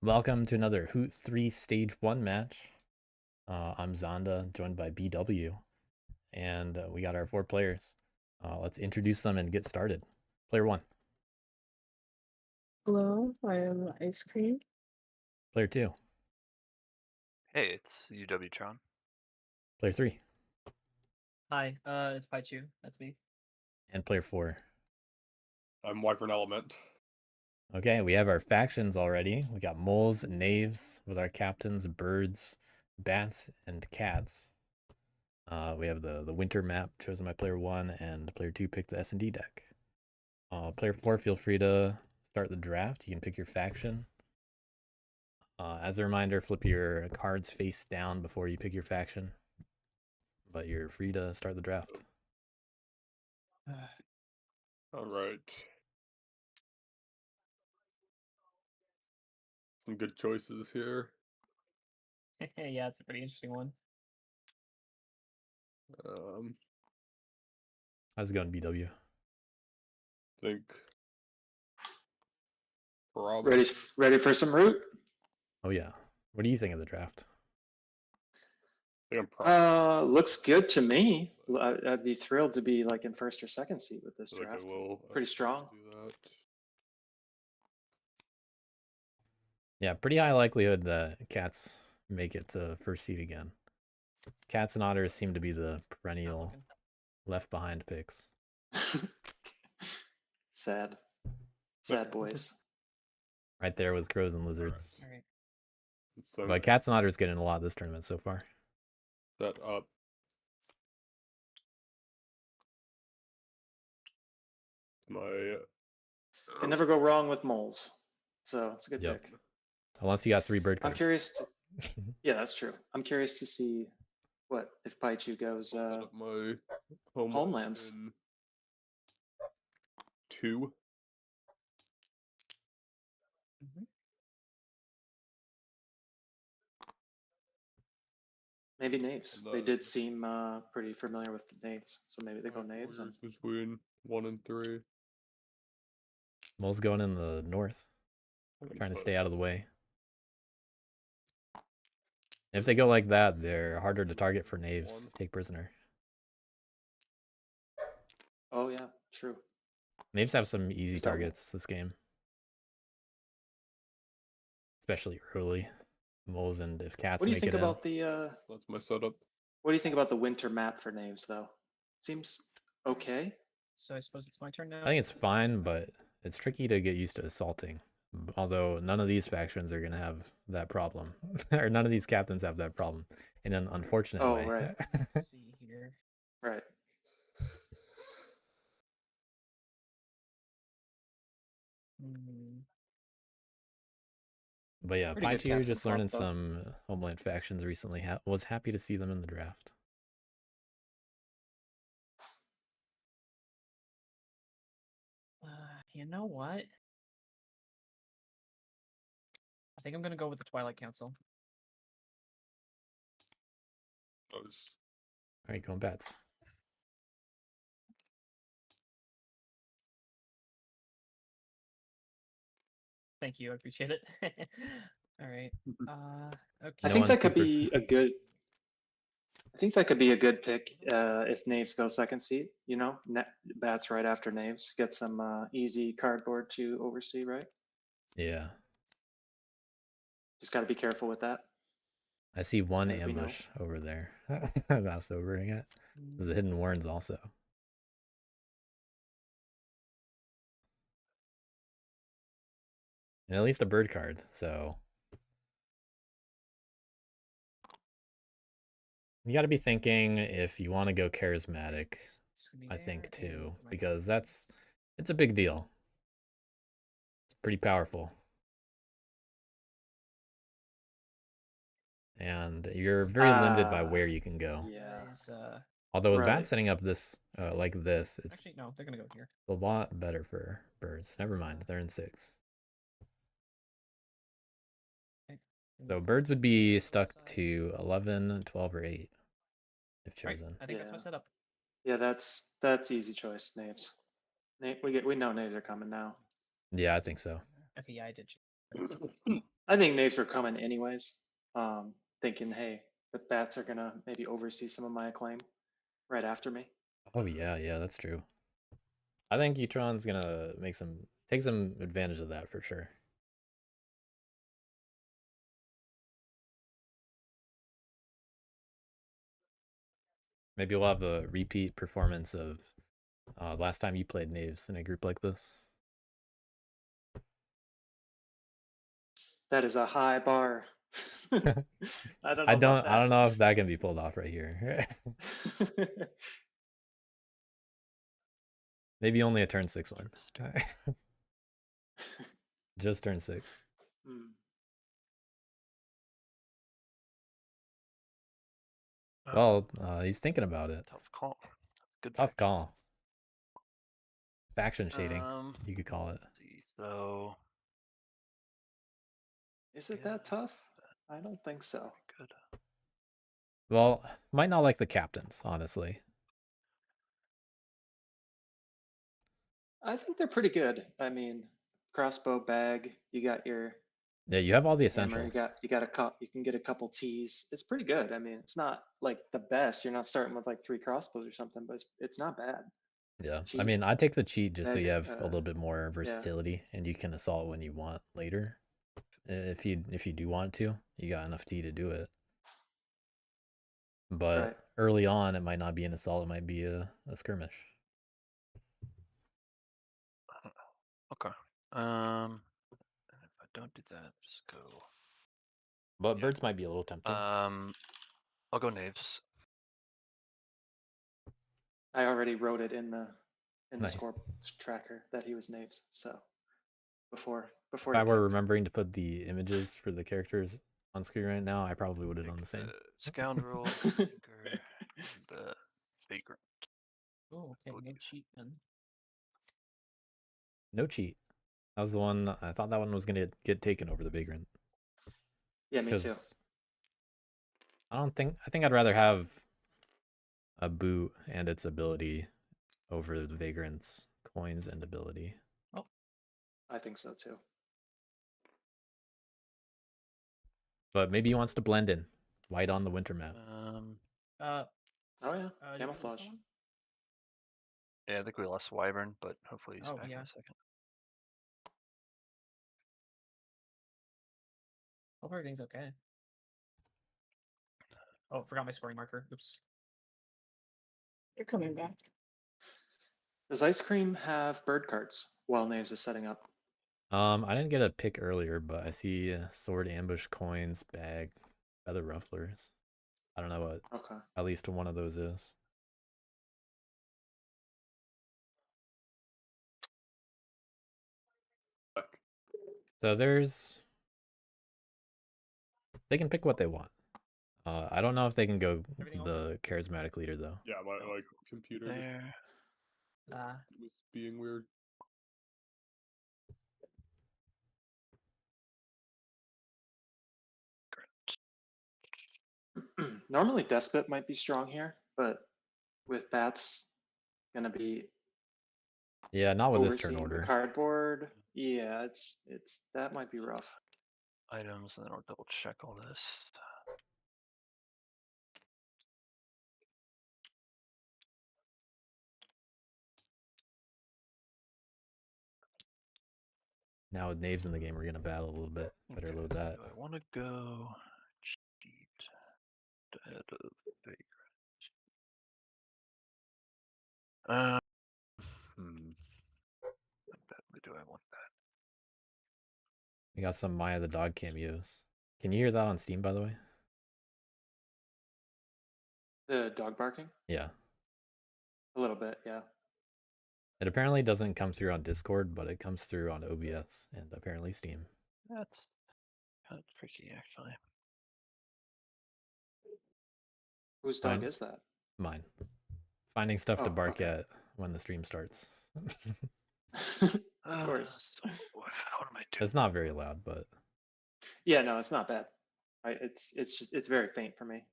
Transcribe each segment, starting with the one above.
Welcome to another Hoot 3 Stage 1 match. I'm Zonda, joined by BW, and we got our 4 players. Let's introduce them and get started. Player 1. Hello, I am Ice Cream. Player 2. Hey, it's UW Tron. Player 3. Hi, it's Paichu. That's me. And Player 4. I'm Wyvern Element. Okay, we have our factions already. We got moles and knaves with our captains, birds, bats, and cats. We have the winter map chosen by Player 1, and Player 2 picked the S&D deck. Player 4, feel free to start the draft. You can pick your faction. As a reminder, flip your cards face down before you pick your faction. But you're free to start the draft. All right. Some good choices here. Yeah, it's a pretty interesting one. How's it going, BW? Think probably. Ready for some root? Oh yeah. What do you think of the draft? I think I'm probably. Looks good to me. I'd be thrilled to be like in first or second seat with this I think I draft. will, Pretty strong. Do that. Yeah, pretty high likelihood that cats make it to first seed again. Cats and otters seem to be the perennial left behind picks. Sad boys. Right there with crows and lizards. All right. So But cats and otters getting a lot this tournament so far. set up. My. They never go wrong with moles, so it's a good Yep. pick. Unless you got 3 bird cards. I'm curious to. Yeah, that's true. I'm curious to see what if Paichu goes Set up my homelands. In 2. Maybe knaves. They did seem pretty familiar with knaves, so maybe they go knaves. And... between 1 and 3. Mole's going in the north, trying to stay out of the way. If they go like that, they're harder to target for knaves. Take prisoner. Oh yeah, true. Knaves have some easy targets this game. Especially early. Moles and if cats make it in. What do you think about the That's my setup. What do you think about the winter map for knaves though? Seems okay. So I suppose it's my turn now? I think it's fine, but it's tricky to get used to assaulting. Although none of these factions are going to have that problem. Or none of these captains have that problem in an unfortunate way. Oh, right. Let's see here. Right. But yeah, Pretty good Paichu just captain learning swap, though. some Homeland factions recently. Was happy to see them in the draft. You know what? I think I'm gonna go with the Twilight Council. Nice. All right, going bats. Thank you, I appreciate it. All right. Okay. I think that could be a good. I think that could be a good pick if knaves go second seat. You know, bats right after knaves. Get some easy cardboard to oversee, right? Yeah. Just got to be careful with that. I see one ambush over there. I'm not sobering it. There's a hidden warrens also. And at least a bird card, so you got to be thinking if you want to go charismatic, I think too, because it's a big deal. It's pretty powerful. And you're very limited by where you can go. Yeah. Although with bats setting up this like this, it's actually no, they're gonna go here. A lot better for birds. Never mind, they're in 6. So birds would be stuck to 11, 12, or 8 if chosen. Right. I think that's my setup. Yeah, that's easy choice. Knaves. We know knaves are coming now. Yeah, I think so. Okay, yeah, I did. I think knaves were coming anyways. Thinking, hey, the bats are gonna maybe oversee some of my acclaim right after me. Oh yeah, that's true. I think E-tron's gonna take some advantage of that for sure. Maybe we'll have a repeat performance of last time you played knaves in a group like this. That is a high bar. I don't know I about don't know if that can be pulled off right here. that. Maybe only a turn 6 one. Interesting. Just turn 6. Hmm. Well, he's thinking about it. Tough call. Good Tough pick. call. Faction shading, you could call it. let's see, so Is it Yeah, that tough? I don't think so. good. Well, might not like the captains, honestly. I think they're pretty good. I mean, crossbow bag, you got your Yeah, you have all the hammer, essentials. you got a cup, you can get a couple tees. It's pretty good. I mean, it's not like the best. You're not starting with like 3 crossbows or something, but it's not bad. Yeah, I Cheat. mean, I take the cheat just so Bag, you have a little bit more yeah. versatility, and you can assault when you want later. If you do want to, you got enough T to do it. But Right. early on, it might not be an assault; it might be a skirmish. Okay. And if I don't do that, just go. But Yeah. birds might be a little tempting. I'll go knaves. I already wrote it in the Nice. score tracker that he was knaves. So before If you I were picked. remembering to put the images for the characters on screen right now, I probably would have done the Pick same. Scoundrel, Tinker, and the Vagrant. Oh, okay, no Believe. cheat then. No cheat. That was the one. I thought that one was gonna get taken over the Vagrant. Yeah, me too. I think I'd rather have a boot and its ability over the Vagrant's coins and ability. I think so too. But maybe he wants to blend in. White on the winter map. Uh, Oh yeah, did we lose camouflage. someone? Yeah, I think we lost Wyvern, but hopefully he's Oh, back in yeah. a second. Hope everything's okay. Oh, forgot my scoring marker. Oops. You're coming back. Does ice cream have bird cards while knaves is setting up? I didn't get a pick earlier, but I see sword, ambush, coins, bag, feather rufflers. I don't know what Okay. at least one of those is. Back. So they can pick what they want. I don't know if they can go Everything the charismatic leader though. Yeah, my like computer just There. was being weird. Normally despot might be strong here, but with bats gonna be Yeah, not with this turn overseeing the order. cardboard. Yeah, it's that might be rough. Items, and then I'll double check all this. Now with knaves in the game, we're gonna battle a little bit. Better Okay, load so that. do I want to go cheat ahead of Vagrant? How badly do I want that? We got some Maya the dog cameos. Can you hear that on Steam, by the way? The dog barking? Yeah. A little bit, yeah. It apparently doesn't come through on Discord, but it comes through on OBS and apparently Steam. That's kind of tricky, actually. Whose dog Fine. is that? Mine. Finding stuff to Oh, bark okay. at when the stream starts. Of course. So what am I doing? It's not very loud, but Yeah, no, it's not bad. It's very faint for me.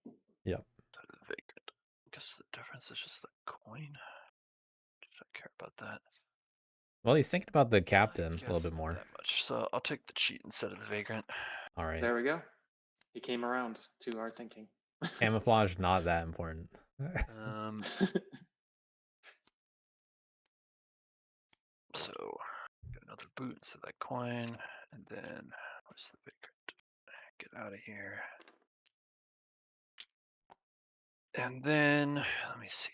yeah. To the Vagrant. I guess the difference is just the coin. Did I care about that? Well, he's thinking about the I captain a little guess bit not more. that much. So I'll take the cheat instead of the Vagrant. All right. There we go. He came around to our thinking. Camouflage not that important. So get another boot instead of that coin, and then where's the vagrant? Get out of here. And then let me see.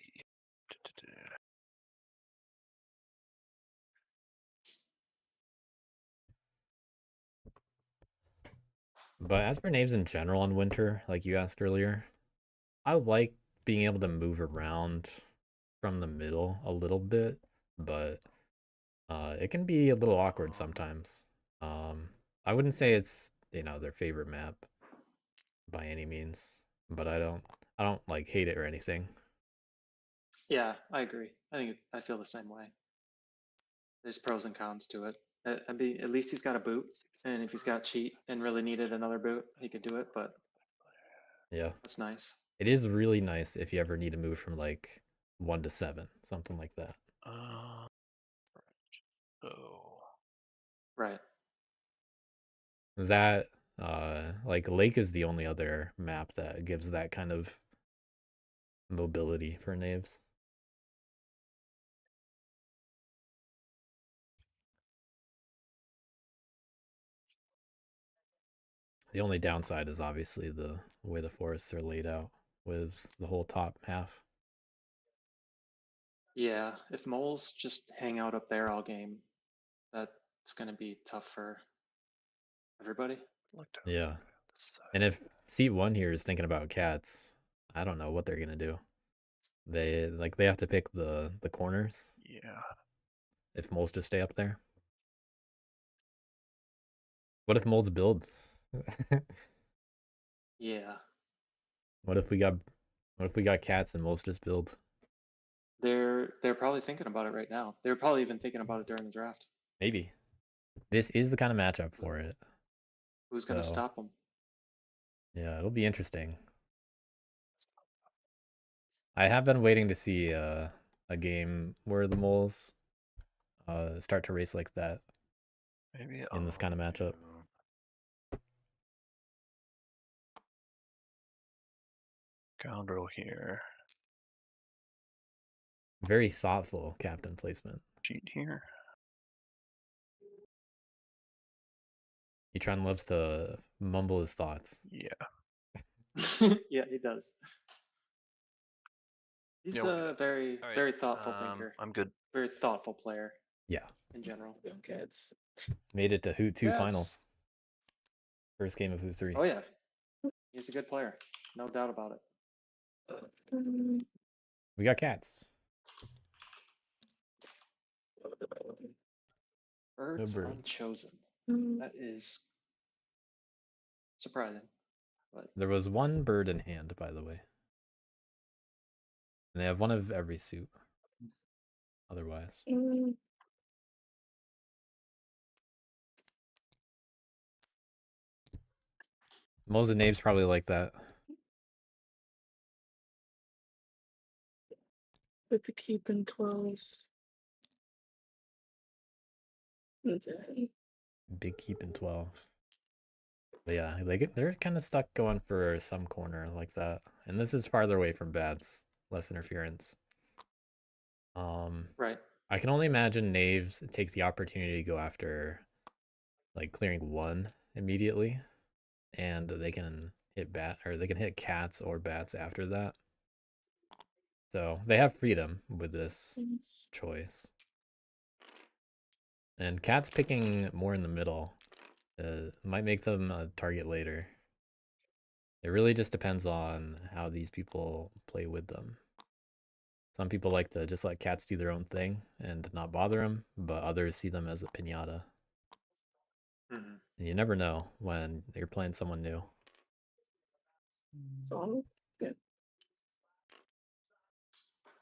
But as for names in general in winter, like you asked earlier, I like being able to move around from the middle a little bit, but it can be a little awkward sometimes. I wouldn't say it's their favorite map by any means, but I don't like hate it or anything. Yeah, I agree. I feel the same way. There's pros and cons to it. At least he's got a boot, and if he's got cheat and really needed another boot, he could do it. But Yeah, that's nice. it is really nice if you ever need to move from like 1 to 7, something like that. So Right. That like Lake is the only other map that gives that kind of mobility for knaves. The only downside is obviously the way the forests are laid out with the whole top half. Yeah, if moles just hang out up there all game, that's going to be tough for everybody. Yeah. And if seat 1 here is thinking about cats, I don't know what they're gonna do. They have to pick the corners. Yeah. If moles just stay up there. What if moles build? Yeah. What if we got cats and moles just build? They're probably thinking about it right now. They're probably even thinking about it during the draft. Maybe. This is the kind of matchup for it. Who's going to So, stop them? yeah, it'll be interesting. I have been waiting to see a game where the moles start to race like that. Maybe in this kind of matchup. Scoundrel here. Very thoughtful captain placement. Cheat here. Etron loves to mumble his thoughts. Yeah. Yeah, he does. He's Yeah, a very, All right, very thoughtful thinker. I'm good. Very thoughtful player Yeah. in general. Okay, it's Made it to HOOT 2 Yes. finals. First game of HOOT 3. Oh yeah, he's a good player, no doubt about it. We got cats. Birds birds. unchosen. That is surprising. But There was one bird in hand, by the way. And they have one of every suit. Otherwise. Most of the names probably like that. with the keep in 12. And then Big keep in 12. But yeah, they're kind of stuck going for some corner like that. And this is farther away from bats. Less interference. right. I can only imagine knaves take the opportunity to go after like clearing 1 immediately. And they can hit cats or bats after that. So they have freedom with this choice. And cats picking more in the middle might make them a target later. It really just depends on how these people play with them. Some people like to just let cats do their own thing and not bother them, but others see them as a piñata. Mm-hmm. And you never know when you're playing someone new. so good.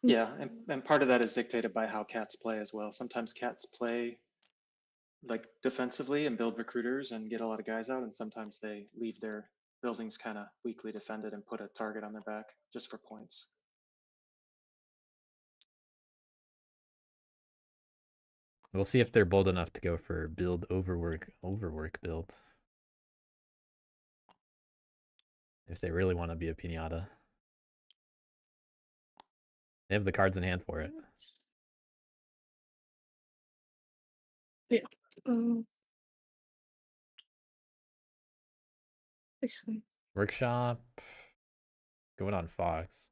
Yeah, and part of that is dictated by how cats play as well. Sometimes cats play like defensively and build recruiters and get a lot of guys out, and sometimes they leave their buildings kind of weakly defended and put a target on their back just for points. We'll see if they're bold enough to go for build overwork build. if they really want to be a pinata. They have the cards in hand for it. Yeah. Actually, Workshop. Going on Fox.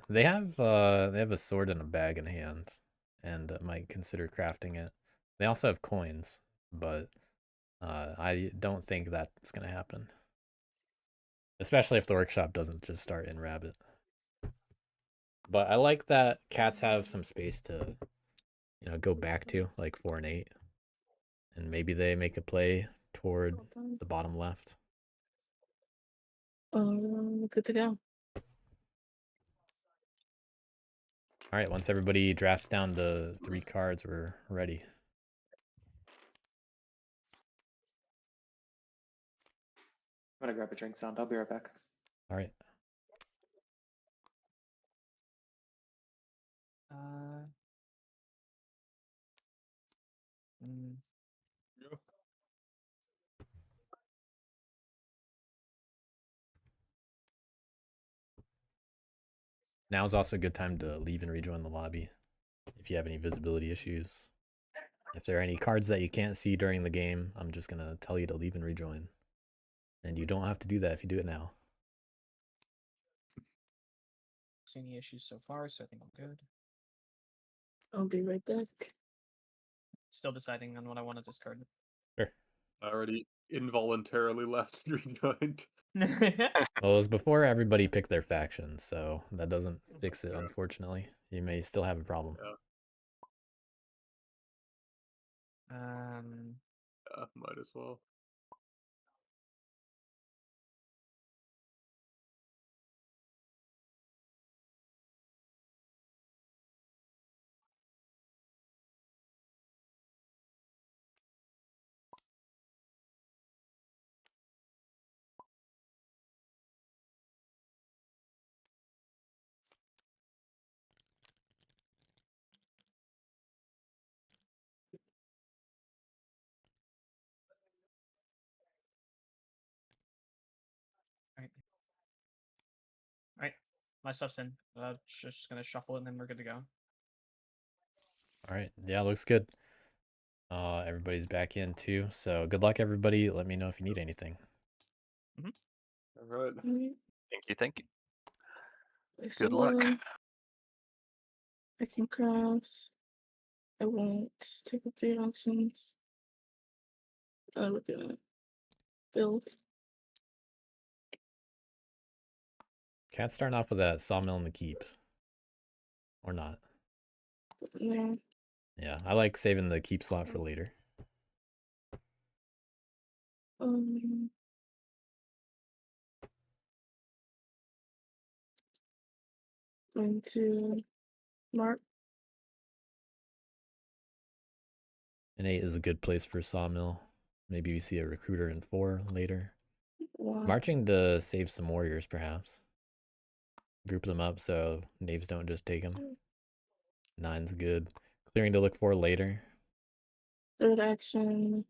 They have a sword and a bag in hand, and might consider crafting it. They also have coins, but I don't think that's gonna happen. Especially if the workshop doesn't just start in Rabbit. But I like that cats have some space to, go back to, like 4 and 8. And maybe they make a play toward all done. the bottom left. Good to go. All right, once everybody drafts down the 3 cards, we're ready. I'm gonna grab a drink sound. I'll be right back. All right. Yeah. Now is also a good time to leave and rejoin the lobby if you have any visibility issues. If there are any cards that you can't see during the game, I'm just going to tell you to leave and rejoin. And you don't have to do that if you do it now. See any issues so far, so I think I'm good. I'll be right back. Still deciding on what I want to discard. Sure. I already involuntarily left and rejoined. Well, it was before everybody picked their faction, so that doesn't fix it, Yeah. unfortunately. You may still have a problem. Yeah. Yeah, might as well. Alright, my stuff's in. Just gonna shuffle it and then we're good to go. All right. Yeah, looks good. Everybody's back in too. So good luck, everybody. Let me know if you need anything. All right. Alright, Thank you, thank you. place Good a luck. will. I can craft. I won't take up 3 options. We're gonna build. Cat's starting off with that sawmill in the keep. Or not. Yeah. Yeah, I like saving the keep slot for later. Going to mark. An 8 is a good place for sawmill. Maybe we see a recruiter in 4 later. One. Marching to save some warriors, perhaps. Group them up so knaves don't just take them. 9's good. Clearing to look for later. Third action.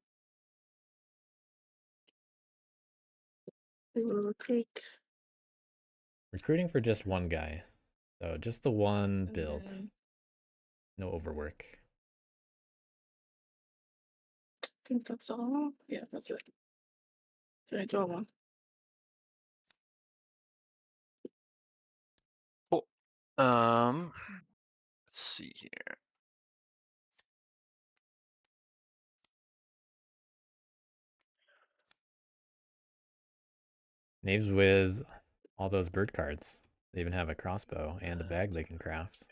We will recruit. Recruiting for just one guy. So just the one and build. then No overwork. I think that's all. Yeah, that's it. So I draw one. Cool. Let's see here. Knaves with all those bird cards. They even have a crossbow and a bag they can craft.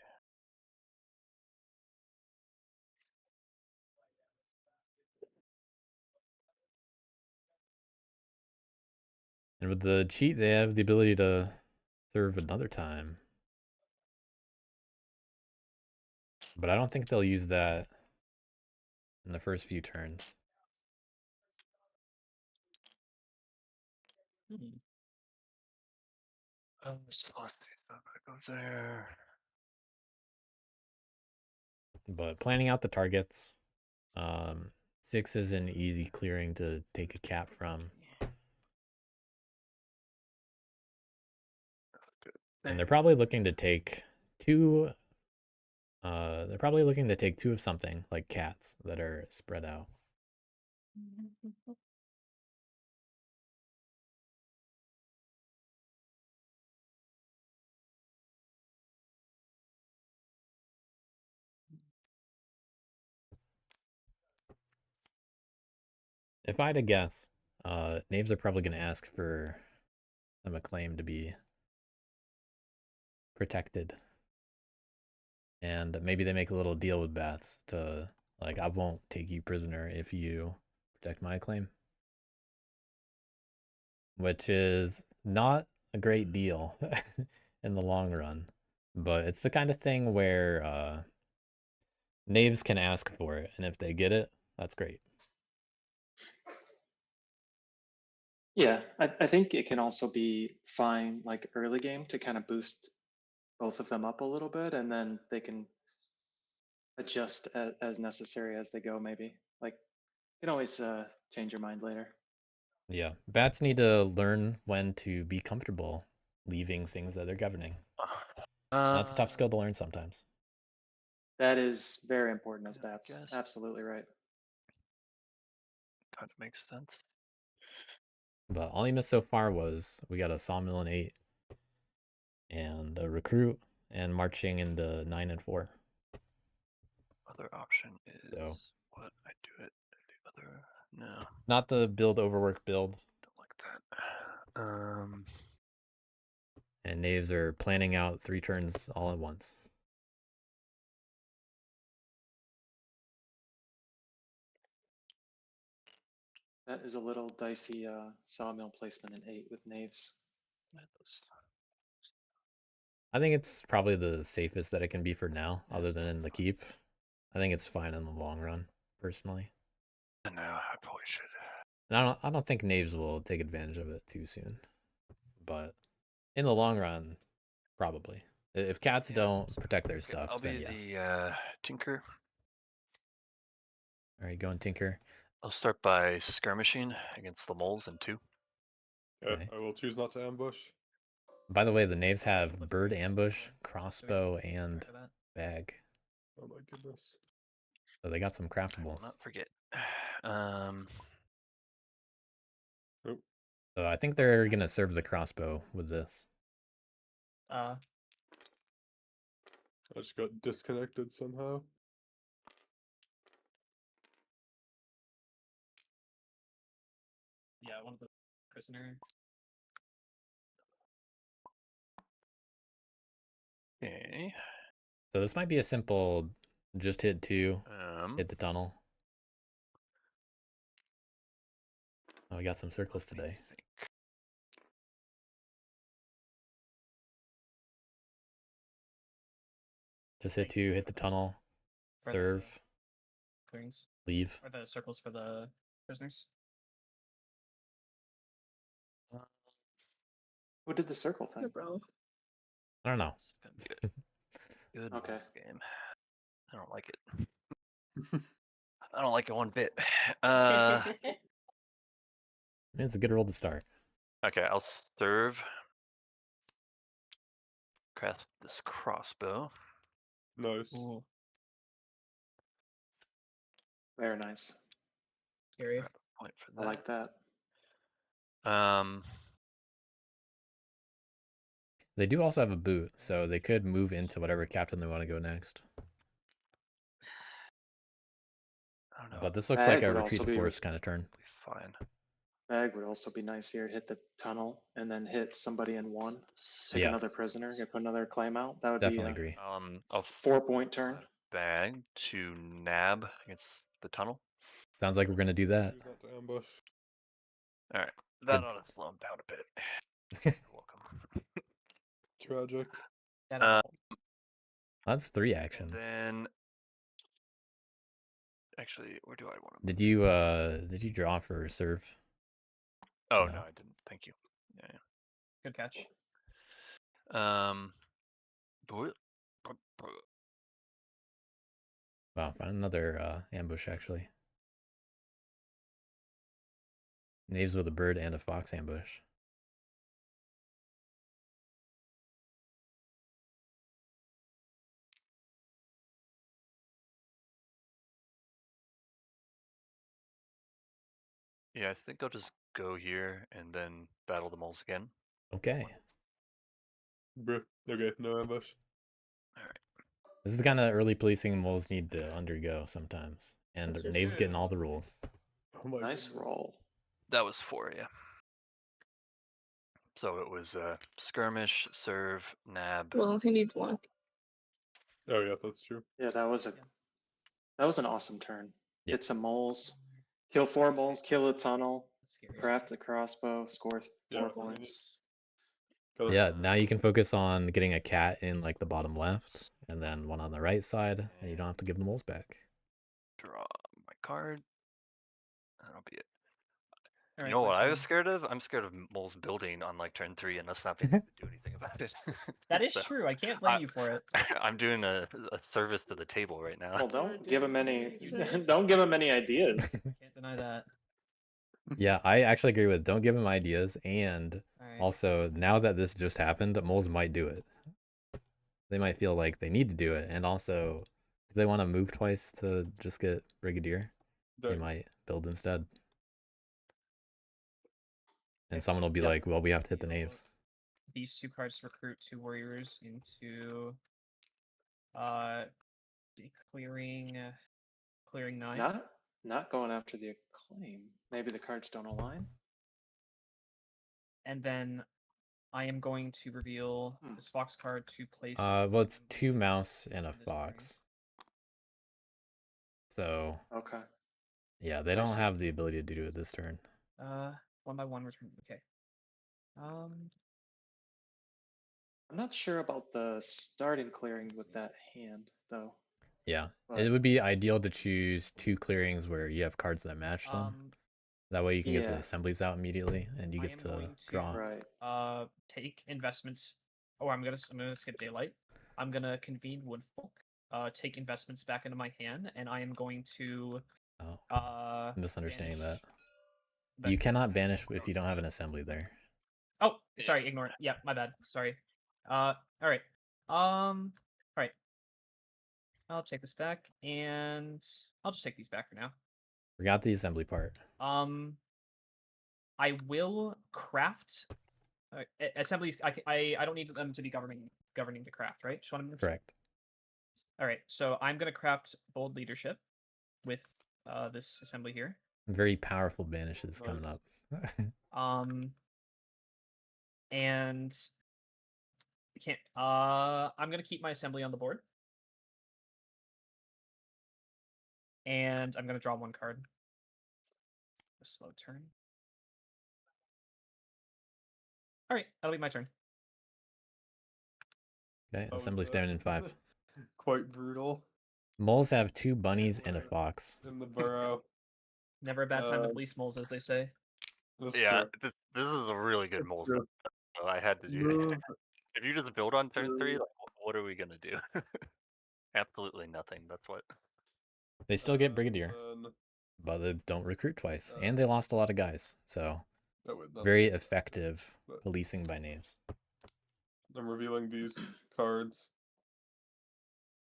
And with the cheat, they have the ability to serve another time. But I don't think they'll use that in the first few turns. Select go there. But planning out the targets. 6 is an easy clearing to take a cap from. And they're probably looking to take two. They're probably looking to take two of something like cats that are spread out. If I had to guess, knaves are probably going to ask for some acclaim to be protected. And maybe they make a little deal with bats to, like, I won't take you prisoner if you protect my claim. Which is not a great deal in the long run. But it's the kind of thing where knaves can ask for it, and if they get it, that's great. Yeah, I think it can also be fine, like early game, to kind of boost both of them up a little bit, and then they can adjust as necessary as they go. Maybe like you can always change your mind later. Yeah, bats need to learn when to be comfortable leaving things that they're governing. That's a tough skill to learn sometimes. That is very important as Yeah, I bats. guess. Absolutely right. Kind of makes sense. But all he missed so far was we got a sawmill in 8 and a recruit and marching into 9 and 4. Other option is So. what I do it. The other no, Not the build overwork build. don't like that. And knaves are planning out 3 turns all at once. That is a little dicey sawmill placement in 8 with knaves. I think it's probably the safest that it can be for now, Yeah, other it's than not in the fun. keep. I think it's fine in the long run, personally. No, I probably should. And I don't think knaves will take advantage of it too soon. But in the long run, probably. If cats don't protect their stuff, I'll then be yes. the tinker. All right, go and tinker. I'll start by skirmishing against the moles in 2. Yeah, Okay. I will choose not to ambush. By the way, the knaves have Flip bird it to ambush, just so we crossbow, can keep and track of that. bag. Oh my goodness. So they got some I will craftables. not forget. So I think they're gonna serve the crossbow with this. I just got disconnected somehow. Yeah, one of the prisoner. Okay. So this might be a simple, just hit 2, hit the tunnel. Oh, we got some circles Let me today. think. Just hit 2, hit the tunnel, For serve, the clearings leave. or the circles for the prisoners. Who did the circle Yeah, thing? bro. I don't know. This is gonna be good. Good Okay. moles game. I don't like it. I don't like it one bit. I mean, it's a good roll to start. Okay, I'll serve. Craft this crossbow. Nice. Ooh, Very nice. scary. Grab a point for I like that. that. They do also have a boot, so they could move into whatever captain they want to go next. I don't know. But this looks Bag like a would retreat also to be force kind of turn. Be fine. Bag would also be nice here. Hit the tunnel and then hit somebody in 1. Take Yeah. another prisoner. Get put another claim out. That would Definitely be agree. I'll 4-point turn. bag to nab against the tunnel. Sounds like we're gonna do that. Choose not to ambush. All right, that Good. ought to slow him down a bit. You're welcome. Tragic. That That's 3 And actions. then, actually, where do I want to? Did you draw for serve? Oh No. no, I didn't. Thank you. Yeah. good catch. Boy- Wow, found another ambush actually. Knaves with a bird and a fox ambush. Yeah, I think I'll just go here and then battle the moles again. Okay. Bruh. Okay, no ambush. This is the kind of early policing moles need to undergo sometimes. And That's just Knave's getting true. all the rules. Oh my Nice goodness. roll. That was 4, yeah. So it was skirmish, serve, nab. Well, he needs one. Oh yeah, that's true. Yeah, that was an awesome turn. Yeah. Hit some moles, kill 4 moles, kill a tunnel, That's scary. craft a crossbow, score 4 Yeah. points. Gotta- Yeah, now you can focus on getting a cat in like the bottom left, and then one on the right side, and you don't have to give the moles back. Draw my card. That'll be it. All You right, know my what I turn. was scared of? I'm scared of moles building on like turn 3 and us not being able to do anything about it. That is So, true. I can't blame you for it. I'm doing a service to the table right now. Well, don't Sure, give dude, him any. sure. Don't give him any ideas. Can't deny that. Yeah, I actually agree with don't give them ideas, and All right. also now that this just happened, moles might do it. They might feel like they need to do it, and also if they want to move twice to just get Brigadier, they Dang. might build instead. And Okay. someone will be Yep. like, well, we have to hit the Deal. knaves. These 2 cards to recruit 2 warriors into clearing 9. Not going after the acclaim. Maybe the cards don't align. And then I am going to reveal this fox card to place. Well, it's 2 mouse and a in this clearing. fox. So Okay. yeah, they I don't see. have the ability to do it this turn. 1 by 1 return. Okay. I'm not sure about the starting clearing with that hand though. Yeah, But it would be ideal to choose 2 clearings where you have cards that match them. That way you can get the yeah. assemblies out immediately, and you I get am to going to draw. Right. take investments. Oh, I'm gonna skip daylight. I'm gonna convene woodfolk. Take investments back into my hand, and I am going to Oh, I'm misunderstanding that. You cannot banish if you don't have an assembly there. Oh, sorry, ignore it. Yeah, my bad. Sorry. All right. All right. I'll take this back, and I'll just take these back for now. Forgot the assembly part. I will craft assemblies. I don't need them to be governing the craft, right? Just want to make sure. Correct. All right, so I'm gonna craft bold leadership with this assembly here. Very powerful banishes coming up. And I can't. I'm gonna keep my assembly on the board, and I'm gonna draw 1 card. A slow turn. All right, that'll be my turn. Okay, How was assembly that? standing in 5. Quite brutal. Moles have 2 bunnies and a fox. In the burrow. Never a bad time to police moles, as they say. That's Yeah, true. this is a really good That's moles. true. So I had to do Move. it. If you just build on turn 3, Move. like, what are we gonna do? Absolutely nothing. That's what. They still get Brigadier, Then, but they don't recruit twice, and they lost a lot of guys. So oh, wait, not very this, effective but- policing by knaves. I'm revealing these cards.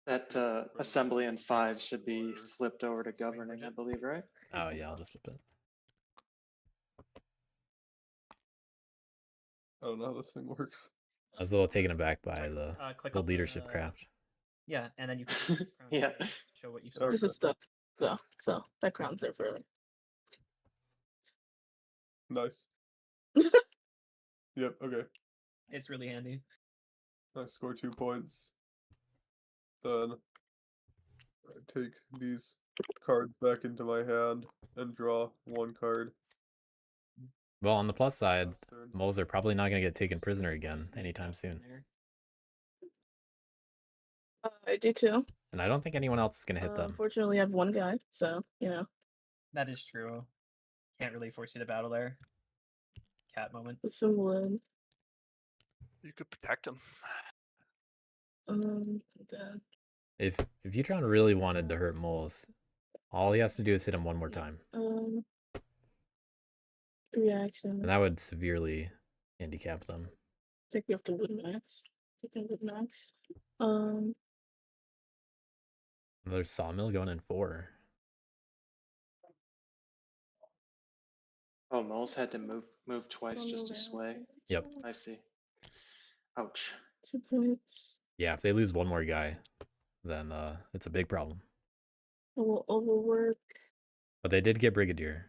That assembly in 5 should be flipped over to governing, I believe, right? Oh yeah, I'll just flip it. I don't know how this thing works. I was a little taken aback by Sorry, the click gold on the, leadership craft. Yeah, and then you can click this crown Yeah. to show what you saw. Okay. This is stuff. So that crown's there for me. Nice. Yep, okay. It's really handy. I score 2 points. Then I take these cards back into my hand and draw 1 card. Well, on the plus side, Last turn. moles are probably not going to get taken prisoner again anytime soon. I do too. And I don't think anyone else is going to hit them. Unfortunately, I have 1 guy, so you know. That is true. Can't really force you to battle there. Cat moment. With some wood. You could protect them. Dead. If Utron really wanted to hurt moles, all he has to do is hit him 1 more time. 3 actions. And that would severely handicap them. Take me off to wood max. Take me wood max. Another sawmill going in 4. Oh, moles had to move twice So just to no sway. round. Yep. I see. Ouch. 2 points. Yeah, if they lose one more guy, then it's a big problem. I will overwork. But they did get Brigadier.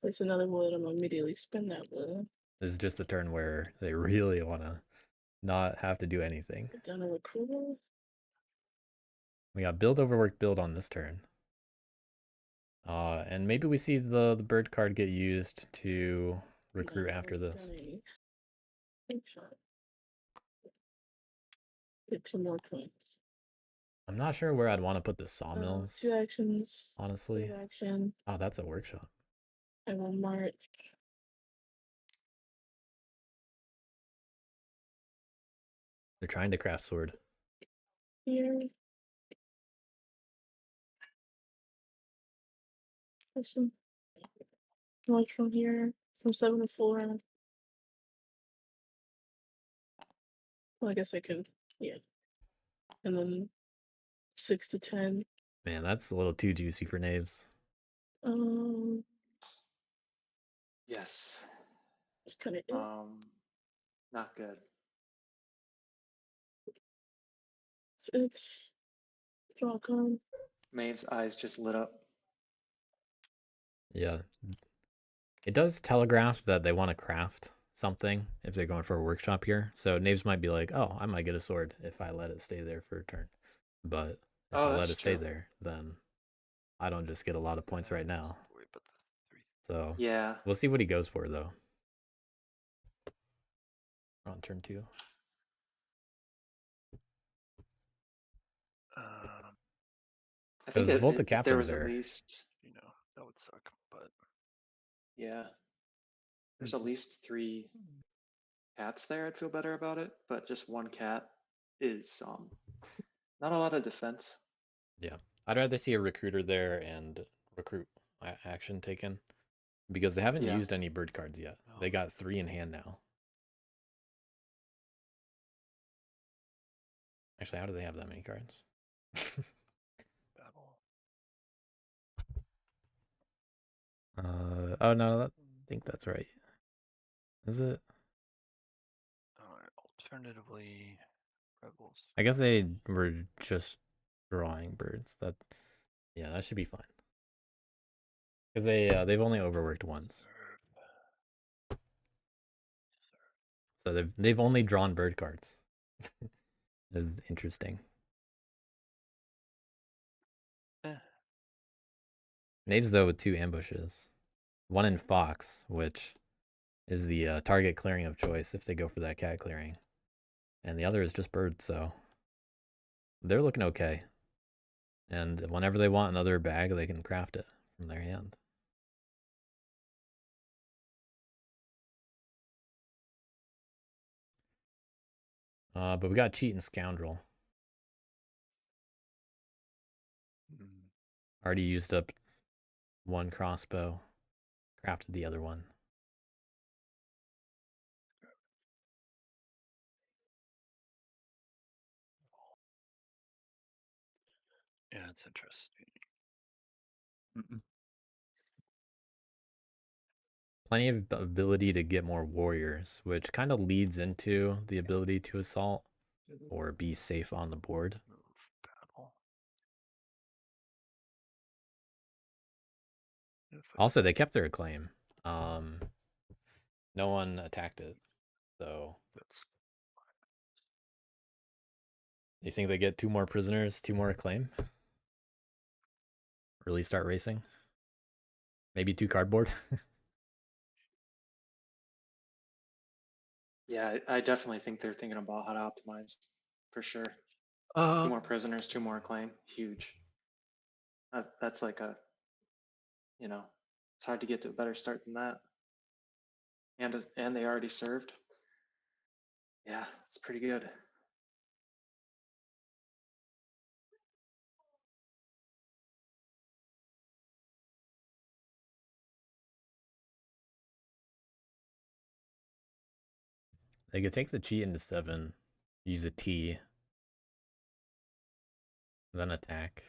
Place another wood. I'm gonna immediately spend that wood. This is just the turn where they really want to not have to do anything. Get down a recruiter. We got build, overwork, build on this turn. And maybe we see the bird card get used to recruit Now after I've this. done a big shot. Get 2 more points. I'm not sure where I'd want to put the sawmills, 2 actions. honestly. 3 action. Oh, that's a workshop. I will march. They're trying to craft sword. Here. Person. March from here. From 7 to 4. Well, I guess I can. Yeah. And then 6 to 10. Man, that's a little too juicy for knaves. Yes. It's kind of it. Not good. It's draw a card. Maeve's eyes just lit up. Yeah. It does telegraph that they want to craft something if they're going for a workshop here. So knaves might be like, oh, I might get a sword if I let it stay there for a turn. But if I let that's it stay true. there, then I don't just get a lot of points right now. Worry about the 3. So Yeah. we'll see what he goes for, though. On turn 2. I think Because both the if there captains was are. at least, You know, that would suck, but yeah, there's at least 3 cats there, I'd feel better about it. But just 1 cat is not a lot of defense. Yeah. I'd rather see a recruiter there and recruit action taken. Because they haven't Yeah. used any bird cards yet. They got 3 in hand now. Actually, how do they have that many cards? battle. Oh no, I think that's right. Is it? Alternatively, rebels. I guess they were just drawing birds. Yeah, that should be fine. Because they've only overworked once, so they've only drawn bird cards. Is interesting. Knaves though with 2 ambushes, 1 in fox, which is the target clearing of choice if they go for that cat clearing, and the other is just bird. So they're looking okay. And whenever they want another bag, they can craft it from their hand. But we got cheat and scoundrel. Already used up 1 crossbow, crafted the other one. Yeah, it's interesting. Plenty of ability to get more warriors, which kind of leads into the ability to assault or be safe on the board. Move battle. Also, they kept their acclaim. No one attacked it, so That's you think they get 2 more prisoners, 2 more acclaim? Really start racing? Maybe 2 cardboard? Yeah, I definitely think they're thinking about how to optimize for sure. 2 more prisoners, 2 more acclaim, huge. That's like it's hard to get to a better start than that. And they already served. Yeah, it's pretty good. They could take the cheat into 7, use a T, then attack.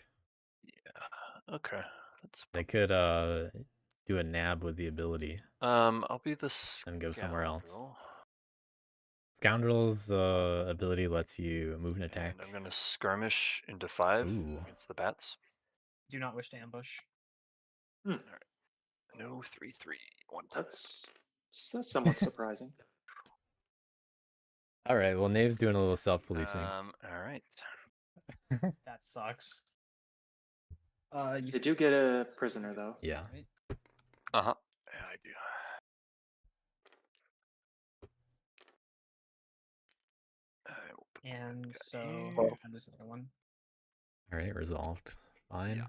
yeah. Okay. That's They could do a nab with the ability I'll be the and go somewhere else. scoundrel, Scoundrel's ability lets you move and attack. and I'm gonna skirmish into 5 Ooh. against the bats. Do not wish to ambush. No 3/3. One time. That's somewhat surprising. All right. Well, Knave's doing a little self-policing. All right. That sucks. They do get a prisoner though. Yeah. Right? Yeah, I do. I will put And that so, here. and this other one. All right. Resolved. Fine. Yeah.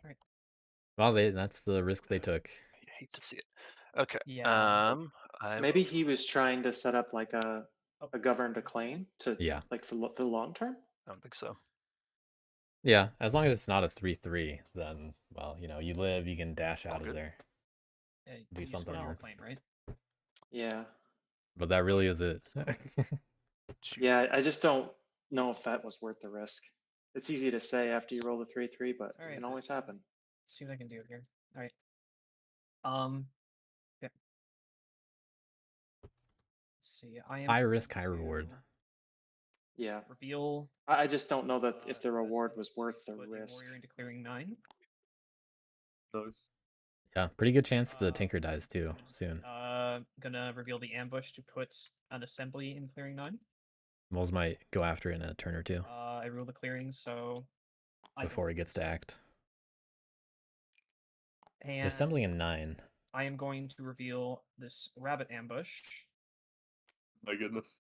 Alright. Well, that's the risk they took. I hate to see it. Okay. Yeah. Maybe he was trying to set up like Oh, a governed acclaim to Yeah. like for the long term. I don't think so. Yeah. As long as it's not a 3/3, then well, you live, you can dash All out of good. there. Yeah, Do you just something went on a else. plane, right? Yeah. But that really is it. Yeah, I just don't know if that was worth the risk. It's easy to say after you roll the 3/3, but it Alright. can always happen. Let's see what I can do here. All right. Yeah. Let's see. I am High risk, going high reward. to Yeah. Reveal. I just don't know that if the the reward was residence, worth the put a risk. warrior into clearing 9. Nice. Yeah, pretty good chance the Tinker dies too Gonna just- soon. Gonna reveal the ambush to put an assembly in clearing 9. Moles might go after it in a turn or two I rule the clearing, so before he gets to act. They're And assembling in 9. I am going to reveal this rabbit ambush. My goodness.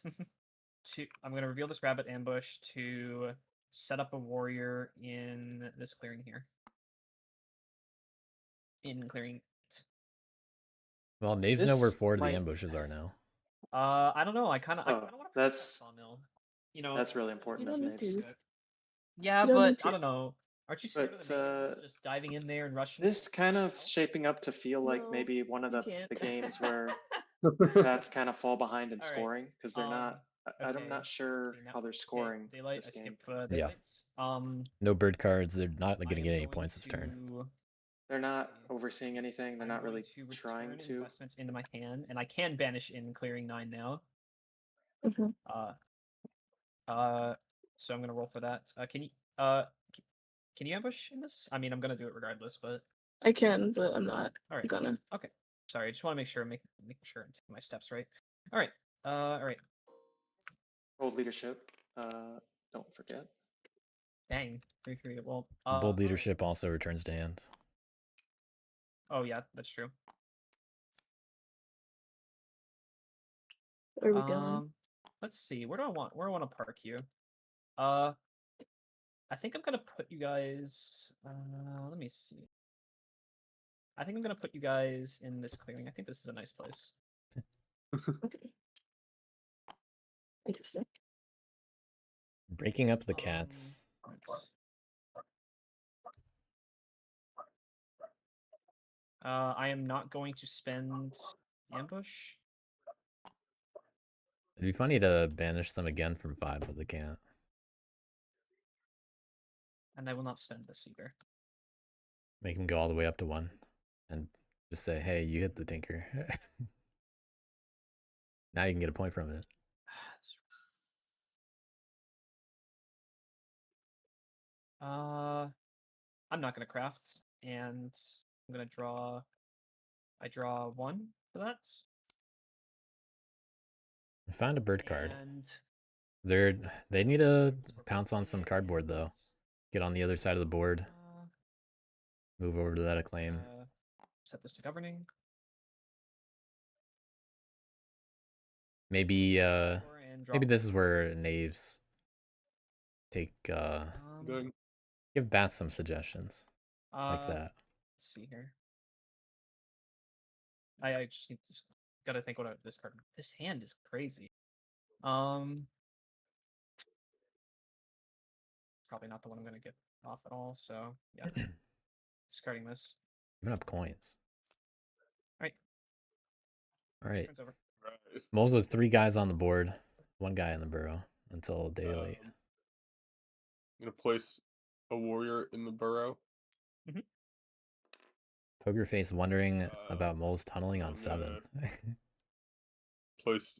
I'm going to reveal this rabbit ambush to set up a warrior in this clearing here. In clearing. Well, Knaves know where This 4 of the might- ambushes are now. I don't know. I kind of Oh, want to protect that that's- sawmill. You know. That's really important. You As don't need Naves. to. Yeah, You don't need but I to. don't know. Aren't you scared of But, the natives just diving in there and rushing? This kind of shaping up to feel like No, maybe one of you the can't. games where bats kind of fall behind in All right, scoring because they're not. I'm okay, not sure see, now- how they're okay, scoring daylight. this I game. skip daylights. No bird cards. They're not I going to am get any going points this turn. to- They're not see. overseeing anything. They're I'm not going really to trying return to. investments into my hand, and I can banish in clearing 9 now. Mhm. So I'm gonna roll for that. Can you ambush in this? I mean, I'm gonna do it regardless, but I can, but I'm not all right. gonna. Okay. Sorry, I just want to make sure I'm making sure I'm taking my steps right. All right. All right. Hold leadership. Don't forget. Dang. 3/3. Well. Bold all right. leadership also returns to hand. Oh yeah, that's true. Where are we going? Let's see. Where do I want to park you? I think I'm gonna put you guys. Let me see. I think I'm gonna put you guys in this clearing. I think this is a nice place. Okay. Interesting. Breaking up the cats. Right. I am not going to spend ambush. It'd be funny to banish them again from 5, but they can't. And I will not spend this either. Make them go all the way up to 1. And just say, hey, you hit the Tinker. Now you can get a point from it. I'm not gonna craft, and I'm gonna draw. I draw 1 for that. I found a bird card. And They need to pounce on some cardboard though. Get on the other side of the board. Move over to that acclaim. Set this to governing. Maybe And draw maybe this is where Knaves take Going. give Bats some suggestions like that. Let's see here. I just need to gotta think what this card. This hand is crazy. It's probably not the one I'm gonna get off at all. So yeah, discarding this. Giving up coins. Alright. Alright. Turn's over. Right. Moles with 3 guys on the board, 1 guy in the burrow until daylight. I'm gonna place a warrior in the burrow. Mhm. Poker face wondering about moles tunneling on I'm 7. Place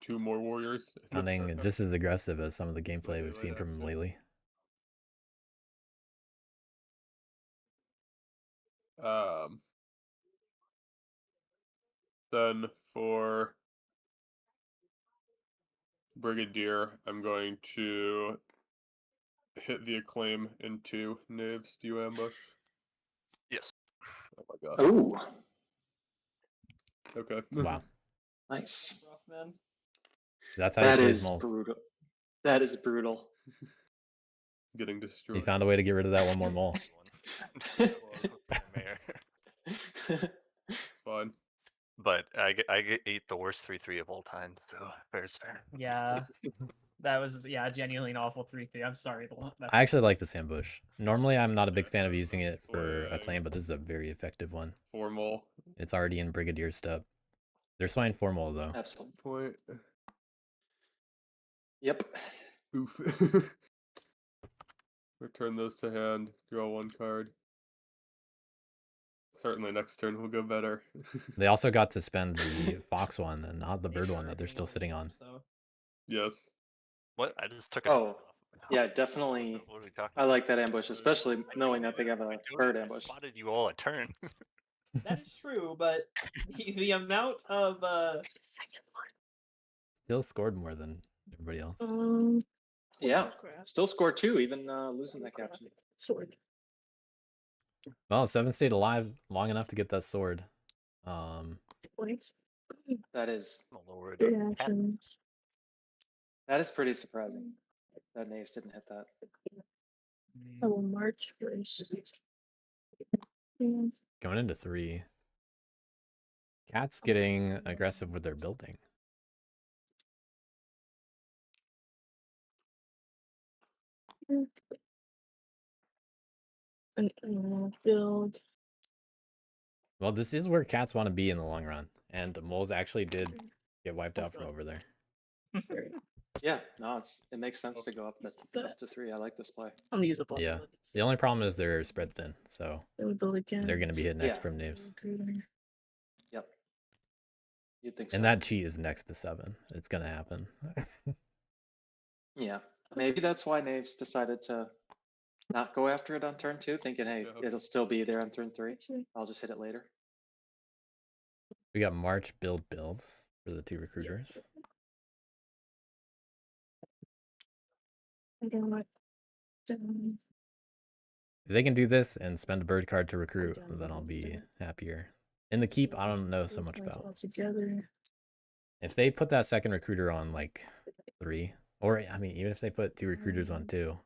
2 more warriors. Sounding just as aggressive as some of the gameplay we've Melee seen from him action. lately. Then for Brigadier, I'm going to hit the acclaim into knaves. Do you ambush? Yes. Oh my god. Oh, Okay. Wow. nice. Rough, man. That's how he That plays is moles. brutal. That is brutal. Getting He destroyed. found a way to get rid of that one more mole. Fine. But I ate the worst 3-3 of all time, so fair is fair. Yeah. That was genuinely an awful 3-3. I'm sorry. That's I actually like this ambush. Normally, I'm not a big fan of using it for acclaim, but this is a very effective one. Formal. It's already in Brigadier step. They're swine formal though. Absolutely. Point. Yep. Oof. Return those to hand. Draw 1 card. Certainly next turn will go better. They also got to spend the fox one and not the They bird sure one that they're hanging still over sitting the on. edge, so. Yes. What? I just took a. Oh, yeah, definitely. What are we talking I like that ambush, especially I knowing told that they you, have I a told bird you, I ambush. spotted you all a turn. That is true, but the amount of There's a second one. Still scored more than everybody else. Yeah, Crap. still score 2, even losing that Crap. captain. Sword. Well, 7 stayed alive long enough to get that sword. Points. That is Lower it. Reactions. that is pretty surprising. That knaves didn't hit that. I will march first. Yeah. Going into 3. Cat's getting aggressive with their building. And build. Well, this is where cats want to be in the long run, and moles actually did get wiped out from over there. Yeah, no, it makes sense to go up to 3. I like this play. I'm gonna use up all Yeah. of it. The only problem is they're spread thin, so Then we build again. they're going to be hit next Yeah. from knaves. Recruiter. Yep. You'd think so. And that cheat is next to 7. It's going to happen. Yeah. Maybe that's why knaves decided to not go after it on turn 2, thinking, hey, Yeah. it'll still be there on turn 3. Actually, I'll just hit it later. We got March, build for the 2 recruiters. I don't know. Down. If they can do this and spend a bird card to recruit, down then I'll almost be there. happier. In the keep, I don't know so much Points about. all together. If they put that second recruiter on like 3, or I mean, even if they put 2 recruiters on 2,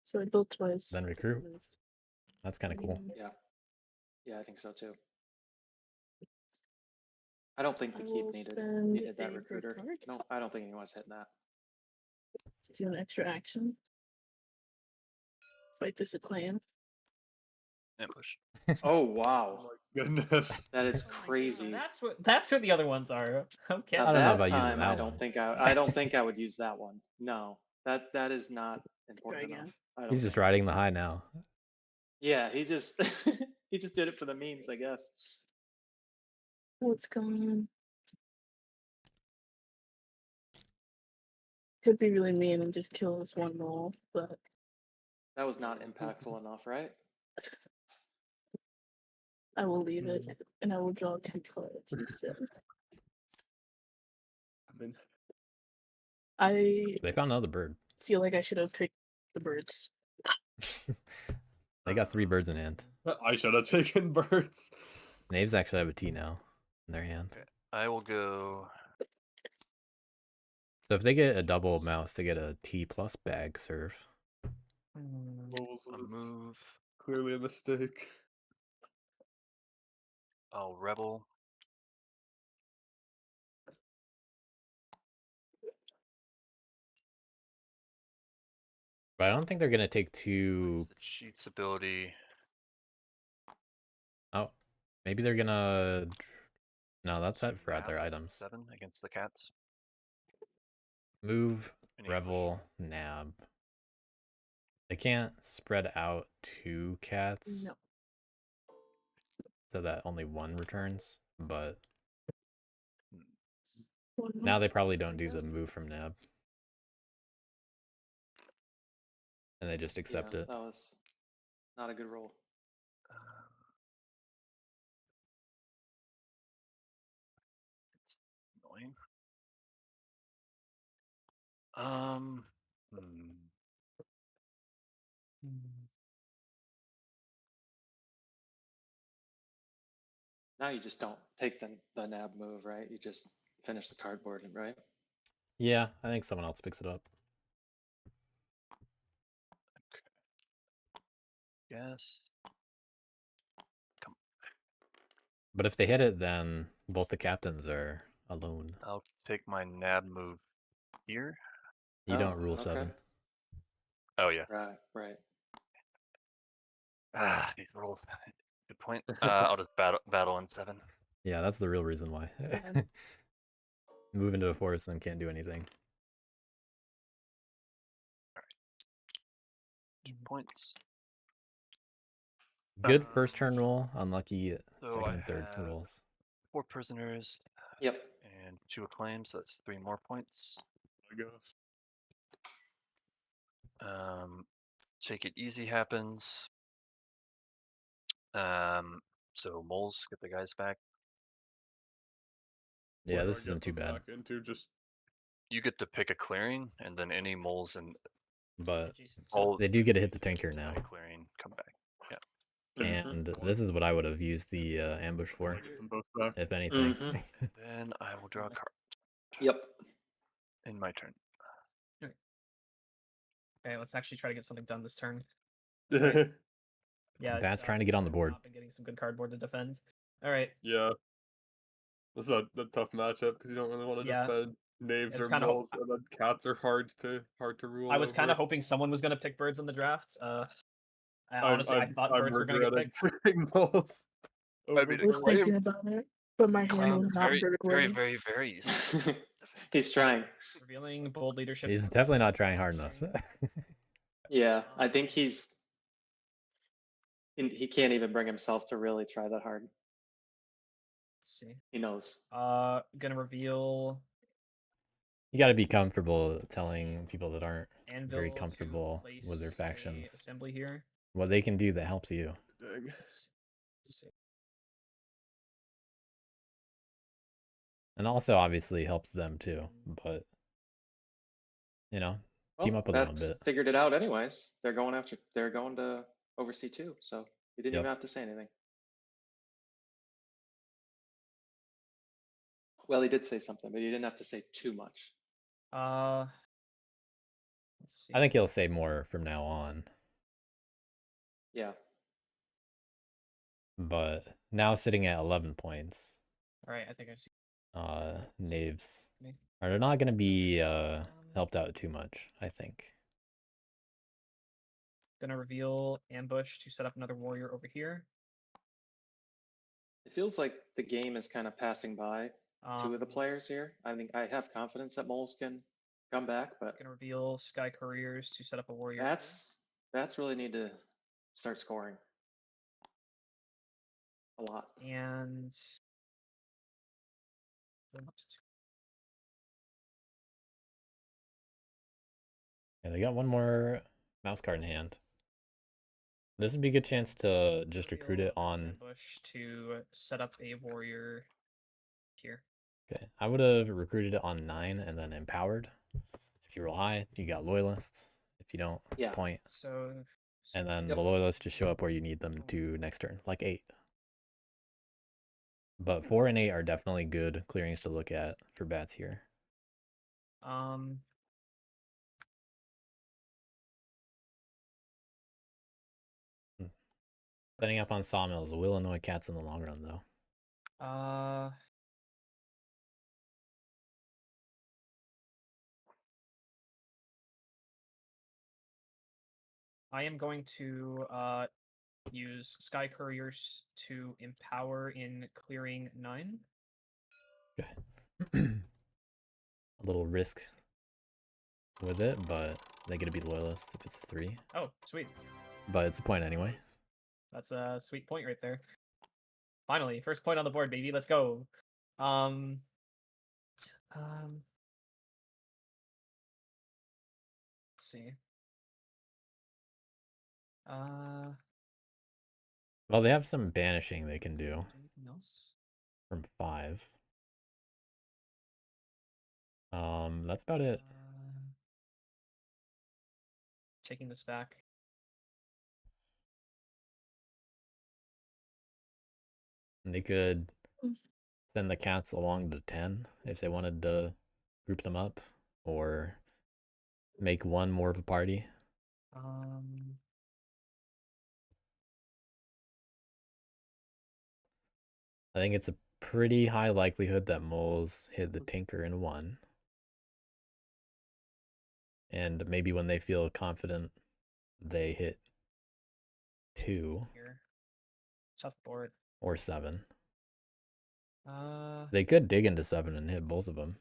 So I built twice. then recruit. That's kind of cool. Yeah. Yeah, I think so too. I don't think the I keep will needed spend that a bird recruiter. card. No, I don't think anyone's hitting that. To do an extra action. Fight this acclaim. Ambush. Oh Oh wow. my goodness. That is Oh my God, crazy. That's what the other ones are. Okay. I don't know That about using time that I don't one. think I don't think I would use that one. No. That is not important again. enough. I don't He's just think. riding the high now. Yeah, he just he just did it for the memes, I guess. What's going on? Could be really mean and just kill this one mole, but That was not impactful enough, right? I will leave it and I will draw 2 cards instead. I mean, I They found another bird. feel like I should have picked the birds. They got 3 birds in hand. I should have taken birds. Knaves actually have a T now in their hand. Okay. I will go. So if they get a double mouse, they get a T plus bag serve. Moles A was move. clearly a mistake. I'll rebel. But I don't think they're gonna take Use 2. the cheats ability. Oh, maybe they're gonna. No, that's to it for nab their items. 7 against the cats. Move, Any revel, nab. They can't spread out 2 cats. No. so that only one returns, but One now more. they probably don't do the move from nab. And they just accept Yeah, it. that was not a good roll. It's annoying. Now you just don't take the nab move, right? You just finish the cardboard, right? Yeah, I think someone else picks it up. Yes. But if they hit it, then both the captains are alone. I'll take my nab move here. You don't Oh, rule okay. 7. Oh yeah. Right. These rolls. Good point. I'll just battle in 7. Yeah, that's the real reason why. Move into a forest and can't do anything. 2 points. Good first turn roll, unlucky So second I and third have rolls. 4 prisoners. Yep. And 2 acclaims. So that's 3 more points. I guess. Take it easy happens. So moles get the guys back. Yeah, What do I this get isn't too them bad. back into just You get to pick a clearing, and then any moles and But all they do get to hit the adjacent tanker to now. that clearing come back. And this is what I would have used the ambush do for, I get them both back. if anything. Mhm. And then I will draw a card Yep. in my turn. Okay, let's actually try to get something done this turn. Yeah. Yeah, Bat's trying to get on the board. And getting some good cardboard to defend. All right. This is a tough matchup because you don't really want to Yeah. defend knaves It's or kinda moles, and then cats are hard to rule. I was kind of over. hoping someone was going to pick birds in the draft. I I'm- honestly, I I'm- thought I'm birds were going to get regretting picked. picking moles. over mean, I was birds. thinking about it, but my hand Claim was not bird very, worthy. very, very easy. He's trying. Revealing bold leadership. He's definitely not trying hard enough. Yeah, I think he can't even bring himself to really try that hard. Let's see. He knows. Gonna reveal You got to be comfortable telling people that aren't anvil very to comfortable with their place a factions assembly here. what they can do that helps you. Dang. Let's see. And also obviously helps them too, but you know, team Well, up with them a that's bit. figured it out anyways. They're going to oversee too, so you didn't Yep. even have to say anything. Well, he did say something, but he didn't have to say too much. Let's see. I think he'll say more from now on, Yeah. but now sitting at 11 points, All right, I think I see. knaves Me. are not going to be helped out too much, I think. Gonna reveal ambush to set up another warrior over here. It feels like the game is kind of passing by two of the Um, players here. I think I have confidence that moles can come back, but Gonna reveal Sky Couriers to set up a warrior. here. bats really need to start scoring a lot. And Yeah, they got one more mouse card in hand. This would be a good chance to just recruit it on. ambush to set up a warrior here. Okay, I would have recruited it on 9 and then empowered. If you roll high, you got loyalists. If you don't, it's Yeah. a point. So And then Yep. the loyalists just show up where you need them to next turn, like 8. But 4 and 8 are definitely good clearings to look at for bats here. Setting up on sawmills will annoy cats in the long run, though. I am going to use Sky Couriers to empower in clearing 9. Okay. A little risk with it, but they get to be loyalists if it's 3. Oh, sweet. But it's a point anyway. That's a sweet point right there. Finally, first point on the board, baby. Let's go. Let's see. Well, they have some banishing they can do Anything else? from 5. That's about it. Taking this back. And they could send the cats along to 10 if they wanted to group them up, or make one more of a party. I think it's a pretty high likelihood that moles hit the tinker in 1. And maybe when they feel confident, they hit 2 Here. Tough board. or 7. Let's They could dig into 7 and hit both of them.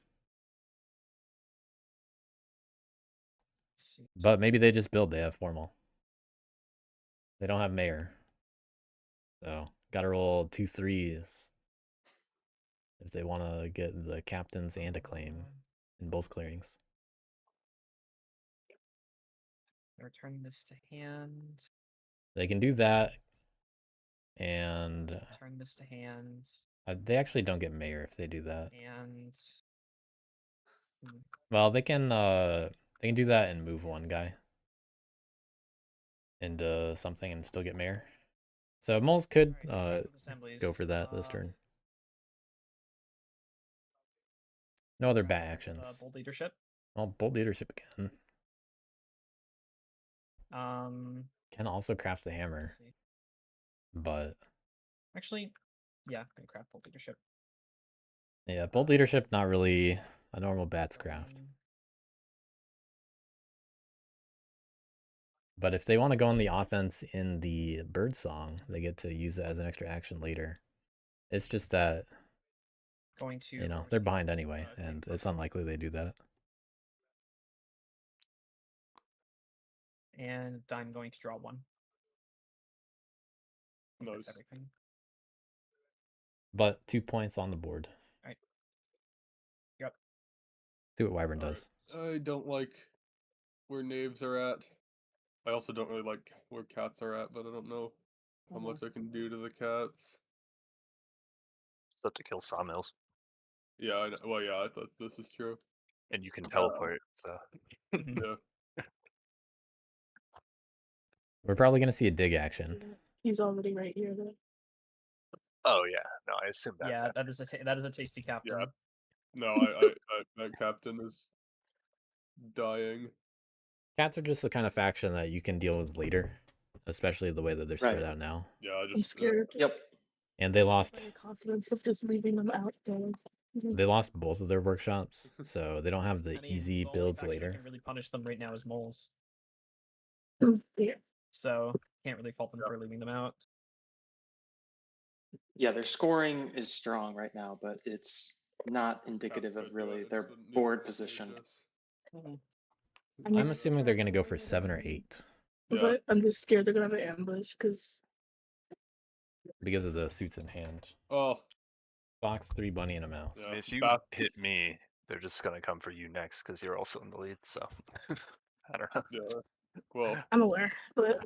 see. But maybe they just build, they have formal. They don't have mayor. So gotta roll 2 3s if they want to get the captains and a claim in both clearings. Returning this to hand. They can do that, and Turn this to hand. they actually don't get mayor if they do that. And Well, they can do that and move one guy into something and still get mayor. So moles could Alright, assemblies. go for that this turn. No other bat actions. Bold leadership. Well, bold leadership again. Can also craft the hammer, Let's see. but Actually, yeah, I'm gonna craft bold leadership. yeah, bold leadership not really a normal bat's craft. But if they want to go on the offense in the bird song, they get to use it as an extra action later. It's just that, Going to you know, they're behind anyway, and it's unlikely they do that. And I'm going to draw 1. I think Nice. That's everything. But 2 points on the board. Alright. Yep. See what Wyvern does. I don't like where knaves are at. I also don't really like where cats are at, but I don't know how much I can do to the cats. Just have to kill sawmills, Yeah, I know. Well, yeah, I thought this is true. and you can teleport. So Yeah. We're probably going to see a dig action. He's already right here, though. oh yeah, no, I assume that's Yeah, that is a tasty captain. Yeah. No, I that captain is dying. Cats are just the kind of faction that you can deal with later, especially the way that they're spread Right. out now. Yeah, I I'm just scared. Yep. And they My lost confidence of just leaving them out there. they lost both of their workshops, so they don't have the I mean, easy the only builds faction that later. can really punish them right now is moles. Yeah. So can't really fault them for leaving them out. Yeah, their scoring is strong right now, but it's not indicative of good, really it their shouldn't need board to position. change this. I mean, I'm assuming they're going to go for 7 or 8 Yeah. but I'm just scared they're gonna have an ambush because because of the suits in hand. Oh, Fox, 3 bunny, and a mouse. Yeah. I mean, if you Bat- hit me, they're just gonna come for you next because you're also in the lead. So I don't know. yeah. Well, I'm aware, but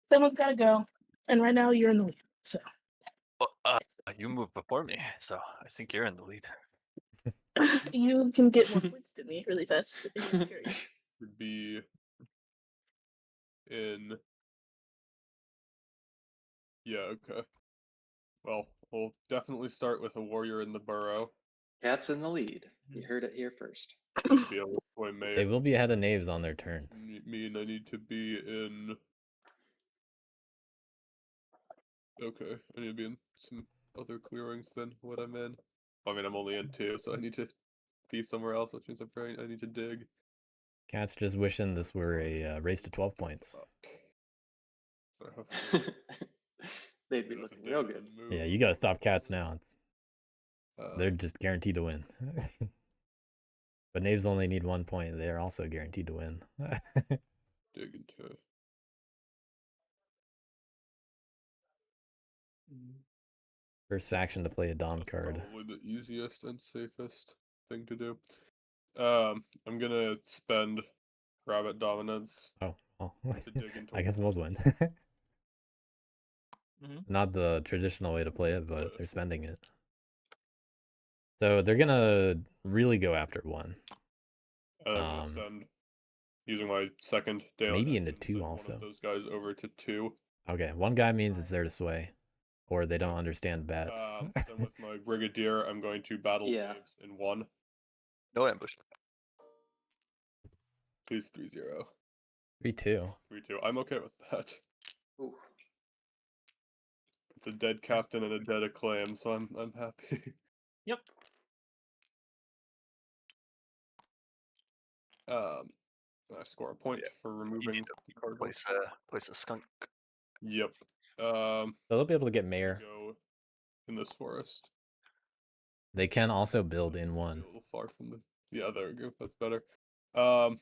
someone's gotta go, and right now you're in the lead. So Well, you moved before me, so I think you're in the lead. you can get more points than me really fast if you're scary. would be in. Yeah. Okay. Well, we'll definitely start with a warrior in the burrow. Cat's in the lead. You heard it here first. Be able to play mayor. They will be ahead of knaves on their turn. Mean I need to be in. Okay, I need to be in some other clearings than what I'm in. I mean, I'm only in 2, so I need to be somewhere else, which means I need to dig. Cat's just wishing this were a race to 12 points. So I have to, They'd be I have to looking dig real and good. then move. Yeah, you got to stop cats now. Uh, They're just guaranteed to win. But knaves only need 1 point. They're also guaranteed to win. dig into. First faction to play a Dom That's card. probably the easiest and safest thing to do. I'm gonna spend Rabbit Dominance Oh, well. to dig into I guess one. most win. Mhm. Not the traditional way to play it, but they're Traditional. spending it. So they're gonna really go after one. And I'm gonna send, using my second daily Maybe action, into two send one also. of those guys over to 2. Okay, one guy means it's there to sway, or they don't understand bats. Then with my Brigadier, I'm going to battle Yeah. waves in 1. No ambush. Please 3-0. 3-2. 3-2. I'm okay with that. Ooh. It's a dead captain and a dead acclaim, so I'm happy. Yep. I score a point for removing the card. Place a skunk. Yep. So they'll be able to get mayor. Go in this forest. They can also build in Maybe one. a little far from the. Yeah, there we go. That's better. I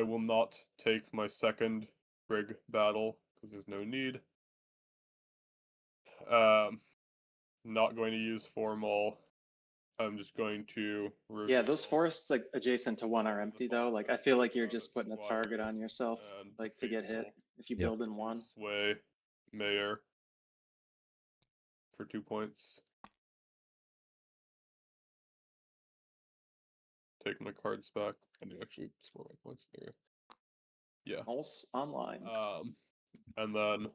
will not take my second Brig battle because there's no need. Not going to use formal. I'm just going to. Yeah, those forests like adjacent to 1 are empty though. Like I feel like you're just putting a target on yourself, and like to get hit if you Yep. build in 1. Sway Mayor for 2 points. Take my cards back and actually score my points there. Yeah. Pulse online. And then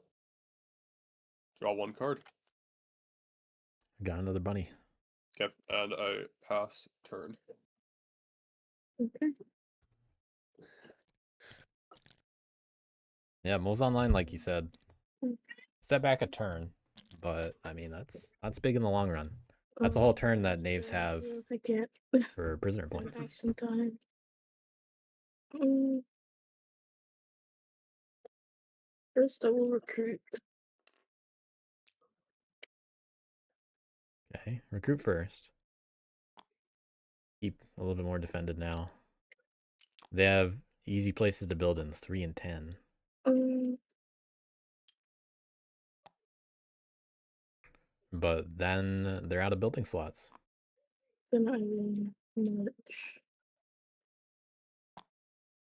draw 1 card. Got another bunny. Okay, and I pass turn. Okay. Yeah, moles online, like you said. Mm. Set back a turn, but I mean that's big in the long run. That's a whole turn that knaves have I can't. for prisoner points. Action time. First, I will recruit. Okay, recruit first. Keep a little bit more defended now. They have easy places to build in 3 and 10. But then they're out of building slots. Then I will march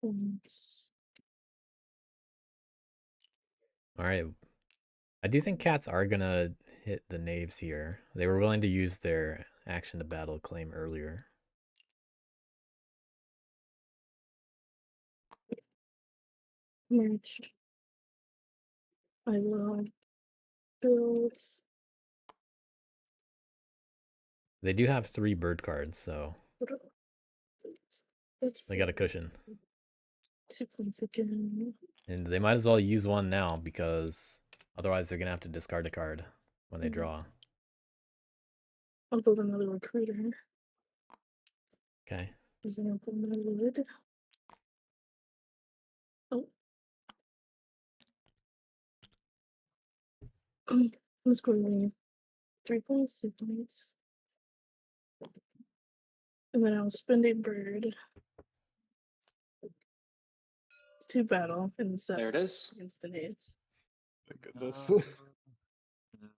once. All right. I do think cats are gonna hit the knaves here. They were willing to use their action to battle claim earlier. Marched. I will build. They do have 3 bird cards, so That's they got a cushion. 2 points again. And they might as well use one now because otherwise they're gonna have to discard a card when they draw. I'll build another recruiter. Okay. Using up on my wood. Oh. Let's go with 3 points, 2 points. And then I'll spend a bird to battle and set There it is. against the knaves. Thank goodness.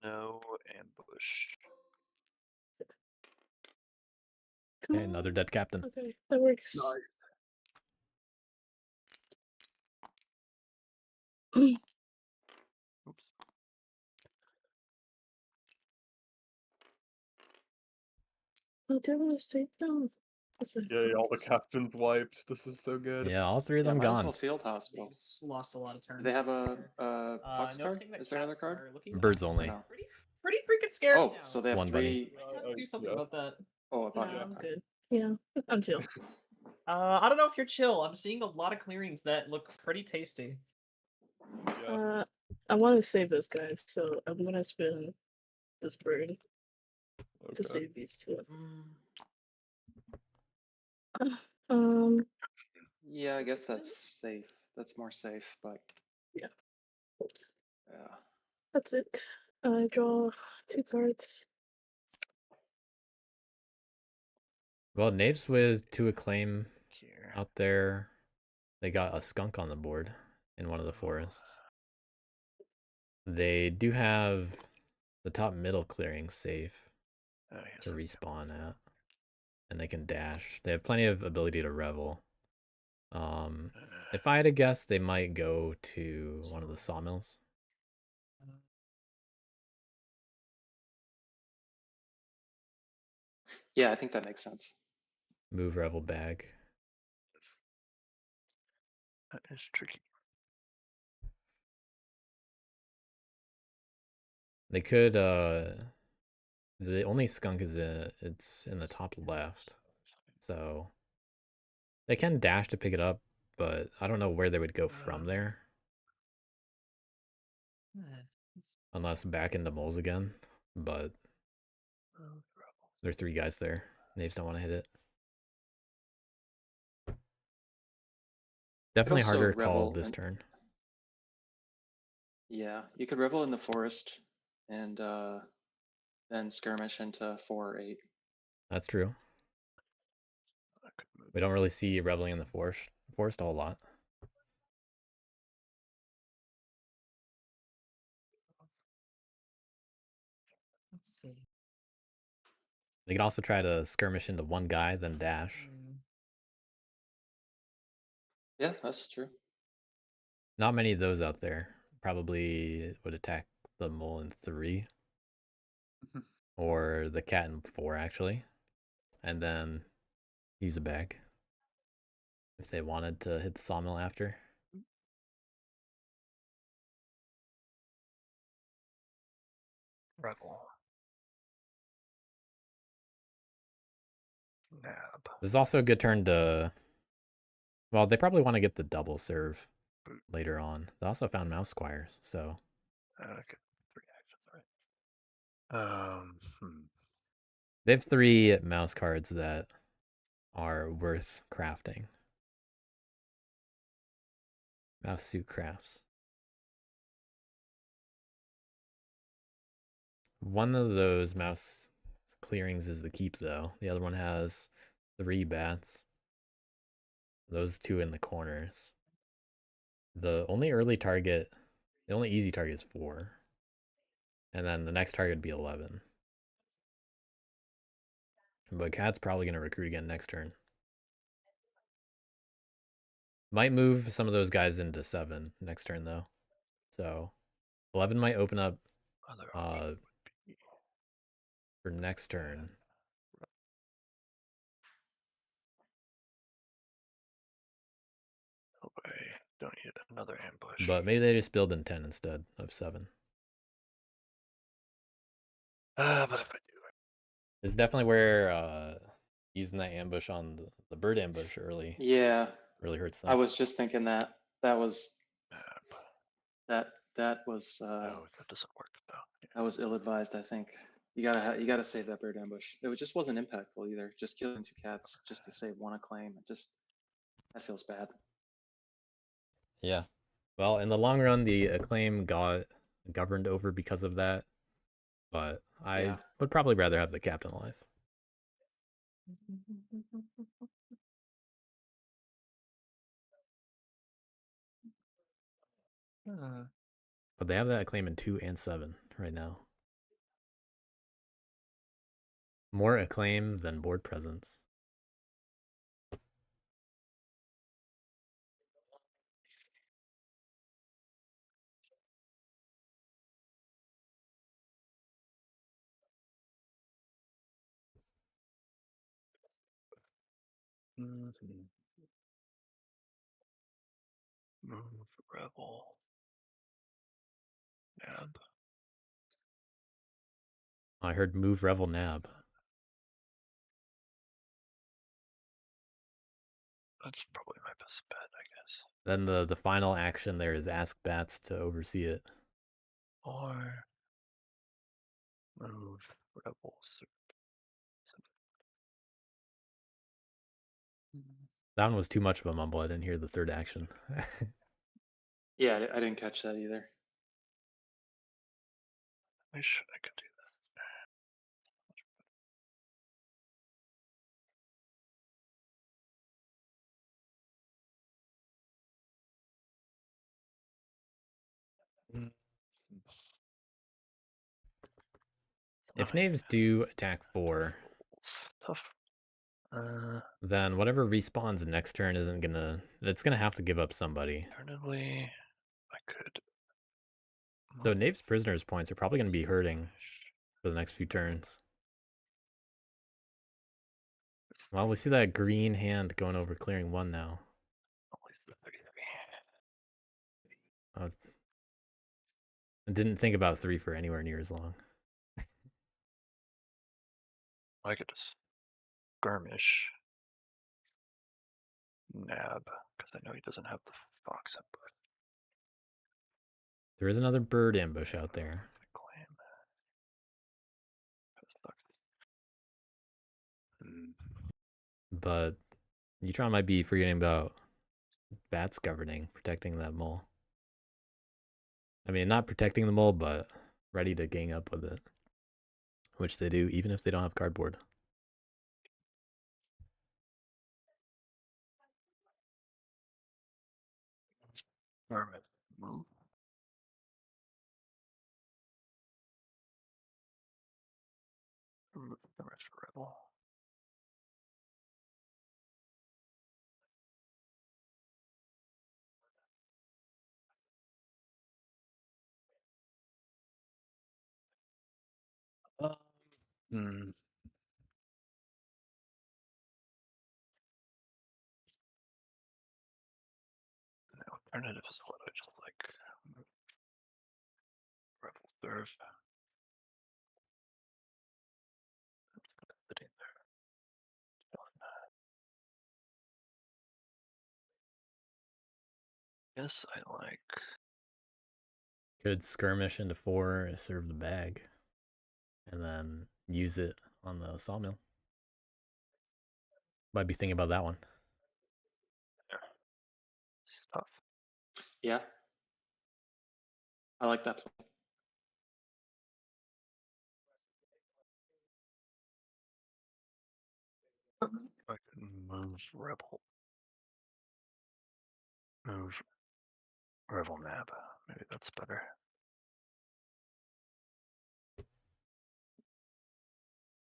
No ambush. Come Okay, on. another dead captain. Okay, that works. Oops. Oh, do I want to save them? Yay, all the captains wiped. This is so good. Yeah, all 3 of Yeah, them might as gone. well field hospital. Knaves lost a lot of turns. Do they have a fox card? Noticing that Is there another cats card? are looking Birds up. only. No. Pretty freaking scary Oh, now. so they have One bunny. 3. Might have to do something about that. Oh, a No, bunny. I'm Okay. good. Yeah, I'm chill. I don't know if you're chill. I'm seeing a lot of clearings that look pretty tasty. Yeah. I want to save those guys, so I'm gonna spend this bird to Okay. save these 2. Mm. Yeah, I guess that's safe. That's more safe, but Yeah. yeah. That's it. I draw 2 cards. Well, knaves with 2 acclaim Here. out there. They got a skunk on the board in one of the forests. They do have The top middle clearing's safe Oh, yes, to that- respawn at. And they can dash. They have plenty of ability to revel. If I had to guess, they might go to one of the sawmills. Yeah, I think that makes sense. Move revel bag. That is tricky. They could the only skunk is it's in the top left. So they can dash to pick it up, but I don't know where they would go from there. Unless back into moles again. But there are 3 guys there. Knaves don't want to hit it. Definitely also harder call revel this and- turn. Yeah, you could revel in the forest and then skirmish into 4 or 8. That's true. I could move. We don't really see reveling in the forest a whole lot. Let's see. They could also try to skirmish into one guy, then dash. Yeah, that's true. Not many of those out there. Probably would attack the mole in 3. Or the cat in 4, actually. And then use a bag. If they wanted to hit the sawmill after. Revel. Nab. This is also a good turn to... Well, they probably want to get the double serve Boot. later on. They also found mouse squires, so... Okay, 3 actions, all right. They have 3 mouse cards that are worth crafting. Mouse suit crafts. One of those mouse clearings is the keep, though. The other one has 3 bats. Those 2 in the corners. The only early target, the only easy target is 4. And then the next target would be 11. But cat's probably going to recruit again next turn. Might move some of those guys into 7 next turn, though. So 11 might open up Other option would be for next turn. away. Don't need another ambush. But maybe they just build in 10 instead of 7. But if I do, It's definitely where using that ambush on the bird ambush early Yeah, really hurts them. I was just thinking that was nab. that was No, that doesn't work though. Yeah. that was ill-advised. I think you gotta save that bird ambush. Just wasn't impactful either. Just killing 2 cats just to save 1 acclaim. That feels bad. Yeah. Well, in the long run, the acclaim got governed over because of that. But I Yeah. would probably rather have the captain alive. But they have that acclaim in 2 and 7 right now. More acclaim than board presence. Move rebel. Nab. I heard move revel nab. That's probably my best bet, I guess. Then the final action there is ask bats to oversee it. Or move rebels. That one was too much of a mumble. I didn't hear the third action. Yeah, I didn't catch that either. I wish I could do that. If Nine. knaves do attack 4, Rolls. Tough. then whatever respawns next turn isn't gonna. It's gonna have to give up somebody. Alternatively, I could. So move knave's prisoners points are probably gonna be hurting finish for the next few turns. with Well, we see that green hand going over clearing 1 now. always the 33. I didn't think about 3 for anywhere near as long. I could just skirmish nab because I know he doesn't have the fox input. There is another bird ambush out there. Claim. Hmm. But Utron might be forgetting about bats governing, protecting that mole. I mean, not protecting the mole, but ready to gang up with it. Which they do, even if they don't have cardboard. Hermit. Move. Remove the rest rebel. Hmm. The alternative is what I just like. Rebel serve. It's gonna fit in there. Yes, I like. Could skirmish into 4, serve the bag, and then use it on the sawmill. Might be thinking about that one. Stuff. Yeah. I like that play. I can move rebel. Move rebel nab. Maybe that's better.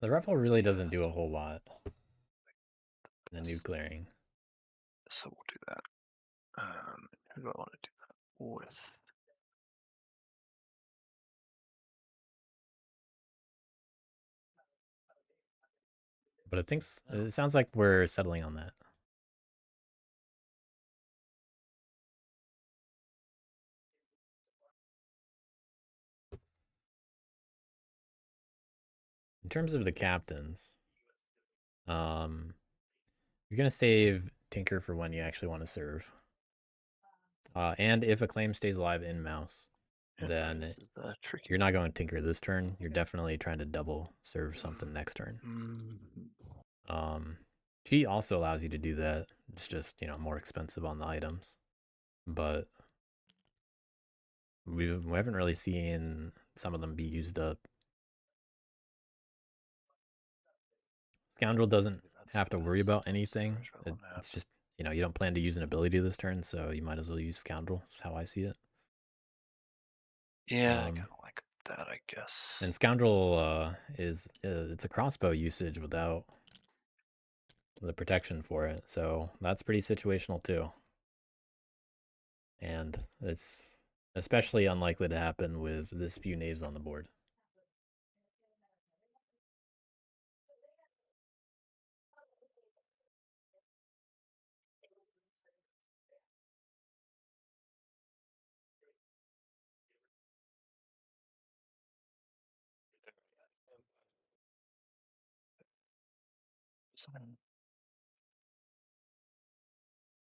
The Rebel really doesn't do a whole lot in the new Yes. clearing. So we'll do that. Who do I want to do that with? But it sounds like we're settling on that. In terms of the captains, you're gonna save Tinker for when you actually want to serve. And if a claim stays alive in mouse, Yeah, then this is the tricky. you're not going Tinker this turn. You're definitely trying to double serve something next turn. Cheat also allows you to do that. It's just, more expensive on the items. But we haven't really seen some of them be used up. Scoundrel doesn't have to worry about anything. It's just, you don't plan to use an ability this turn, so you might as well use Scoundrel. That's how I see it. Yeah, I kind of like that, I guess. And Scoundrel it's a crossbow usage without the protection for it, so that's pretty situational too. And it's especially unlikely to happen with this few knaves on the board.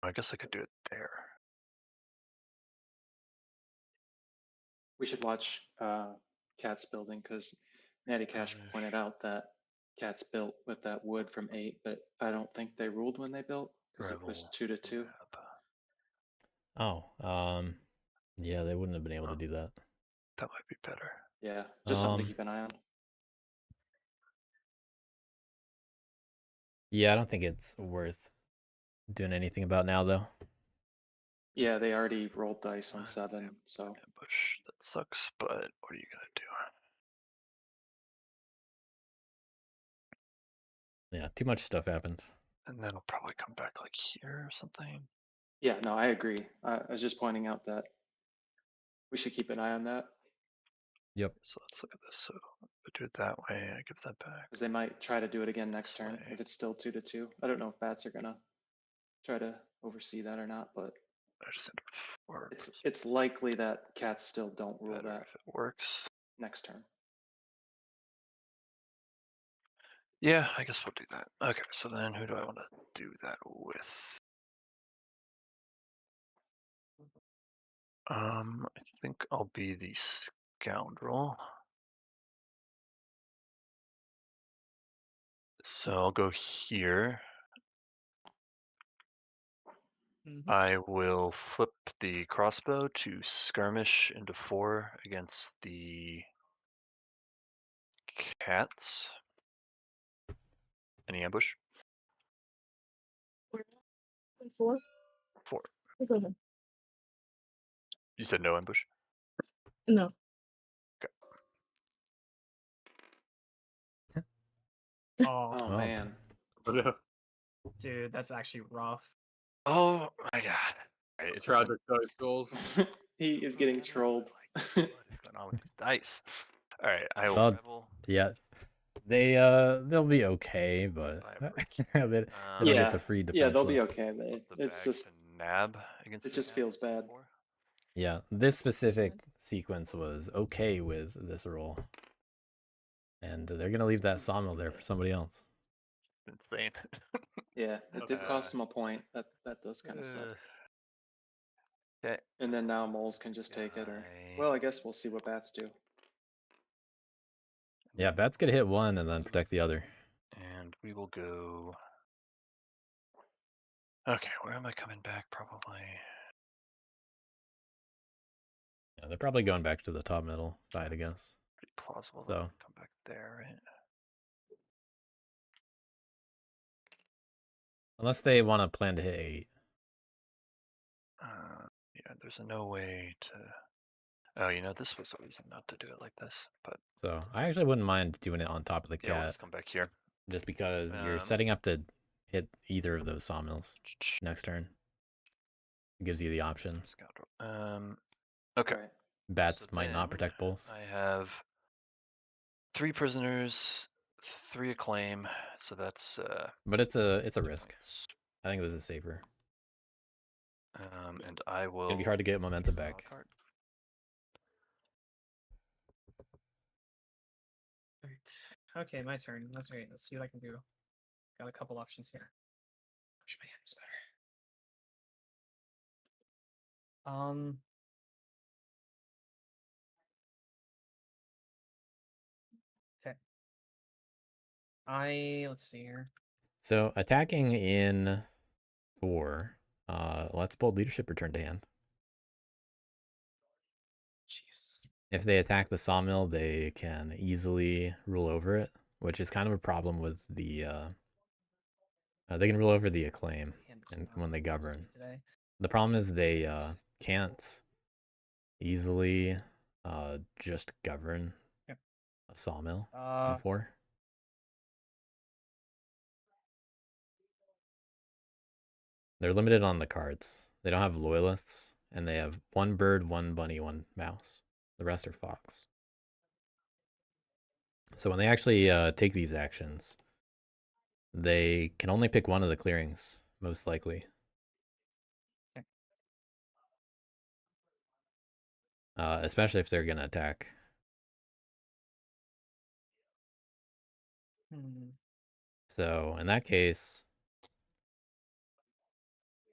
I guess I could do it there. We should watch Cat's building because Natty Cash pointed out that Cat's built with that wood from 8, but I don't think they ruled when they built because it was Rebel 2-2. nab. Oh, yeah, they wouldn't have been able to do that. That might be better. Yeah, just something to keep an eye on. Yeah, I don't think it's worth doing anything about now, though. Yeah, they already rolled dice on 7, so Ambush. That sucks, but what are you gonna do? Yeah, too much stuff happened. And then I'll probably come back like here or something. Yeah, no, I agree. I was just pointing out that we should keep an eye on that Yep. So let's look at this. So if I do it that way, I give that back. because they might try to do it again next turn Play. if it's still 2-2. I don't know if bats are gonna try to oversee that or not, but I just end up with 4. it's likely that cats still don't rule Better that if it works. next turn. Yeah, I guess we'll do that. Okay, so then who do I want to do that with? I think I'll be the scoundrel. So I'll go here. Mhm. I will flip the crossbow to skirmish into 4 against the cats. Any ambush? We're at 4. 4. Okay. You said no ambush? No. Oh, Oh Well, man. Yeah. dude, that's actually rough. Oh my god. Alright, it doesn't Tragic dice rolls. He is getting trolled. what is going on with these dice? Alright, I will Well, rebel yeah, they'll be okay, but by a break they, here. they don't Yeah, get the free yeah, they'll be defenseless. okay. But The it's bag just to nab against it the just cat feels bad. for. Yeah, this specific sequence was okay with this roll, and they're gonna leave that sawmill there for somebody else. Insane. Yeah, it did cost Uh, him a point. That does kind of suck. Okay. And then now moles can just take it, or well, I guess we'll see what bats do. Yeah, bats could hit one and then protect the other. And we will go. Okay, where am I coming back? Probably. Yeah, they're probably going back to the top middle side, I That's guess. pretty plausible. So- So come back there, right? Unless they want to plan to hit 8. Yeah, there's no way to. Oh, you know, this was a reason not to do it like this, but So I actually wouldn't mind doing it on top of the yeah, we'll cat, just come back here. just because you're Um, setting up to hit either of those sawmills next turn. It gives you the option. Scoundrel. Okay. Right. Bats So might not then protect both. I have 3 prisoners, 3 acclaim, so that's But it's a 2 risk. points. I think this is safer. And I will. It's gonna be hard to get momentum draw a back. card. Alright. Okay, my turn. That's great. Let's see what I can do. Got a couple options here. Wish my hand was better. Okay. Let's see here. So attacking in 4. Let's bold leadership return to hand. Jeez. If they attack the sawmill, they can easily rule over it, which is kind of a problem with the. They can rule over the acclaim Hand was and not when they supposed to govern. be today. The problem is they can't easily just govern Yep. a sawmill in 4. They're limited on the cards. They don't have loyalists, and they have 1 bird, 1 bunny, 1 mouse. The rest are fox. So when they actually take these actions, they can only pick one of the clearings, most likely. Okay. Especially if they're going to attack. So in that case,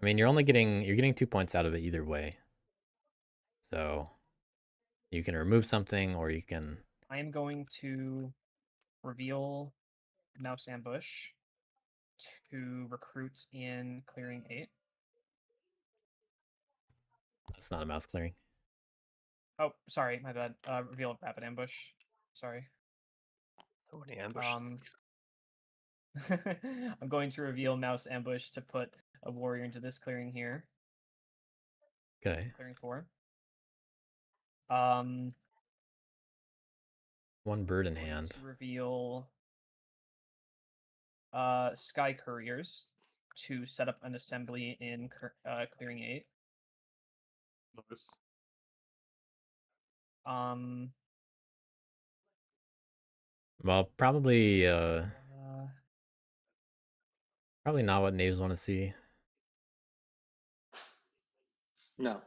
I mean, you're getting 2 points out of it either way. So you can remove something, or you can. I am going to reveal Mouse Ambush to recruit in clearing 8. That's not a mouse clearing. Oh, sorry, my bad. Reveal Rapid Ambush. Sorry. So many ambushes. I'm going to reveal Mouse Ambush to put a warrior into this clearing here. Okay. Clearing 4. 1 bird in Going hand. to reveal Sky Couriers to set up an assembly in clearing 8. Nice. Well, probably probably not what Naves want to see. No.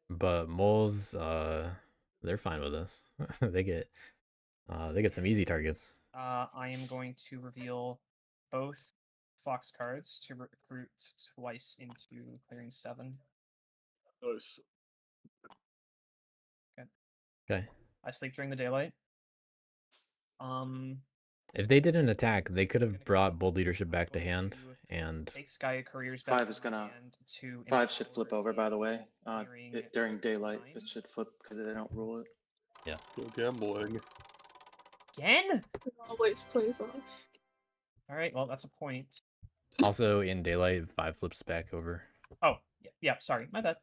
But moles, they're fine with this. they get some easy targets. I am going to reveal both Fox cards to recruit twice into clearing 7. Nice. Okay. I sleep during the daylight. If they did an attack, they could have Gonna brought go- bold leadership I'm back to going hand, to and take Sky Couriers back 5 to is my gonna. hand to 5 should flip empower over, by the a way. clearing During daylight, 9. it should flip because they don't rule it. Go gambling. Again? It always plays off. All right. Well, that's a point. also in daylight, 5 flips back over. Oh, yeah. Sorry, my bad.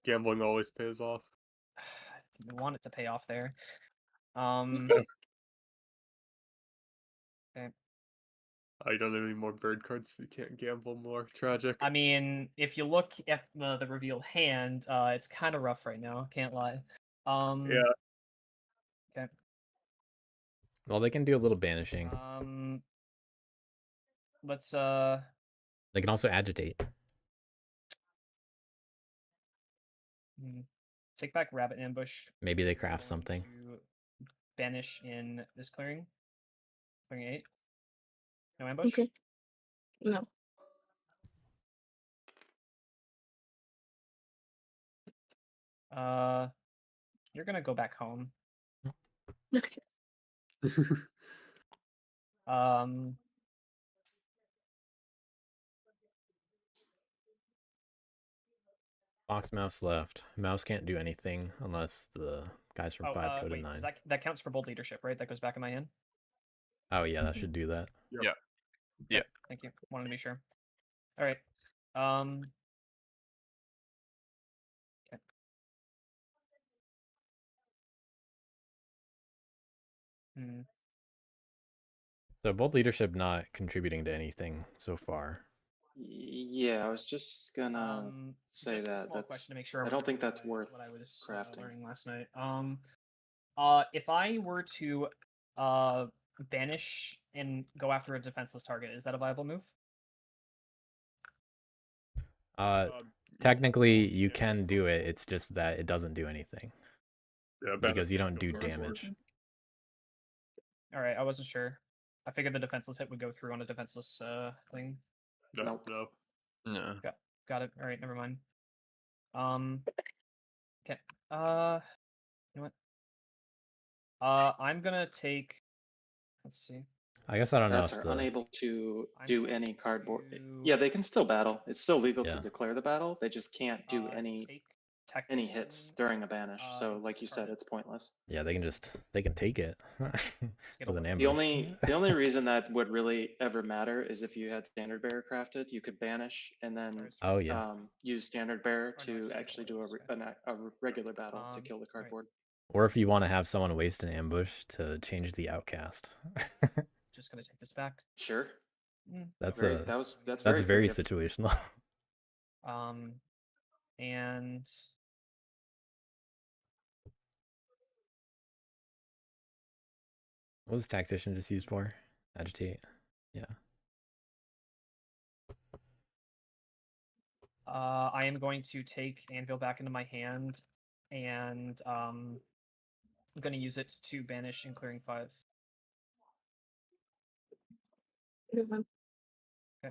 Gambling always pays off. Didn't want it to pay off there. Okay. I don't have any more bird cards, so you can't gamble more. Tragic. I mean, if you look at the revealed hand, it's kind of rough right now. Can't lie. Yeah. Okay. Well, they can do a little banishing. Let's They can also agitate. take back Rabbit Ambush. Maybe they I'm craft going something. to banish in this clearing. Clearing 8. No ambush. Okay. No. You're gonna go back home. Okay. Fox mouse left. Mouse can't do anything unless the guys from 5 go to wait, 9. that counts for bold leadership, right? That goes back in my hand. Oh yeah, that should do that. Yeah. Thank you. Wanted to be sure. All right. Okay. So bold leadership not contributing to anything so far. Yeah, I was just gonna say just a that. small question to make sure I don't think remember that's worth what I was crafting. learning last night. If I were to banish and go after a defenseless target, is that a viable move? Technically you can do it. It's just that it doesn't do anything. Yeah, Because you don't go do for it. damage. All right, I wasn't sure. I figured the defenseless hit would go through on a defenseless thing. No, Nope. no. No. Got it. All right, never mind. Okay. You know what? I'm gonna take. Let's see. I guess I don't know Bats if are the unable to I'm do going any cardboard. to, Yeah, they can still battle. It's still legal Yeah. to declare the battle. They just can't do any take hits tactician, during a banish. So, and like you discard said, it. it's pointless. yeah, they can take it Get with an away. ambush. The only reason that would really ever matter is if you had standard bearer crafted, you could banish and then Cards. Oh yeah. use standard bearer Or no, to just actually do regular, a regular battle to Um, kill the alright. cardboard. Or if you want to have someone waste an ambush to change the outcast. Just gonna take this back. Sure. That's That's very very creative. situational. And What was tactician just used for? Agitate. Yeah. I am going to take Anvil back into my hand, and I'm gonna use it to banish in clearing 5. Yeah.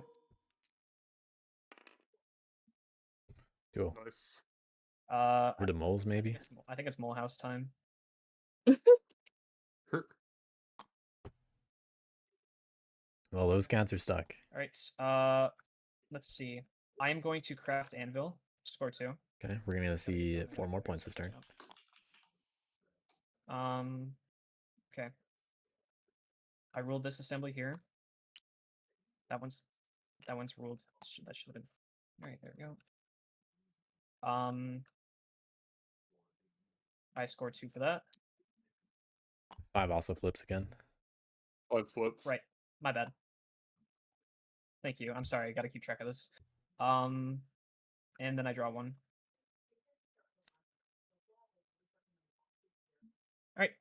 Cool. Nice. Or the moles maybe? I think it's Mole House time. Well, those cats are stuck. All right. Let's see. I am going to craft Anvil. Score 2. Okay, we're gonna see 4 more points this turn. Okay. I ruled this assembly here. That one's ruled. That should have been. All right, there we go. I score 2 for that. 5 also flips again. 5 flips. Right. My bad. Thank you. I'm sorry. I got to keep track of this. And then I draw 1. All right.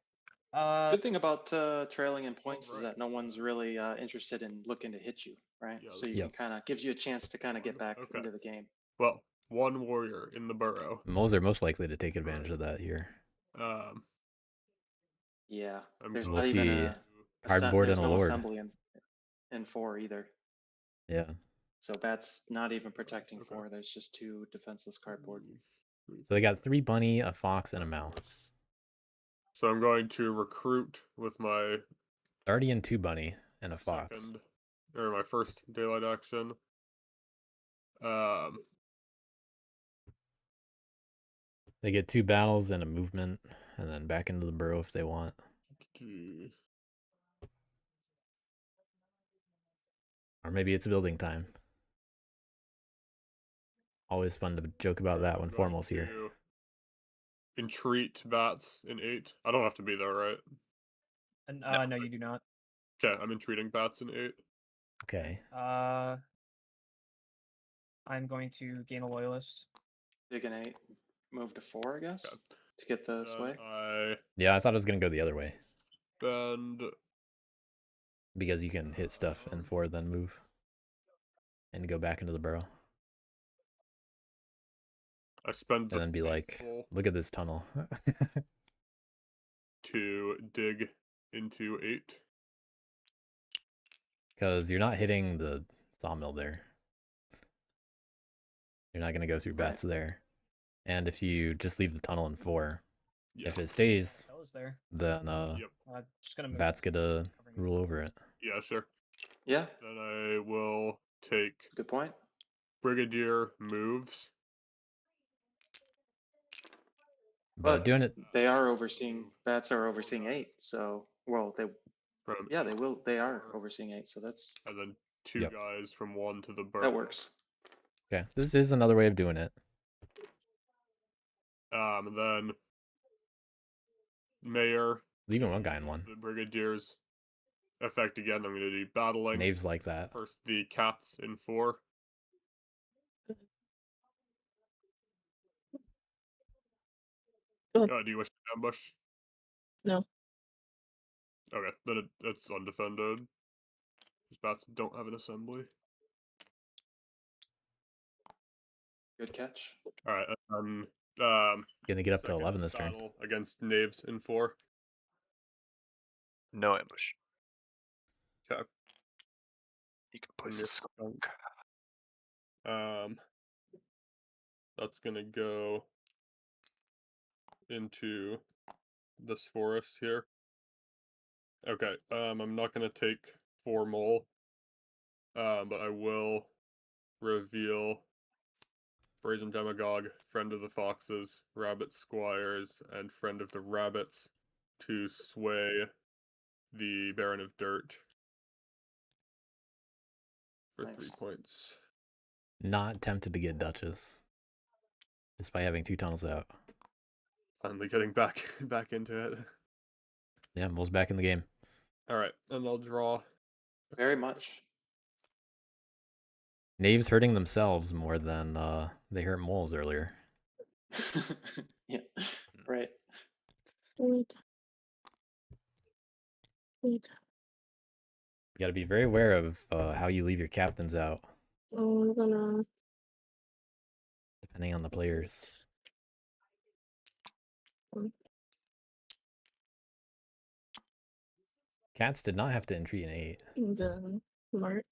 Good thing about trailing in points is right. that no one's really interested in looking to hit you, right? Yeah, So you Yep. can kind of gives you a chance to kind of get back Okay. into the game. Well, 1 warrior in the burrow. Moles are most likely to take advantage of that here. Yeah, I'm there's going not even see a Cardboard there's and a no lord. assembly in 4 either. Yeah. So Bat's not even protecting Okay. 4. There's just 2 defenseless cardboard. So they got 3 bunny, a fox, and a mouse. So I'm going to recruit with my Already in 2 bunny and a fox. second, or my first daylight action. They get 2 battles and a movement, and then back into the burrow if they want. Or maybe it's building time. Always fun to joke about that when Formal's here. Entreat bats in 8. I don't have to be there, right? And, no, you do not. Okay, I'm entreating bats in 8. Okay. I'm going to gain a loyalist. Dig an 8, move to 4, I guess, Okay. to get the Then sway. Yeah, I thought it was going to go the other way. Spend. Because you can hit stuff in 4, then move. And go back into the burrow. I spend the And then be like, faithful look at this tunnel. to dig into 8. Because you're not hitting the sawmill there. You're not going to go through bats there. And if you just leave the tunnel in 4, Yeah. if it stays, That was there. then Yep. Just gonna move. bats get to rule over it. Yeah, sure. Yeah, Then I will take good point. Brigadier moves. But doing it, They are overseeing. Bats are overseeing 8. So well, they From yeah they 8 will. They are to overseeing 8. So that's 4, and then 2 Yep. guys from 1 to the burrow. that works. okay, this is another way of doing it. And then Mayor. Leaving one guy in use 1. The Brigadier's effect again. I'm going to do battling. Knaves like that. First, the cats in 4. Go ahead. Do you wish to ambush? No. Okay, then it's undefended. These bats don't have an assembly. Good catch. All right, Gonna get up to second 11 this turn. battle against knaves in 4. No ambush. Okay. You can place Near a skunk. That's gonna go into this forest here. Okay, I'm not gonna take 4 mole, but I will reveal Brazen Demagogue, Friend of the Foxes, Rabbit Squires, and Friend of the Rabbits to sway the Baron of Dirt for Nice. 3 points. Not tempted to get Duchess. Just by having 2 tunnels out. Finally getting back into it. Yeah, Mole's back in the game. Alright, and I'll draw. Very much. Knaves hurting themselves more than they hurt moles earlier. Yeah. Right. Wait. You got to be very aware of how you leave your captains out, Oh, I'm gonna. depending on the players. Cats did not have to entreat an 8. Then March.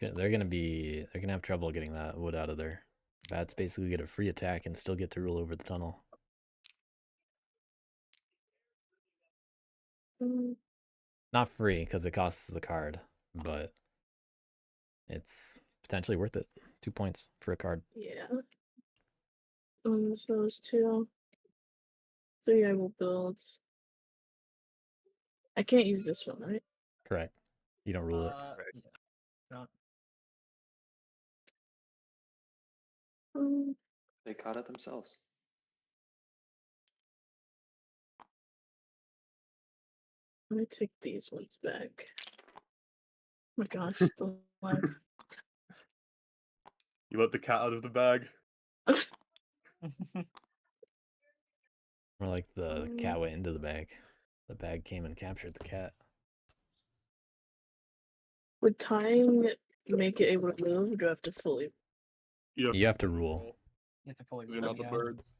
They're gonna have trouble getting that wood out of there. Bats basically get a free attack and still get to rule over the tunnel. Not free because it costs the card, but it's potentially worth it. 2 points for a card. Yeah. So it's 2. 3 I will build. I can't use this one, right? Correct. You don't rule it. Yeah. Don't. Um, They caught it themselves. let me take these ones back. Oh my gosh, the lag. You let the cat out of the bag. More like the Mm. cat went into the bag. The bag came and captured the cat. Would tying make it able to move, or do I have to fully? You have to rule. You have to fully 'Cause you're rule not it, the yeah. birds.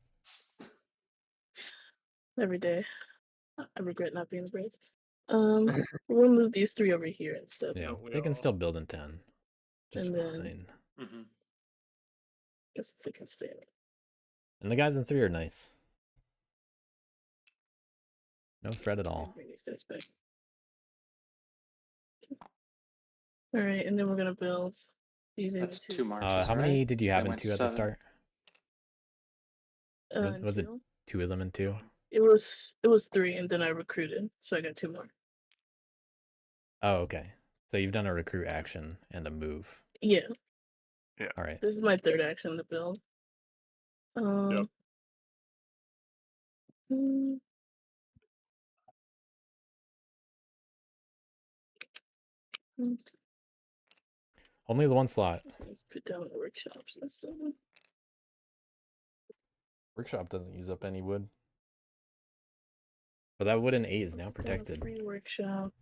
Every day. I regret not being the birds. We're gonna move these 3 over here instead. Yeah, Don't we they can all? still build in 10. Just And then- fine. Mm-hmm. Guess they can stay. And the guys in 3 are nice. No threat at I'll all. bring these guys back. All right, and then we're gonna build using That's the 2 marches, How right? many did you have They in went 2 at the 7. start? and was it 2. 2 of them in 2? It was 3, and then I recruited, so I got 2 more. Oh, okay. So you've done a recruit action and a move. Yeah, All right. this is my 3rd action to build. Yep. mm, mm, Only the 1 slot. Let's put down the workshops and stuff. Workshop doesn't use up any wood. But that wooden 8 is now Put down a protected. free workshop.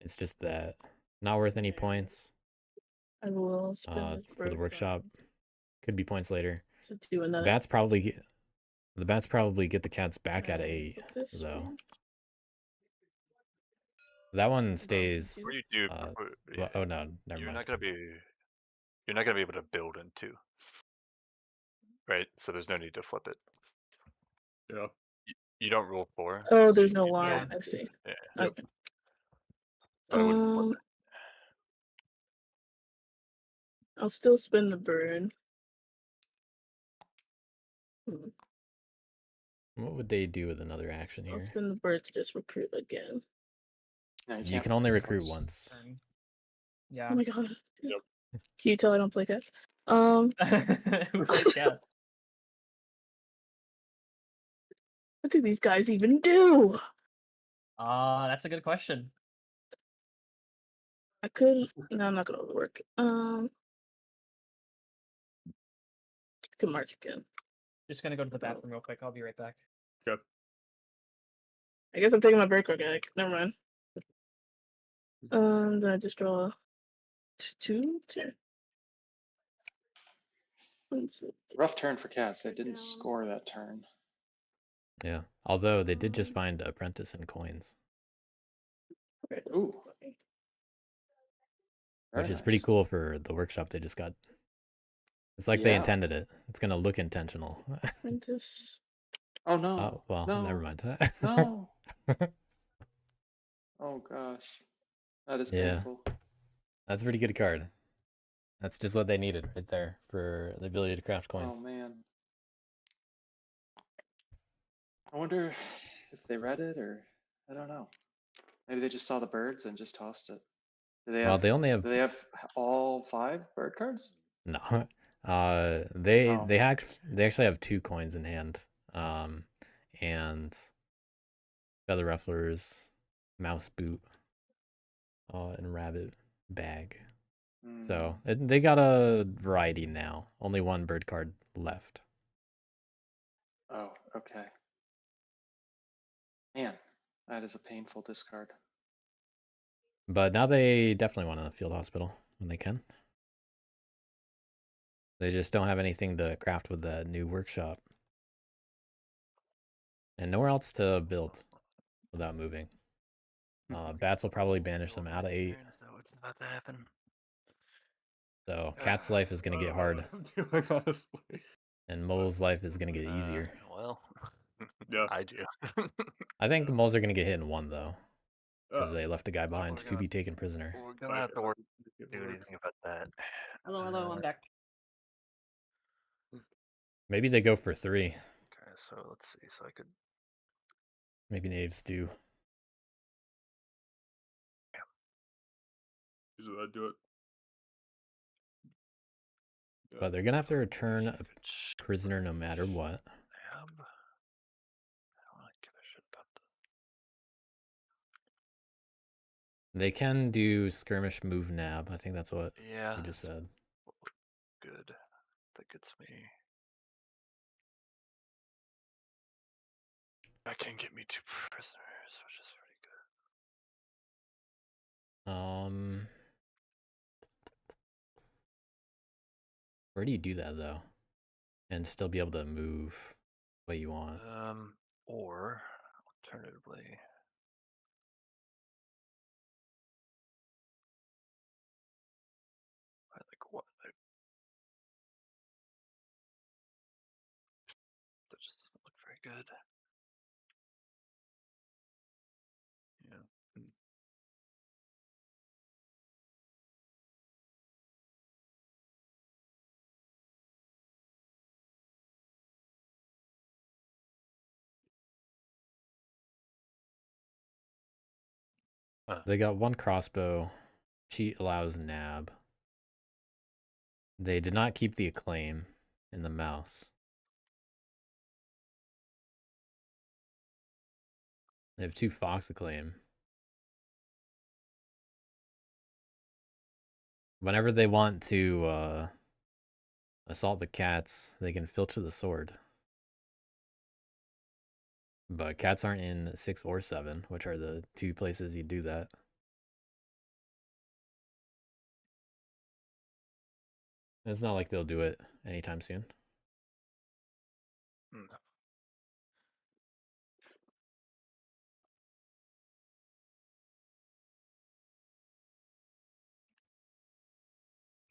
It's just that not worth any points I will spend this for the bird workshop. farm Could be points later. to do another. The bats probably get the cats back at 8 flip this though. one. That one stays. Two. Before you do, Well, oh no, never you're mind. not gonna be able to build in 2. Right? So there's no need to flip it. Yeah. You don't rule 4. Oh, so there's you no need to line. build I see. Yeah. Yep. Okay. So I wouldn't flip it. I'll still spin the bird. What would they do with another action I'll here? spin the bird to just recruit again. No, You can't can only recruit recruit twice. once. Turn. Oh Yeah. my god. Yep. Can you tell I don't play cats? Who plays cats? What do these guys even do? That's a good question. I could. No, I'm not gonna work. I can march again. Just gonna go to the bathroom real quick. I'll be right back. Okay. I guess I'm taking my bird card back. Never mind. Then I just draw 2. One, two, Rough turn for cats. They Upside didn't down. score that turn. Yeah. Although they did just find apprentice and coins, where is Ooh. it? Very which is pretty nice. cool for the workshop they just got. It's like they Yeah. intended it. It's gonna look intentional. Apprentice. Oh no. Oh well, no. never mind. No. Oh gosh. That is Yeah. painful. That's a pretty good card. That's just what they needed right there for the ability to craft coins. Oh man. I wonder if they read it or I don't know. Maybe they just saw the birds and just tossed it. Do they Well, have they only have do they have all 5 bird cards? no. They Oh. they actually have 2 coins in hand. And feather rufflers, mouse boot, and rabbit bag. So they got a variety now. Only 1 bird card left. Oh, okay. Man, that is a painful discard. But now they definitely want a field hospital when they can. They just don't have anything to craft with the new workshop. And nowhere else to build without moving. Bats will probably banish them out of 8. Is that what's about to happen? So Cat's life is going to get hard. I'm doing, honestly. And Mole's life is going to get easier. Well, Yeah. I do. I think Moles are going to get hit in 1, though. Because Uh, they left a guy behind we're to gonna- be taken prisoner. We're gonna have to work do anything about that. Hello, I'm back. Maybe they go for 3. Okay, so let's see. So I could. Maybe Knaves do. Usually I do it. But they're gonna have to If return you a could prisoner no matter what. nab. I don't give a shit about They can do skirmish move nab. I think that's what Yeah, you just said. good. That gets me. That can get me 2 prisoners, which is pretty good. Where do you do that though, and still be able to move what you want? Or alternatively, I like what? That just doesn't look very good. Yeah. They got 1 crossbow. Cheat allows nab. They did not keep the acclaim in the mouse. They have 2 fox acclaim. Whenever they want to assault the cats, they can filter the sword. But cats aren't in 6 or 7, which are the 2 places you do that. It's not like they'll do it anytime soon. No.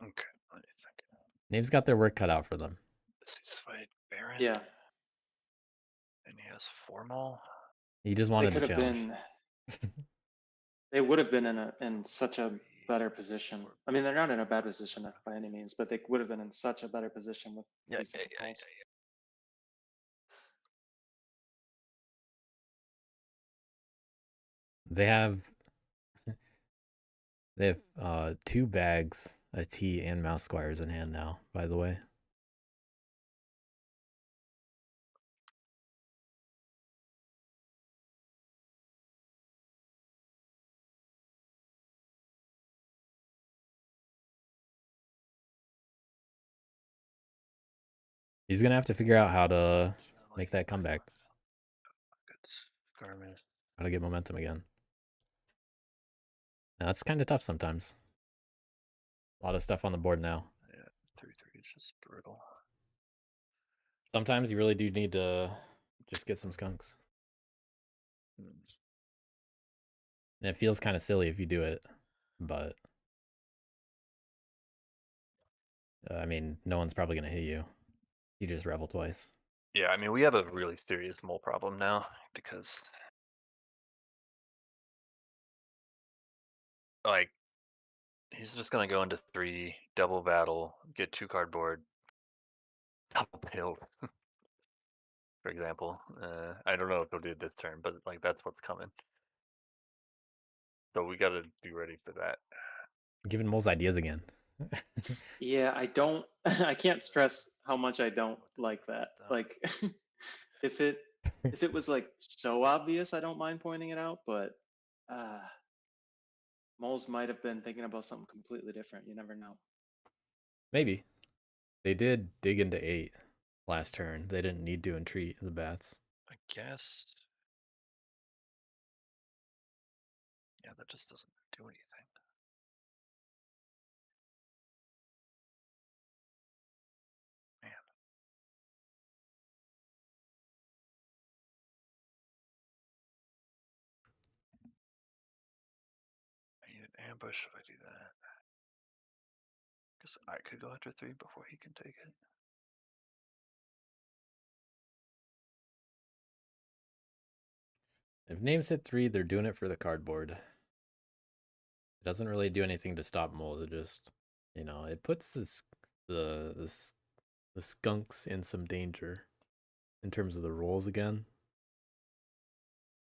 Okay, let me think. Name's got their work cut out for them. This is fight Baron. Yeah, And he has formal. He just they wanted could to have challenge. been. They would have been in such a better position. I mean, they're not in a bad position by any means, but they would have been in such a better position with Yeah, these different calls. They have 2 bags, a tea, and mouse squires in hand now, by the way. He's gonna have to figure out how to make that comeback, Good skirmish. how to get momentum again. Now, that's kind of tough sometimes. A lot of stuff on the board now. Yeah, 3-3 is just brutal. Sometimes you really do need to just get some skunks. Hmm. And it feels kind of silly if you do it, but I mean, no one's probably gonna hit you. You just revel twice. Yeah, I mean, we have a really serious mole problem now because, like, he's just gonna go into 3, double battle, get 2 cardboard, double build, for example. I don't know if he'll do it this turn, but like that's what's coming. So we gotta be ready for that. Giving moles ideas again. Yeah, I don't. I can't stress how much I don't like that. Like, if it was like so obvious, I don't mind pointing it out. But moles might have been thinking about something completely different. You never know. Maybe. They did dig into 8 last turn. They didn't need to entreat the bats. I guess. Yeah, that just doesn't do anything. Man. I need an ambush if I do that. Guess I could go after 3 before he can take it. If names hit 3, they're doing it for the cardboard. It doesn't really do anything to stop moles. It just, it puts the skunks in some danger in terms of the rolls again.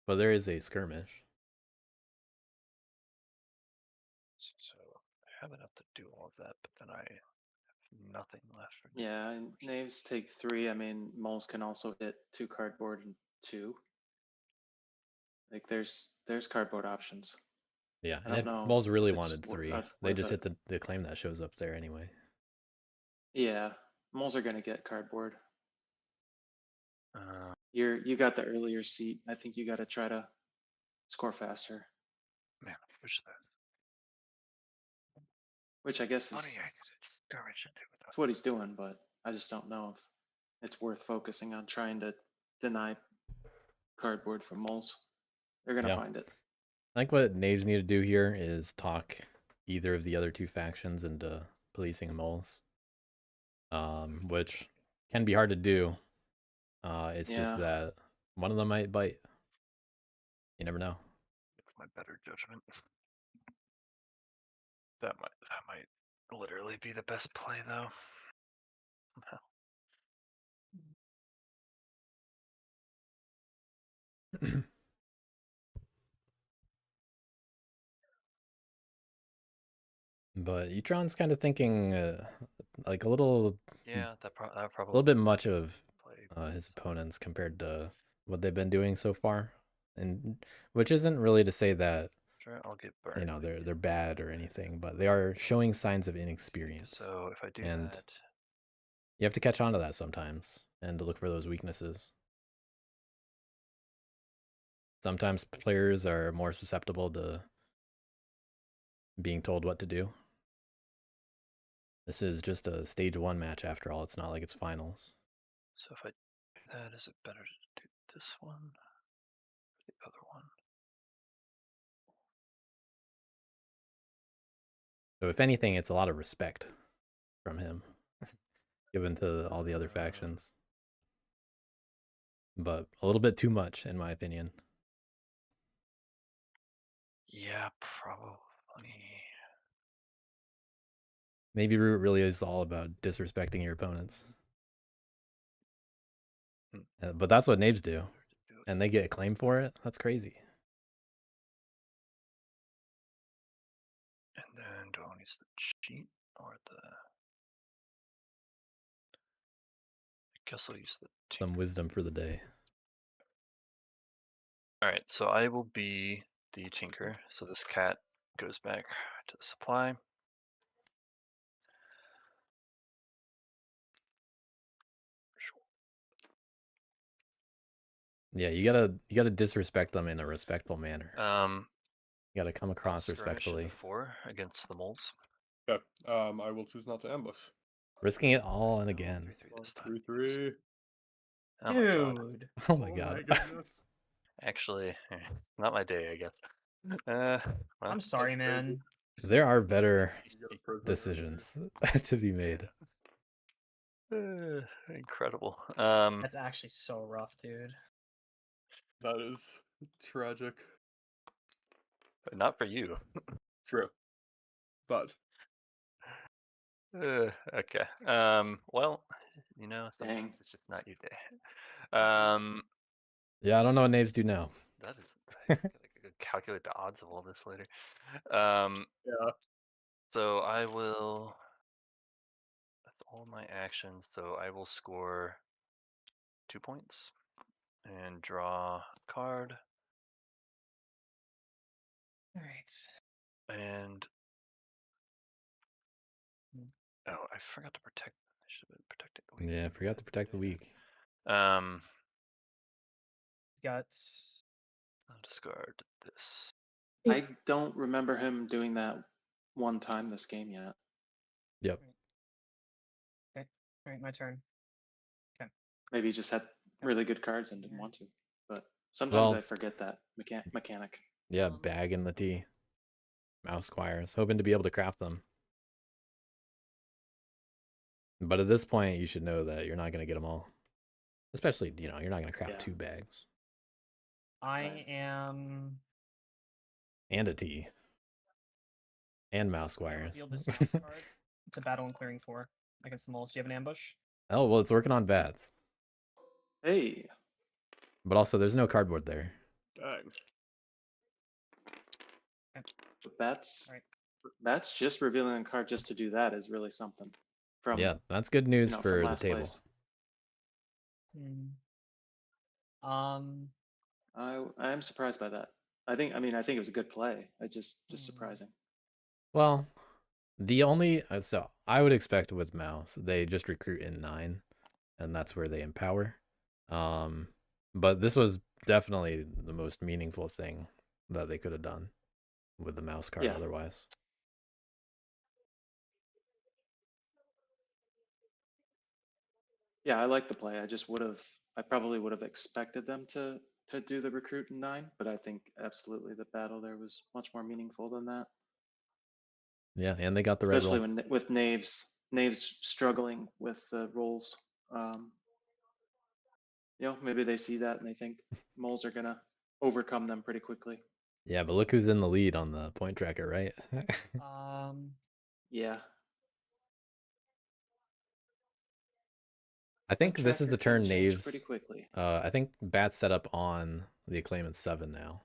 But there is a skirmish. So have enough to do all of that, but then I have nothing left for Yeah, and knaves take 3. I mean, moles can also hit 2 cardboard and 2. Like there's cardboard options. Yeah, I and don't if know Moles really if it's wanted 3, they worth just it. hit the claim that shows up there anyway. Yeah, moles are gonna get cardboard. Uh, You got the earlier seat. I think you got to try to score faster, man, I wish that which I guess money is I could skirmish into without. that's what he's doing. But I just don't know if it's worth focusing on trying to deny cardboard from moles. They're gonna Yeah. find it. I think what knaves need to do here is talk either of the other 2 factions into policing moles, which can be hard to do. It's just Yeah. that one of them might bite. You never know. It's my better judgment. That might literally be the best play though. But Utron's kind of thinking like a little Yeah, that probably a little bit much of play. his opponents compared to what they've been doing so far, and which isn't really to say that Sure, I'll get burned. they're bad or anything, but they are showing signs of inexperience. So if I do and that, you have to catch on to that sometimes and to look for those weaknesses. Sometimes players are more susceptible to being told what to do. This is just a stage 1 match after all. It's not like it's finals. so if I do that, is it better to do this one or the other one? So if anything, it's a lot of respect from him given to all the other factions. But a little bit too much, in my opinion. Yeah, probably. Maybe Root really is all about disrespecting your opponents. But that's what knaves do. And they get acclaim for it? That's crazy. And then do I want to use the cheat or the? I guess I'll use the. Some wisdom for the day. All right, so I will be the tinker. So this cat goes back to the supply. Yeah, you gotta disrespect them in a respectful manner. You gotta come across respectfully. 4 against the moles. Okay. I will choose not to ambush. Risking it all and again. 3-3 this time. 3-3. Oh my god. Dude. Oh my god. goodness. Actually, not my day, I guess. Well, I'm sorry, That's crazy. man. There are better You got a present. decisions to be made. incredible. That's actually so rough, dude. That is tragic. But not for you. True. But Okay. Well, you know, Dang. sometimes it's just not your day. Yeah, I don't know what knaves do now. That is. I gotta calculate the odds of all this later. yeah. So I will. That's all my actions. So I will score 2 points and draw a card. All right. And oh, I forgot to protect. I should have been protecting the weak. Yeah, I forgot to protect the weak. Got. I'll discard this. I don't remember him doing that one time this game yet. Yep. Okay. All right, my turn. Maybe he just had really good cards and didn't want to. But sometimes Well- I forget that mechanic. Yeah, bag in the tea. Mouse squires, hoping to be able to craft them. But at this point, you should know that you're not going to get them all. Especially, you're not going to craft Yeah. 2 bags. I Right. am. And a tea. And mouse gonna squires. reveal this mouse card. It's a battle and clearing 4 against the moles. Do you have an ambush? Oh, well, it's working on bats. Hey, But also, there's no cardboard there. Dang. the bats. Right. That's just revealing a card just to do that is really something. From Yeah, that's good news from for the last table. place. Hmm. I am surprised by that. I think it was a good play. I just surprising. Well, the only so I would expect with Mouse they just recruit in 9, and that's where they empower. But this was definitely the most meaningful thing that they could have done with the Mouse card. Yeah. Otherwise, Yeah, I like the play. I probably would have expected them to do the recruit in 9, but I think absolutely the battle there was much more meaningful than that. yeah, and they got the red Especially roll. when with knaves struggling with the rolls. Um, maybe they see that and they think moles are gonna overcome them pretty quickly. Yeah, but look who's in the lead on the point tracker, right? Yeah. I think this is Tracker the can turn change pretty Knaves. quickly. I think Bat's set up on the acclaimant 7 now.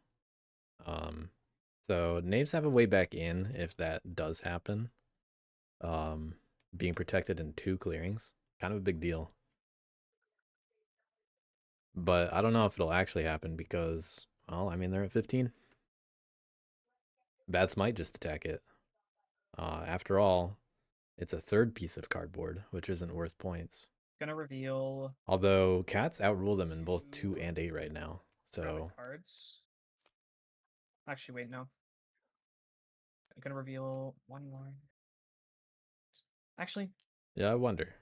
So Knaves have a way back in if that does happen. Being protected in 2 clearings, kind of a big deal. But I don't know if it'll actually happen because, well, I mean, they're at 15. Bats might just attack it. After all, it's a 3rd piece of cardboard, which isn't worth points. Gonna reveal Although cats outrule them in both 2 and 8 right now. So rabbit cards. Actually, wait, no. I'm gonna reveal one more. Actually, yeah, I wonder.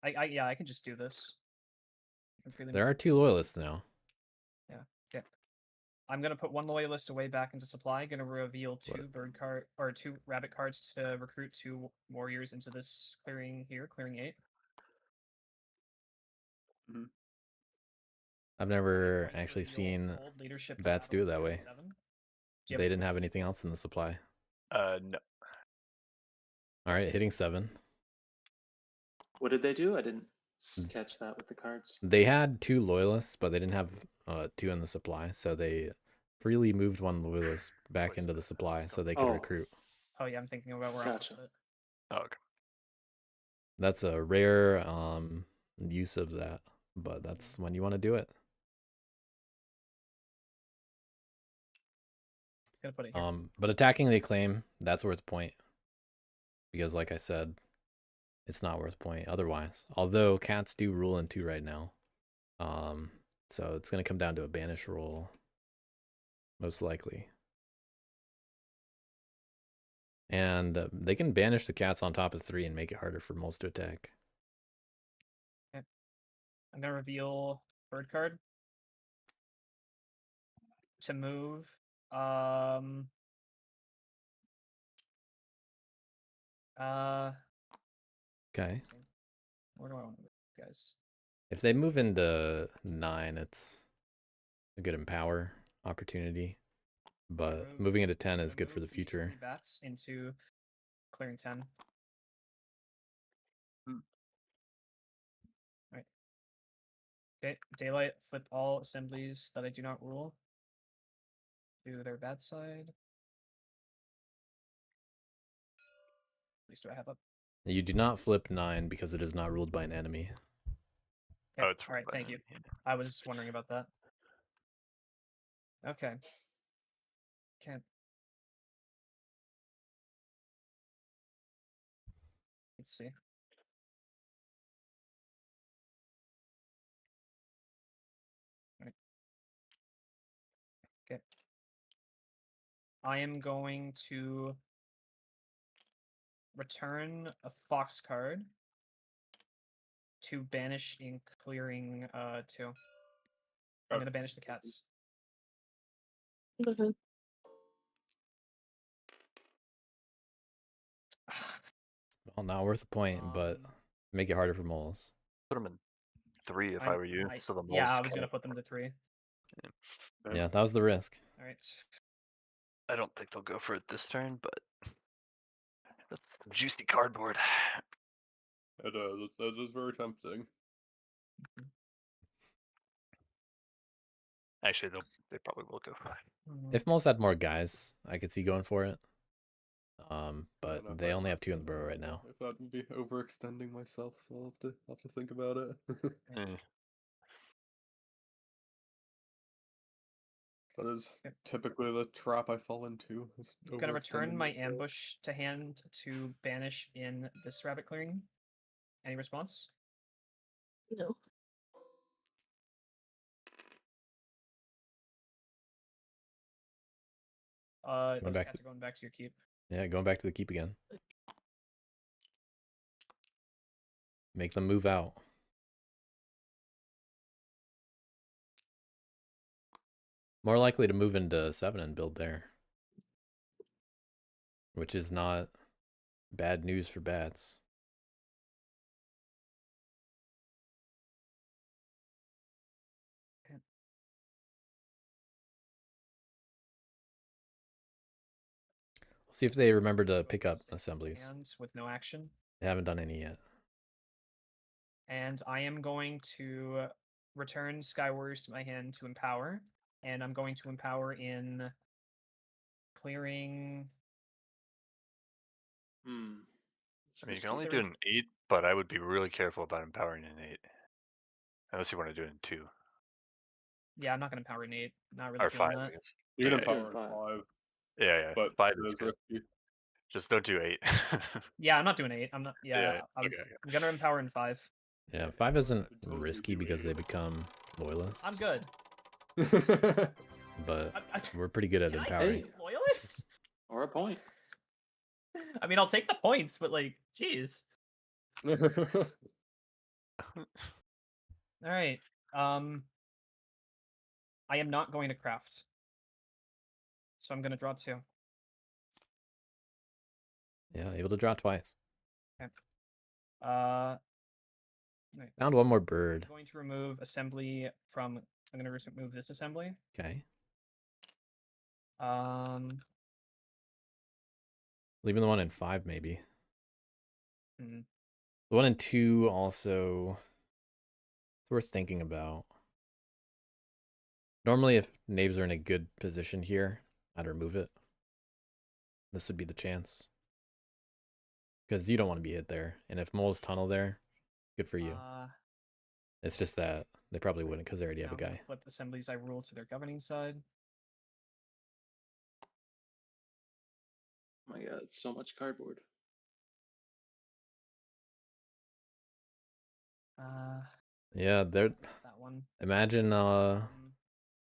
I can just do this. There are 2 loyalists now. Yeah. I'm gonna put one loyalist away back into supply. Gonna reveal 2 2 rabbit cards to recruit 2 warriors into this clearing here, clearing 8. I've never Going to actually reveal seen Old Leadership to bats do it that Battlefield way. 7. They didn't have anything else in the supply. No. All right, hitting 7. What did they do? I didn't catch that with the cards. They had 2 loyalists, but they didn't have 2 in the supply, so they freely moved 1 loyalist back into the supply so they could recruit. Oh yeah, I'm thinking about where Gotcha. I'll put it. Oh, okay. That's a rare use of that, but that's when you want to do it. Gonna put it here. But attacking the acclaim, that's worth point. Because like I said, it's not worth point otherwise. Although cats do rule in 2 right now. So it's gonna come down to a banish roll. Most likely. And they can banish the cats on top of 3 and make it harder for moles to attack. Okay. I'm gonna reveal bird card to move. Okay. Where do I want to move these guys? If they move into 9, it's a good empower opportunity. But moving into 10 is good for the These future. 3 bats into clearing 10. Right. Okay, daylight, flip all assemblies that I do not rule to their bad side. At least do I have up? You do not flip 9 because it is not ruled by an enemy. Okay. Oh, it's all right. fine. Thank you. I was wondering about that. Okay. Can't. Let's see. Right. Okay. I am going to return a fox card to banish in clearing 2. I'm gonna banish the cats. Okay. Well, not worth a point, but make it harder for moles. Put them in 3 if I were you, so the moles. Yeah, I was gonna put them to 3. Yeah, that was the risk. All right. I don't think they'll go for it this turn, but that's juicy cardboard. It is. That is very tempting. Actually, they probably will go for it. If moles had more guys, I could see going for it. But don't know if they I only have have 2 in the burrow right now. If that would be overextending myself, so I'll have to think about it. Eh, That is Yep. typically the trap I fall into. Is I'm gonna return overextending my myself. ambush to hand to banish in this rabbit clearing. Any response? No. Those back cats to- are going back to your keep. Yeah, going back to the keep again. Make them move out. More likely to move into 7 and build there. Which is not bad news for bats. We'll see if they remember to pick up assemblies. Hands with no action. They haven't done any yet. And I am going to return Sky Warriors to my hand to empower. And I'm going to empower in clearing. Hmm. I mean, you Supposed can to only be do it in 8, but I would be really careful about empowering in 8. Unless you want to do it in 2. Yeah, I'm not going to empower in 8. Not really Or feeling 5, I that. guess. You can Yeah, empower in Five. 5, Yeah, but 5 it is is good. risky. Just don't do 8. Yeah, I'm not doing 8. I'm not. Yeah, Yeah, I'm, okay. I'm going to empower in 5. Yeah, 5 isn't I told you risky to because wait. they become loyalists. I'm good. But I, we're pretty good at can I empowering. be loyalists? Or a point. I mean, I'll take the points, but like, jeez. All right. I am not going to craft. So I'm going to draw 2. Yeah, able to draw twice. Okay. Right. Found one more I'm bird. going to remove assembly from. I'm going to remove this assembly. Okay. Leaving the one in 5 maybe. hmm. The one in 2 also. It's worth thinking about. Normally, if knaves are in a good position here, I'd remove it. This would be the chance. Because you don't want to be hit there. And if moles tunnel there, good for you. It's just that they probably wouldn't because they already have Now a I'm gonna guy. flip assemblies I rule to their governing side. Oh my god, it's so much cardboard. Yeah, they're. That one. Imagine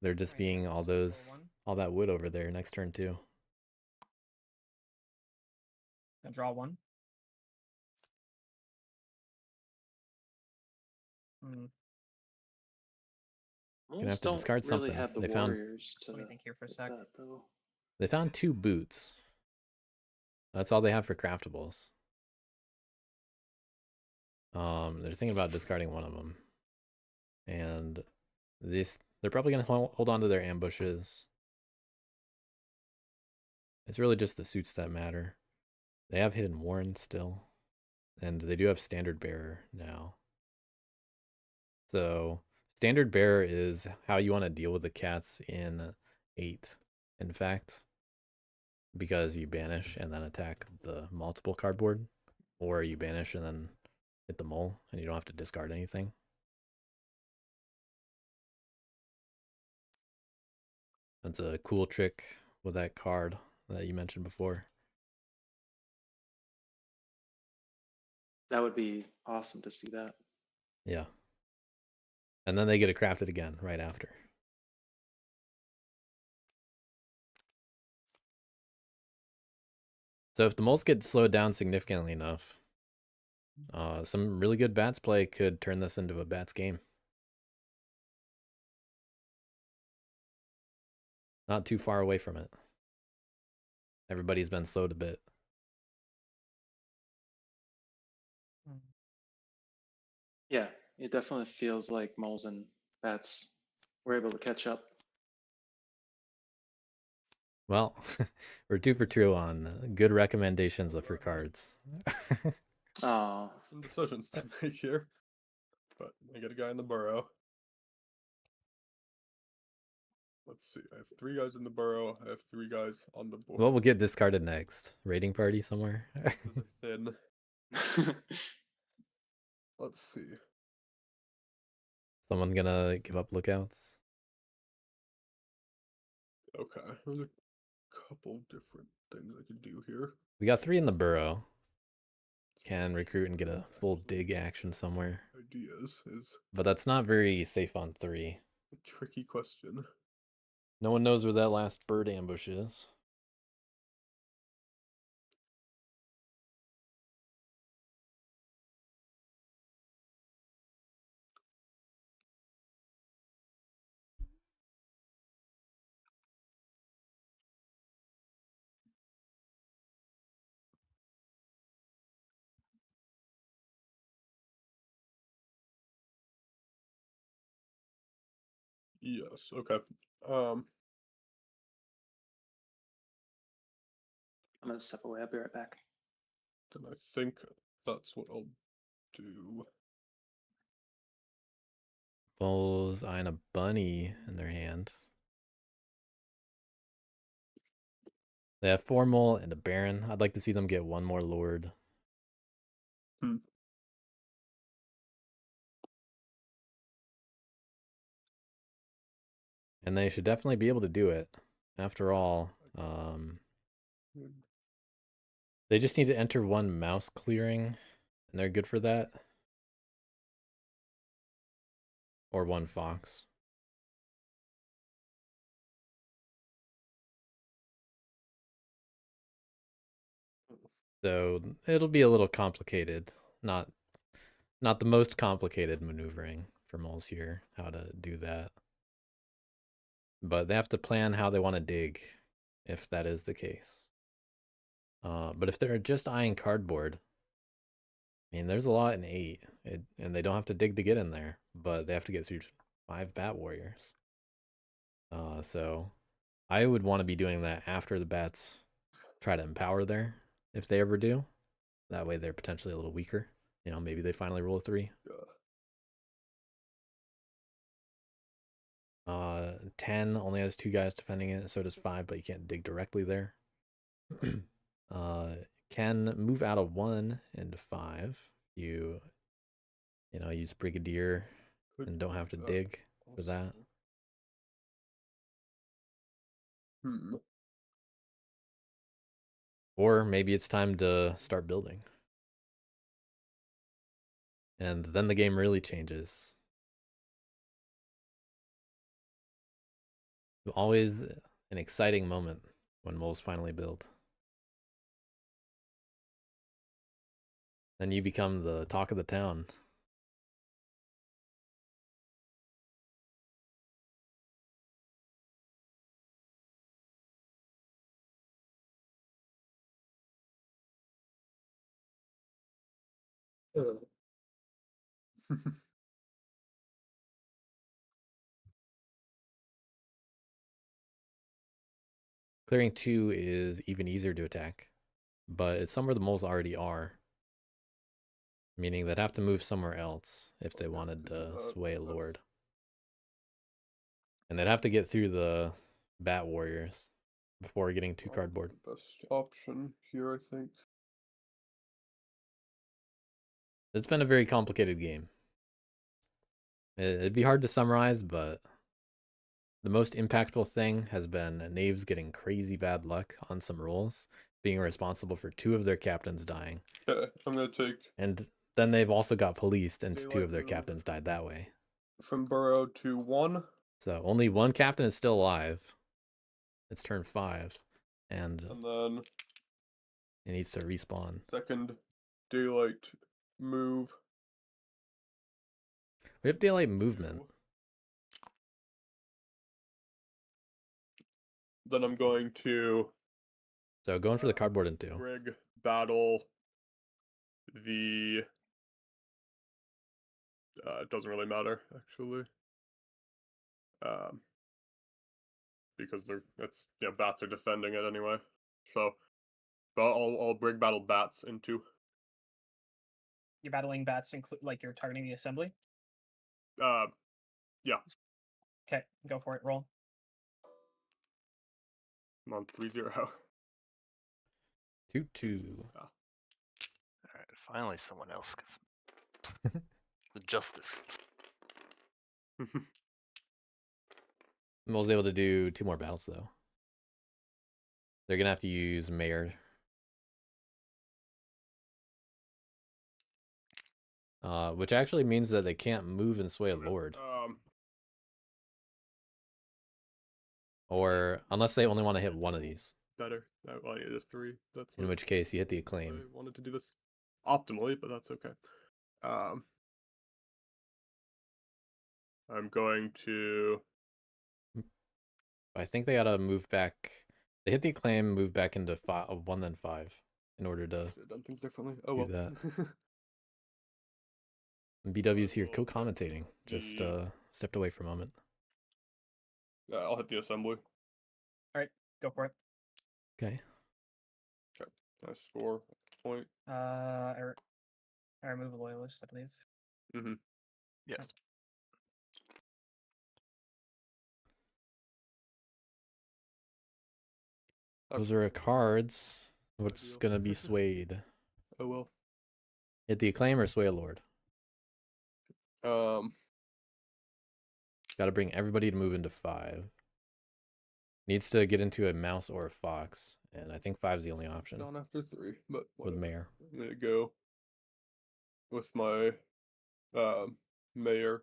there just Alright, being let's all just roll those, one. all that wood over there next turn too. Gonna draw 1. Hmm. Moles have to don't discard really something. have the They found- warriors Just to let me think here for a hit sec. that though. They found 2 boots. That's all they have for craftables. They're thinking about discarding one of them. And they're probably going to hold on to their ambushes. It's really just the suits that matter. They have Hidden Warren still. And they do have Standard Bearer now. So, Standard Bearer is how you want to deal with the cats in 8, in fact. Because you banish and then attack the multiple cardboard. Or you banish and then hit the mole and you don't have to discard anything. That's a cool trick with that card that you mentioned before. That would be awesome to see that. Yeah. And then they get it crafted again right after. So if the moles get slowed down significantly enough, some really good bats play could turn this into a bats game. Not too far away from it. Everybody's been slowed a bit. Yeah, it definitely feels like moles and bats were able to catch up. Well, we're 2 for 2 on good recommendations for cards. Oh, Some decisions to make here. But I get a guy in the burrow. Let's see. I have 3 guys in the burrow. I have 3 guys on the board. What will get discarded next? Raiding party somewhere? Those are thin. Let's see. Someone gonna give up lookouts? Okay, there's a couple different things I could do here. We got 3 in the burrow. Can recruit and get a full dig action somewhere. Ideas is But that's not very safe on 3. a tricky question. No one knows where that last bird ambush is. Yes, okay. Um, I'm gonna step away. I'll be right back. then I think that's what I'll do. Bullseye and a bunny in their hand. They have 4 mole and a baron. I'd like to see them get 1 more lord. Hmm. And they should definitely be able to do it. After all, they just need to enter 1 mouse clearing, and they're good for that. Or 1 fox. So it'll be a little complicated. Not the most complicated maneuvering for moles here, how to do that. But they have to plan how they want to dig, if that is the case. But if they're just eyeing cardboard, I mean, there's a lot in 8, and they don't have to dig to get in there, but they have to get through 5 bat warriors. So I would want to be doing that after the bats try to empower there, if they ever do. That way they're potentially a little weaker. You know, maybe they finally roll a 3. 10 only has 2 guys defending it, so does 5, but you can't dig directly there. Can move out of 1 into 5. You know, use Brigadier and don't have to dig for that. Hmm. Or maybe it's time to start building. And then the game really changes. Always an exciting moment when moles finally build. Then you become the talk of the town. Clearing 2 is even easier to attack, but it's somewhere the moles already are. Meaning they'd have to move somewhere else if they wanted to sway a lord. And they'd have to get through the bat warriors before getting to cardboard. Best option here, I think. It's been a very complicated game. It'd be hard to summarize, but the most impactful thing has been Knaves getting crazy bad luck on some rolls, being responsible for 2 of their captains dying. Okay, I'm gonna take And then they've also got policed, and 2 Daylight of their move. captains died that way. from burrow to 1. So only 1 captain is still alive. It's turn 5, and And then it needs to respawn. second daylight move. We have daylight movement. Then I'm going to So going for the cardboard in 2. Brig battle the it doesn't really matter actually. Because it's bats are defending it anyway. So but I'll Brig battle bats in 2. You're battling bats, like you're targeting the assembly. Yeah. Okay, go for it. Roll. I'm on 3-0. 2-2. All right, finally someone else gets the justice. I was able to do 2 more battles though. They're gonna have to use Mayor. Which actually means that they can't move and sway a lord. Or unless they only want to hit one of these. Better. Well, yeah, just 3. That's In which case you hit the acclaim. I wanted to do this optimally, but that's okay. I'm going to. I think they gotta move back. They hit the acclaim, move back into 1 then 5 in order to Should have done things differently. Oh do well. that. And BW's here will hit co-commentating. Just the- stepped away for a moment. I'll hit the assembly. Go for it. Okay. I score a point. I remove a loyalist, I believe. Mm-hmm. Yes. Those are cards. What's deal. gonna be swayed? Oh well. Hit the acclaim or sway a lord? Gotta bring everybody to move into 5. Needs to get into a mouse or a fox, and I think 5's the only option Gone after 3, but with whatever. Mayor. I'm gonna go with my mayor.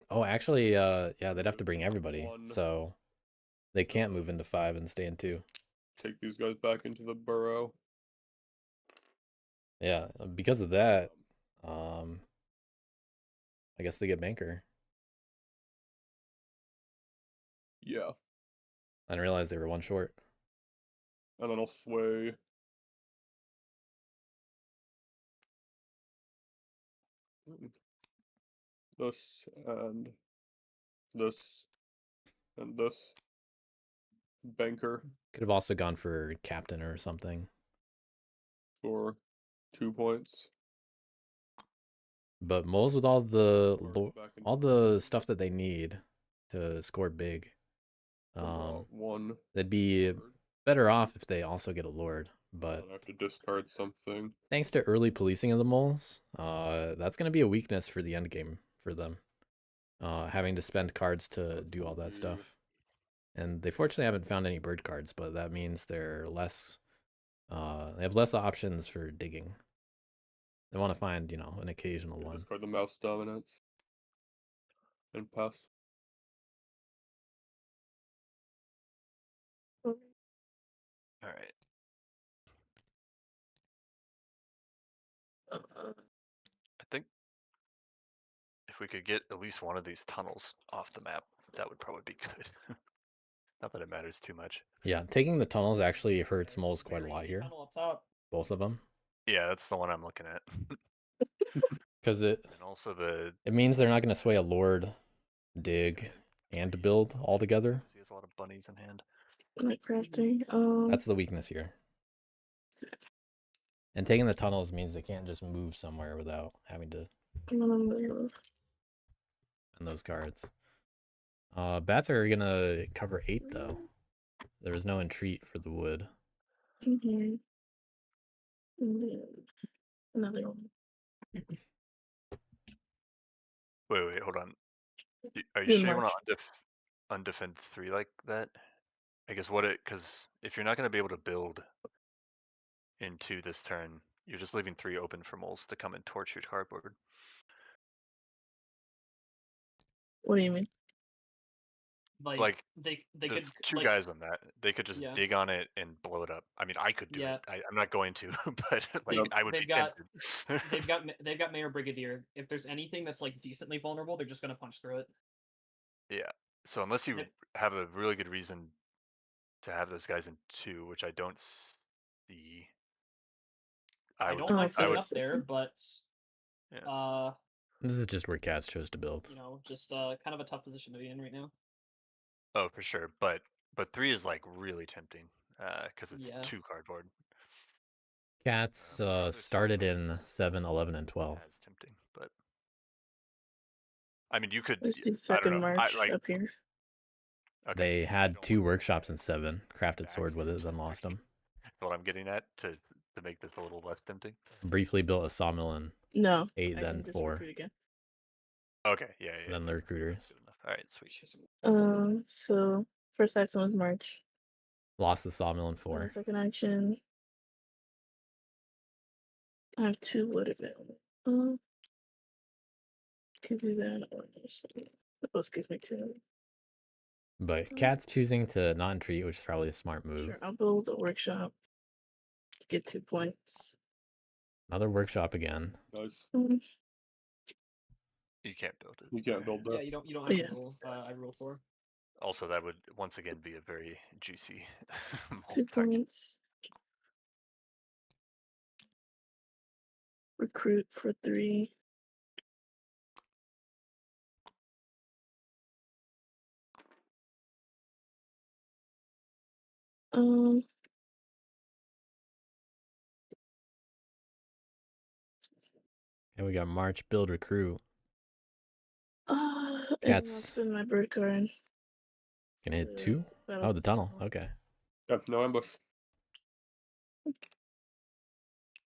Oh, actually, yeah, they'd have to Move bring everybody, 1. so they can't move into 5 and stay in 2. Take these guys back into the burrow. Yeah, because of that, I guess they get banker. Yeah, I didn't realize they were 1 short. and then I'll sway. This and this and this. Banker Could have also gone for captain or something. for 2 points. But moles with all the Or back into all the stuff that they need to score big. draw 1. They'd be card. better off if they also get a lord. But I have to discard something. thanks to early policing of the moles, that's going to be a weakness for the end game for them. Having to spend cards to do all that stuff. And they fortunately haven't found any bird cards, but that means they're less. They have less options for digging. They want to find, an occasional one. Discard the mouse dominance. And pass. All right. I think if we could get at least one of these tunnels off the map, that would probably be good. Not that it matters too much. Yeah, taking the tunnels actually hurts There's moles quite a very lot big here. tunnel up top. Both of them. Yeah, that's the one I'm looking at. Because And also it means they're not going to sway a lord, dig, and build all together. He has a lot of bunnies in hand. Like crafting. That's the weakness here. And taking the tunnels means they can't just move somewhere without having to I'm gonna move. spend those cards. Bats are going to cover 8, though. There was no entreat for the wood. Mm-hmm. And then another one. Wait, hold on. Are you Good sure you want march. to undefend 3 like that? I guess because if you're not going to be able to build into this turn, you're just leaving 3 open for moles to come and torch your cardboard. What do you mean? Like, they There's could 2 like, guys on that. They could just Yeah. dig on it and blow it up. I mean, I could do Yeah. it. I'm not going to, but like They've- I would be they've got- tempted. they've got Mayor Brigadier. If there's anything that's like decently vulnerable, they're just gonna punch through it. Yeah. So unless you Yep. have a really good reason to have those guys in 2, which I don't see. I would- don't mind Oh, setting for up there, system. but Yeah. This is just where cats chose to build. just kind of a tough position to be in right now. Oh, for sure. But 3 is like really tempting because it's Yeah. 2 cardboard. Cats Farther south started I in guess 7, 11, and 12. As tempting, but I mean, you could. Let's do I don't second know. march up here. Okay. They had 2 workshops in 7, crafted sword with it, then lost them. That's what I'm getting at to make this a little less tempting. Briefly built a sawmill in No, 8, I then can just 4, recruit again. Okay, yeah. then the recruiters. That's good enough. All right, sweet. So first action was March. Lost the sawmill in 4. Second action, I have 2 wood available. Can do that or something. That both gives me 2. But Cat's choosing to not entreat, which is probably a smart move. Sure, I'll build a workshop to get 2 points. Another workshop again. Nice. You can't build it. You can't build Yeah, that. you don't have Yeah. to roll. I roll 4. Also, that would once again be a very juicy 2 target. points. Recruit for 3. And we got March, build, recruit. And I'll Cats. spin my bird card. Gonna hit to 2? battle Oh, the this tunnel. Okay. Yeah, no ambush.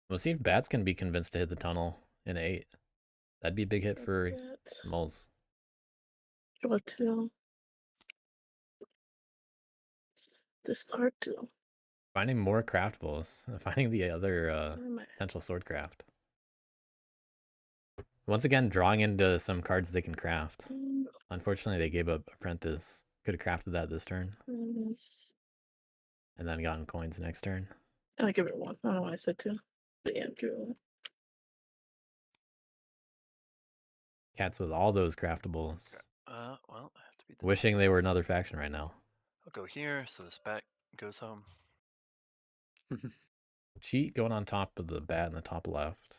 We'll see if bats can be convinced to hit the tunnel in 8. That'd be a big hit That's for that. moles. Draw 2. Discard 2. Finding more craftables. Finding the other Where am I? potential sword craft. Once again, drawing into some cards they can craft. Unfortunately, they gave up Apprentice. Could have crafted that this turn. Apprentice. And then gotten coins next turn. I give it 1. I don't know why I said 2. But yeah, give it 1. Cats with all those craftables. Okay. Well, I have to beat the Wishing they were another faction right now. I'll go here, so this bat goes home. Cheat going on top of the bat in the top left.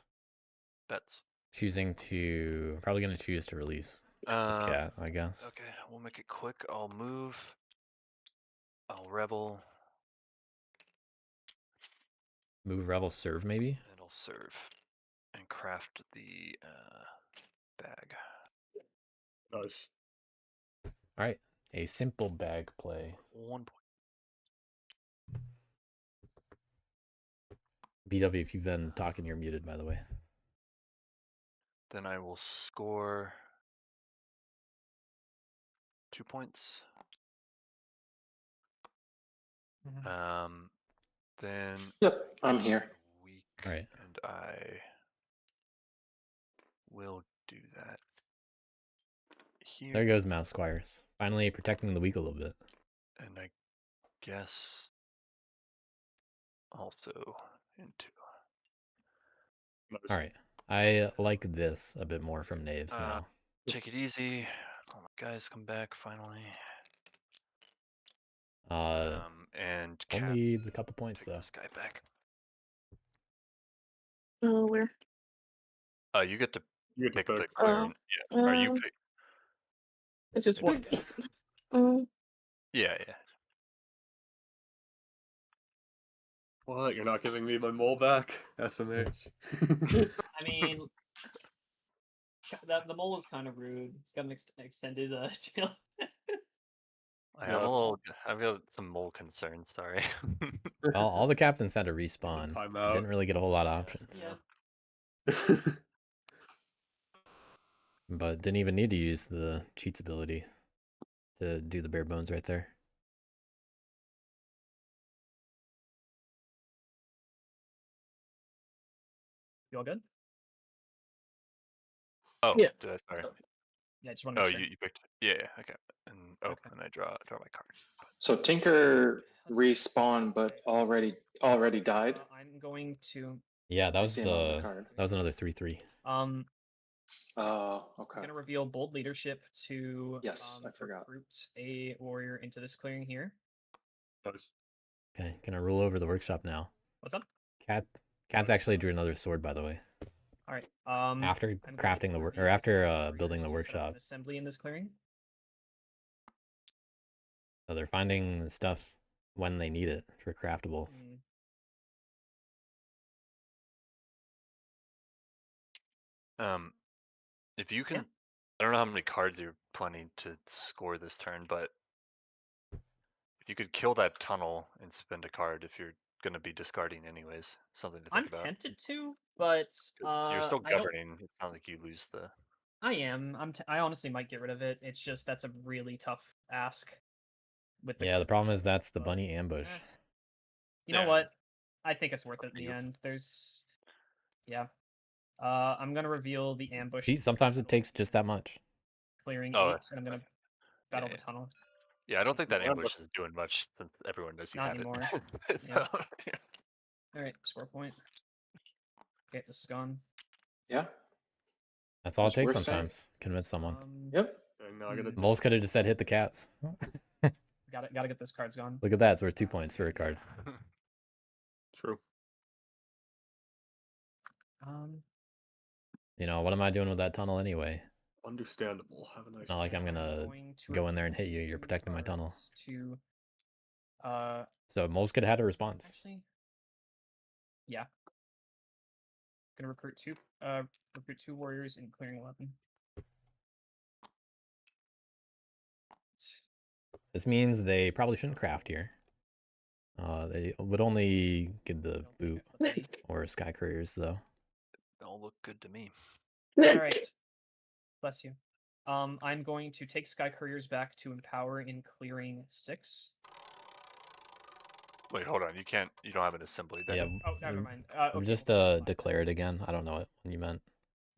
Bets. Choosing to... Probably going to choose to release the cat, I guess. Okay, we'll make it quick. I'll move. I'll rebel. Move, rebel, serve maybe? And I'll serve. And craft the bag. Nice. Alright. A simple bag play. 1 point. BW, if you've been talking, you're muted, by the way. Then I will score 2 points. Then Yep, I'm here. weak, Right. and I will do that here. There goes Mouse Squires. Finally protecting the weak a little bit. And I guess also into. Nice. Alright. I like this a bit more from Knaves now. Take it easy. All my guys come back finally. And Only Cats, the couple points take though. this guy back. Where? You get to You get pick to the pick. clearing. Yeah. Are you Um, pick? It's just Pick 1. Yeah. What? You're not giving me my mole back? SMH. I mean, the mole is kind of rude. It's got an extended tail. I've got some mole concerns. Sorry. All the captains had to respawn. Timeout. Didn't really get a whole lot of options. Yeah. But didn't even need to use the cheats ability to do the bare bones right there. You all good? Oh, Yeah. did I? Sorry. Yeah, I just want to Oh, make sure. you picked. Yeah. Okay. And Okay. and I draw my card. So Tinker respawned, but already died. I'm going to. Yeah, that I was see him on the card. that was another 3/3. Oh, okay. I'm gonna reveal bold leadership to Yes, I forgot. recruit a warrior into this clearing here. Nice. Okay, gonna rule over the workshop now. What's up? Cat's actually drew another sword, by the way. All right. After I'm going crafting to the reveal after warriors building the to set up workshop. an assembly in this clearing. So they're finding the stuff when they need it for craftables. If you can, I don't know how many cards you're planning to score this turn, but You could kill that tunnel and spend a card if you're gonna be discarding anyways. Something to think I'm about. tempted to, but 'Cause you're still I don't. governing. It's not like you lose the. I am. I honestly might get rid of it. It's just that's a really tough ask. With the Yeah, the problem is that's the but, bunny ambush. You know Yeah. what? I think it's worth it in the you. end. There's, yeah. I'm gonna reveal the ambush. See, sometimes it takes just that much. Clearing Oh, 8, and I'm gonna battle yeah. the tunnel. Yeah, I don't think that Well, ambush is doing much since everyone knows you Not have anymore. it. Yeah. So, yeah. All right, score point. Okay, this is gone. Yeah. That's all it It's takes worth saying. sometimes. Convince someone. Yep. And now I gotta. Moles could have just said hit the cats. Gotta get those cards gone. Look at that, it's worth 2 points for a card. True. You know, what am I doing with that tunnel anyway? Understandable. Have a nice. Not like day. I'm gonna going to go in there and hit remove you. You're 2 protecting my tunnel. cards To So Moles could have had a response. actually, yeah. Gonna recruit two warriors and clearing 11. This means they probably shouldn't craft here. They would only get the Don't think boot I flipped any. or sky couriers though. All look good to me. All right. Bless you. I'm going to take Sky Couriers back to empower in clearing 6. Wait, hold on. You can't. You don't have an assembly. Then. Yeah, Oh, never mind. Okay, just well, fine. declare it again. I don't know what you meant.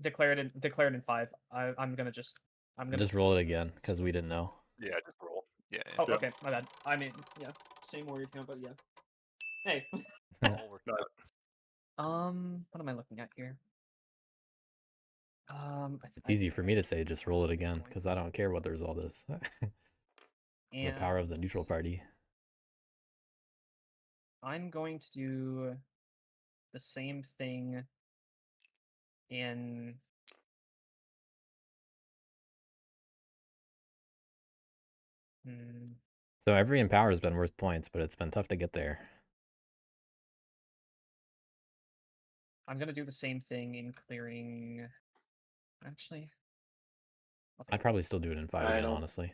Declared in 5. I'm gonna Just roll it again because we didn't know. Yeah, just roll. Yeah. Oh, Yeah. okay, my bad. I mean, yeah, same warrior count, but yeah. Hey. All worked out. What am I looking at here? It's easy for me to say just roll it again because I don't care what the result is. The power of the neutral party. I'm going to do the same thing in So every empower has been worth points, but it's been tough to get there. I'm gonna do the same thing in clearing. Actually, I'd probably still do it in 5 I again, don't- honestly.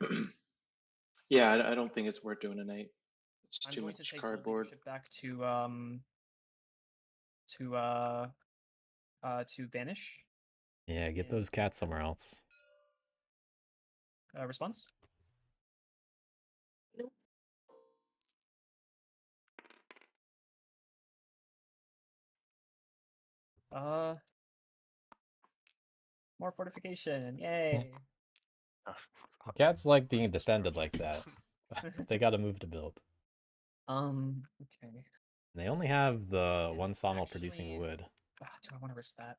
Yeah, I don't think it's worth doing an 8. It's I'm too going to much take cardboard. the leadership back to banish. Yeah, get those cats somewhere else. Response. Nope. More fortification! Yay! Cats like being defended like that. They gotta move to build. Okay. They only have the one sawmill producing Actually- wood. Do I want to risk that?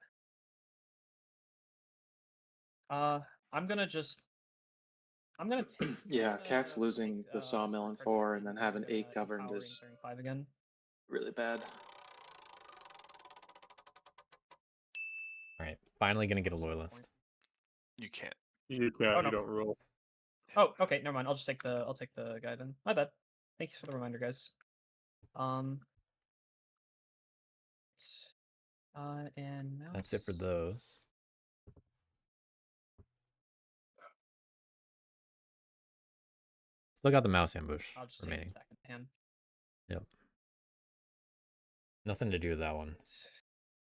I'm gonna take. Yeah, Cat's losing the sawmill in 4 and then having 8 governed empower in is clearing 5 again. really bad. Alright, finally gonna get a Also a loyalist. point. You can't. You can't. Oh, no. You don't roll. Oh, okay, never mind. I'll take the guy then. My bad. Thanks for the reminder, guys. And now That's it for those. Still got the mouse ambush I'll just remaining. take it back in hand. Yep. Nothing to do with that one.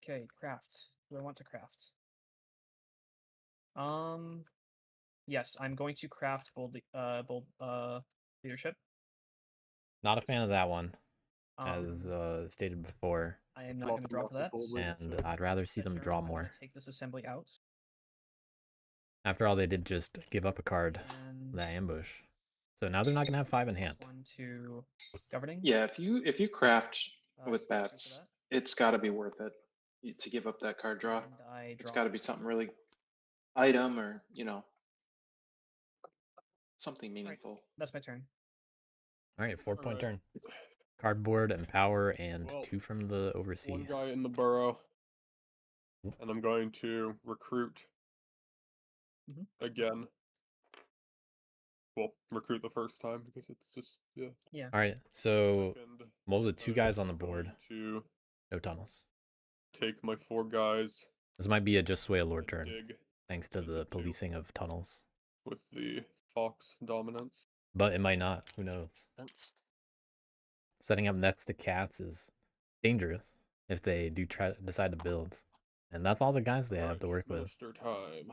Okay, craft. Do I want to craft? Yes, I'm going to craft bold leadership. Not a fan of that one, as Um, stated before, I am not going to drop that. and I'd rather see them Turn, draw I'm gonna more. Take this assembly out. After all, they did just give up a card, And that ambush. So now they're not gonna have 5 in hand. 1 to governing. Yeah, if you craft with so 2 for bats, that. it's got to be worth it to give up that card draw. And I It's draw got to be something really item or something meaningful. That's my turn. Alright, 4-point Alright. turn. Cardboard, empower, and Well, 2 from the oversee. One guy in the burrow, and I'm going to recruit again. Well, recruit the first time because it's just yeah. Alright, so Second, Moles with 2 guys on the I'm going board. to No tunnels. take my 4 guys. This might be a just sway a lord and turn, dig thanks to the policing of tunnels. with the fox dominance. But it might not. Who knows? Sense. setting up next to cats is dangerous if they do decide to build. And that's all the guys they have to work with. Minister time.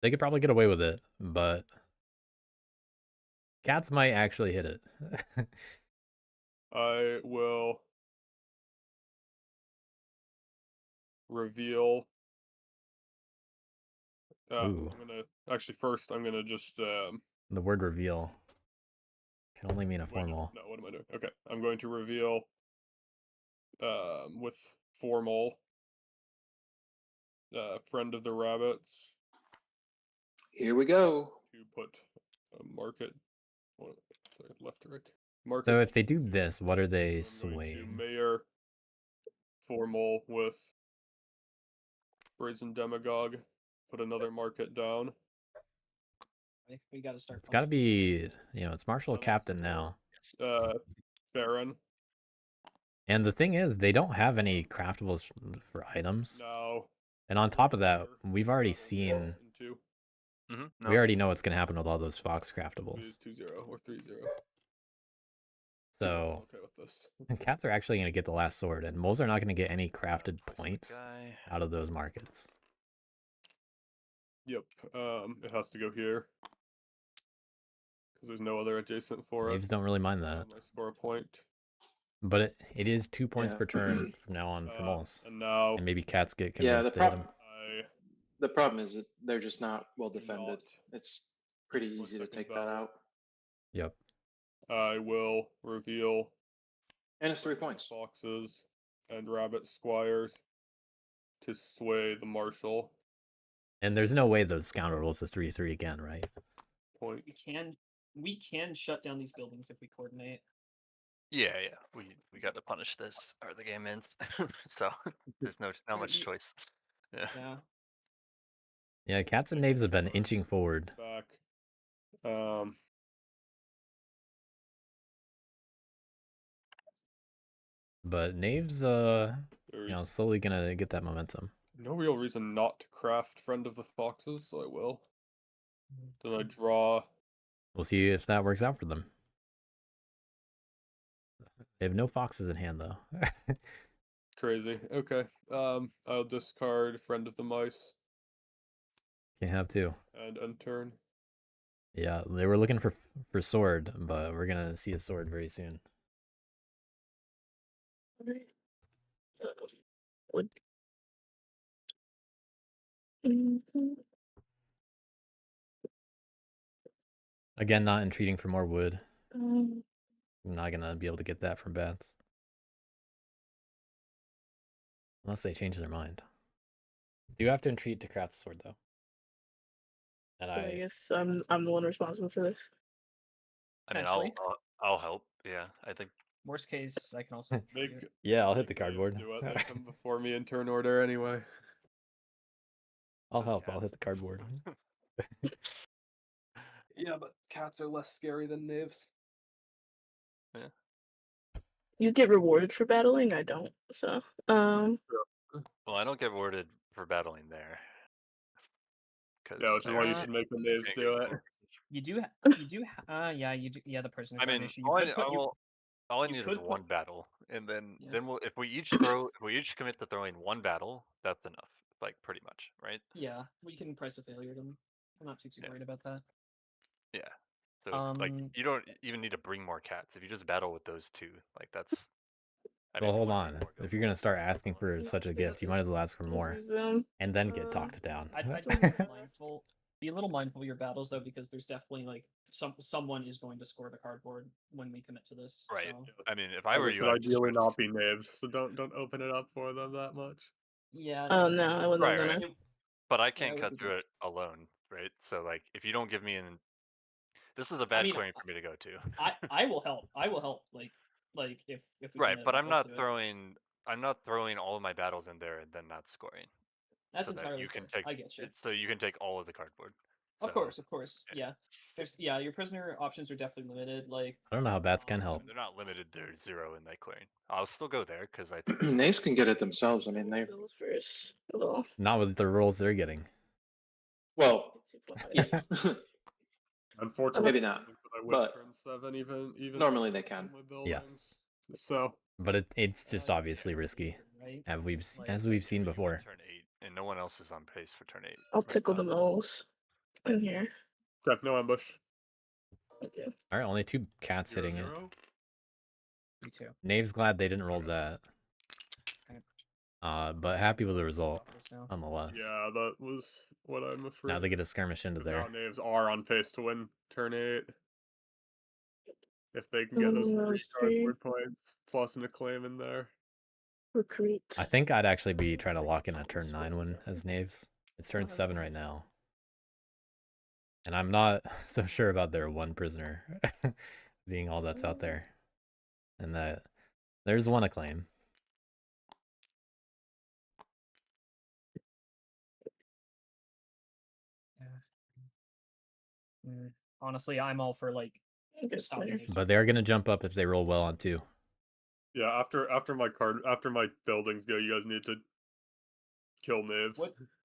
They could probably get away with it, but cats might actually hit it. I will reveal. Ooh. I'm gonna actually first. I'm gonna just. The word reveal can only mean a wait, formal. no, what am I doing? Okay, I'm going to reveal. With formal. Friend of the rabbits. Here we go. To put a market. Sorry, left to right. Market. So if they do this, what are they I'm going to swaying? mayor formal with brazen demagogue. Put another market down. We got to start. It's got to be, it's Marshal Captain now. Baron. And the thing is, they don't have any craftables for items. Now. And on top of that, we've already seen. No. We already know what's going to happen with all those Fox craftables. 2-0 or 3-0. So, okay with this. cats are actually going to get the last sword, and moles are not going to get any crafted points out of those markets. Yep. It has to go here. Because there's no other adjacent forest. Knaves don't really mind that. I score a point. But it is 2 points Yeah. per turn from now on for moles. And now. And maybe cats get Yeah, convinced to hit them. the problem is that they're just not well Do defended. not It's pretty for easy to second take that battle. out. Yep. I will reveal. And it's 3 points. Foxes and rabbit squires to sway the marshal. And there's no way those scoundrels a 3/3 again, right? Point. We can shut down these buildings if we coordinate. Yeah. We got to punish this or the game ends. So there's not much choice. Yeah. Yeah. Yeah, cats and knaves have been inching forward. Back. But knaves, There's slowly gonna get that momentum. no real reason not to craft Friend of the Foxes, so I will. Then I draw. We'll see if that works out for them. They have no foxes in hand, though. Crazy. Okay. I'll discard Friend of the Mice Can't have two. and end turn. Yeah, they were looking for sword, but we're gonna see a sword very soon. Alright. Wood. Mhm. Again, not entreating for more wood. Um, I'm not gonna be able to get that from bats. Unless they change their mind. Do you have to entreat to craft the sword, though? And so I guess I'm the one responsible for this. I mean, Potentially. I'll help. Yeah, I think. Worst case, I can also. Make, do it. Yeah, I'll hit the make knaves cardboard. Do it. They come before me in turn order anyway. I'll So the help. I'll hit cats. the cardboard. Yeah, but cats are less scary than knaves. You get rewarded for battling. I don't. So Well, I don't get rewarded for battling there. Yeah, which is why you Uh, should make the knaves can't do get it. rewarded. You do. Yeah, you do. Yeah, the prisoner I mean, formation. all You could put. all I you need is could put- one battle, and then Yeah. if we each commit to throwing one battle, that's enough. Like pretty much, right? Yeah, we can price a failure them. I'm not too Yeah. worried about that. Yeah. So like you don't even need to bring more cats if you just battle with those two. Like that's. I Well, mean, hold one on. more If you're gonna start asking for such a gift, you might as well ask for more, and then get talked down. I'd be a little mindful. Be a little mindful of your battles though, because there's definitely like someone is going to score the cardboard when we commit to this. Right. So, I mean, if I were you, I'd just ideally try to not be knaves, so don't open it up for them that much. yeah. Oh no, I wasn't Right, gonna. right. But I I can't cut wouldn't through do- it alone, right? So like, if you don't give me this is a bad mean, clearing for me to go to. I will help. I will help. Like if we Right, commit but I'm well not to it. throwing all of my battles in there and then not scoring. That's so that entirely you can fair. take I get you. so you can take all of the cardboard. Of So, course. yeah. Yeah. Your prisoner options are definitely limited. Like I don't know how bats can I help. mean, they're not limited. They're 0 in that clearing. I'll still go there because I think Knaves can get it themselves. I mean, they Bills first. Well, Not with the rolls they're getting. well, yeah. Unfortunately, Maybe not. what I win But turn 7 even normally they on can. my buildings. So But it's just obviously risky, right? as we've seen before. Turn 8, and no one else is on pace for turn 8. I'll right tickle now. the moles in here. okay, no ambush. Okay. All right, only 2 cats hitting it. 0-0. Me too. Nave's glad they didn't roll that. But happy with the result, Now. nonetheless. Yeah, that was what I'm afraid. Now they get a skirmish into But now there. Knaves are on pace to win turn 8. If they can get those 3 those 3 cardboard points plus an acclaim in there. recruit. I think I'd actually be trying to lock in a turn 9 win as Knaves. It's turn 7 right now. And I'm not so sure about their 1 prisoner being all that's out there. And that there's 1 acclaim. Honestly, I'm all for like I guess stopping there. Knaves But from they're gonna jump up if they roll well on 2. Yeah, after my buildings go, you guys need to kill Knaves.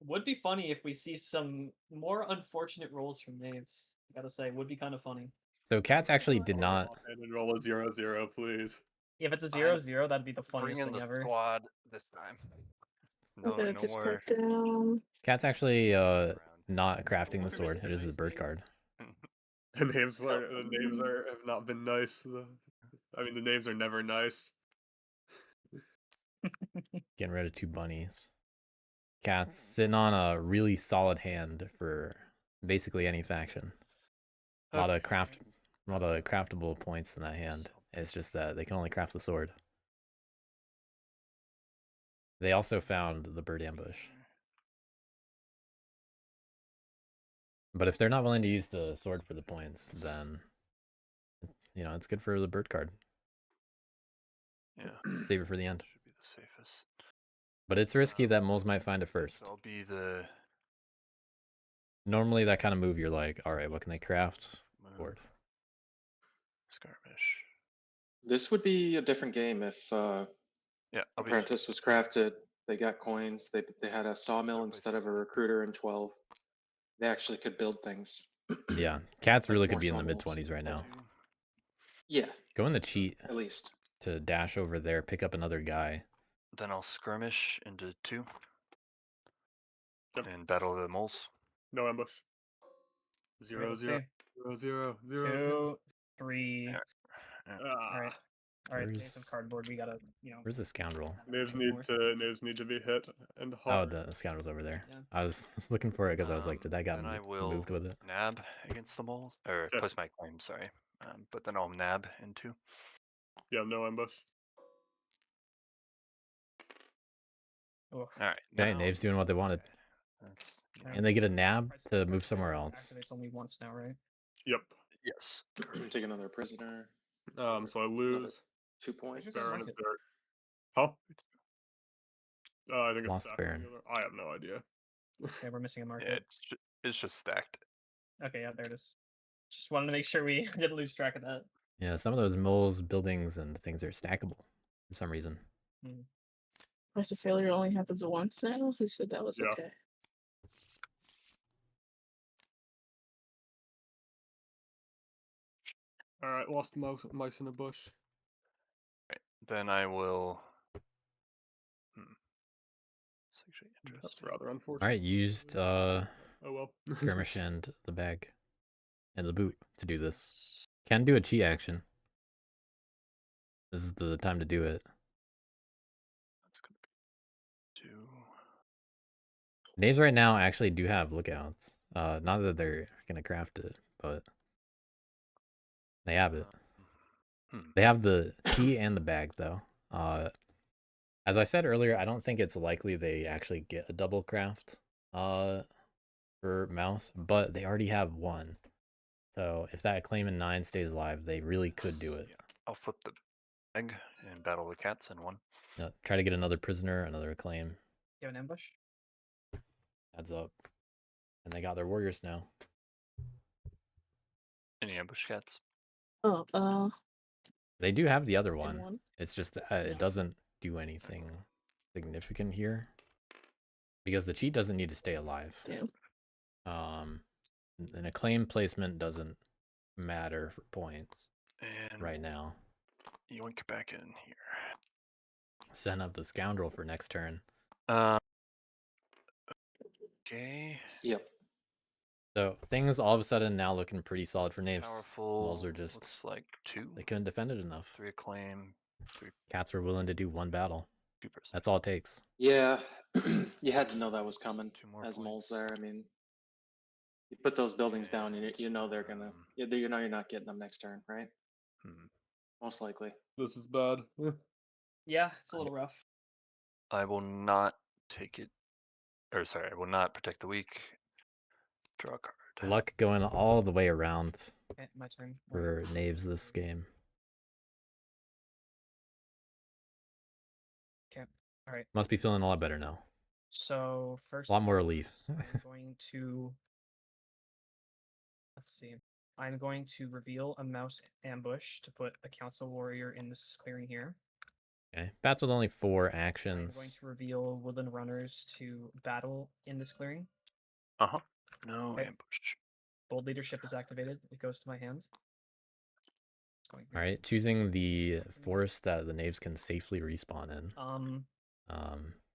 Would be funny if we see some more unfortunate rolls from Knaves. I gotta say, would be kind of funny. So cats actually did not. And roll a 0-0, please. If it's a I'm 0-0, that'd be the Bring funniest in thing the ever. squad this time. I'm No, gonna no just more. put down. Cats actually around. not crafting the sword. It is the bird card. The names have not been nice. I mean, the names are never nice. Getting rid of 2 bunnies. Cats sitting on a really solid hand for basically any faction. A lot of craftable points in that hand. It's just that they can only craft the sword. They also found the bird ambush. But if they're not willing to use the sword for the points, then it's good for the bird card. Yeah, Save it for the end. should be the safest. But it's risky that moles might find it first. So I'll be the Normally that kind of move, you're like, all right, what can they craft? Sword. skirmish. This would be a different game if Yeah, I'll be Apprentice was crafted. They got coins. They had a sawmill Start instead of a recruiter in 12. They actually could build things. Yeah, cats Like really more could be in the mid sawmills. 20s right now. Yeah, Go in the cheat at least. to dash over there, pick up another guy. Then I'll skirmish into 2 Yep. and battle the moles. No ambush. 0-0. let's 0-0. see. 0-0. 2, 3. Yeah. All right. All right. Where's- Ace of cardboard. We gotta, Where's the scoundrel? Knaves make more. need to be hit and Oh, hard. the scoundrel's over there. Yeah. I was looking for it because I was like, did that guy Then I will moved with it? nab against the moles, or Yeah. place my claim. Sorry, but then I'll nab into. Yeah, no ambush. All right. Okay, now- Knave's doing what they wanted. That's And they get a nab to move somewhere else. Activates only once now, right? Yep. yes. Take another prisoner. So I lose 2 points. Just Baron mark and it. Dirt. Huh? I think it's Lost stacked Baron. together. I have no idea. Okay, we're missing a marker. Yeah, it's just stacked. Okay, yeah, there it is. Just wanted to make sure we didn't lose track of that. Yeah, some of those moles, buildings, and things are stackable for some reason. Price of failure only happens once now. He said that was Yeah. okay. All right, lost mice in a bush. Then I will. It's actually That's interesting. rather unfortunate. All right, used Oh well. skirmish and the bag and the boot to do this. Can do a cheat action. This is the time to do it. That's gonna be 2. Naves right now actually do have lookouts. Not that they're gonna craft it, but they have it. They have the key and the bag though. As I said earlier, I don't think it's likely they actually get a double craft for mouse, but they already have 1. So if that claim in 9 stays alive, they really could do it. Yeah, I'll flip the bag and battle the cats in 1. Try to get another prisoner, another claim. You have an ambush? Adds up. And they got their warriors now. Any ambush cats? Oh, They do have the other and one. one. It's just that it doesn't do anything significant here. Because the cheat doesn't need to stay alive. Damn. An acclaim placement doesn't matter for points And right now. yoink back in here. Send up the scoundrel for next turn. Okay. Yep. So things all of a sudden now looking pretty solid for Knaves. Powerful. Moles are just looks like 2. they couldn't defend it enough. 3 acclaim. 3 Cats were willing to do one battle. 2%. That's all it takes. Yeah, you had to know that was coming 2 more as moles points. there. I mean, you put those buildings down, And, you know they're gonna, you know you're not getting them next turn, right? Most likely. This is bad. Yeah, it's a little rough. I will not take it. Or sorry, I will not protect the weak. Draw a card. Luck going all the way around Okay, my turn. for Knaves this game. Okay. All right. Must be feeling a lot better now. So first, A lot more relief. I'm going to. Let's see. I'm going to reveal a mouse ambush to put a council warrior in this clearing here. Okay. Bats with only 4 I'm actions. going to reveal woodland runners to battle in this clearing. No Okay. ambush. Bold leadership is activated. It goes to my hand. It's going here. All right, choosing the forest that the Knaves can safely respawn in.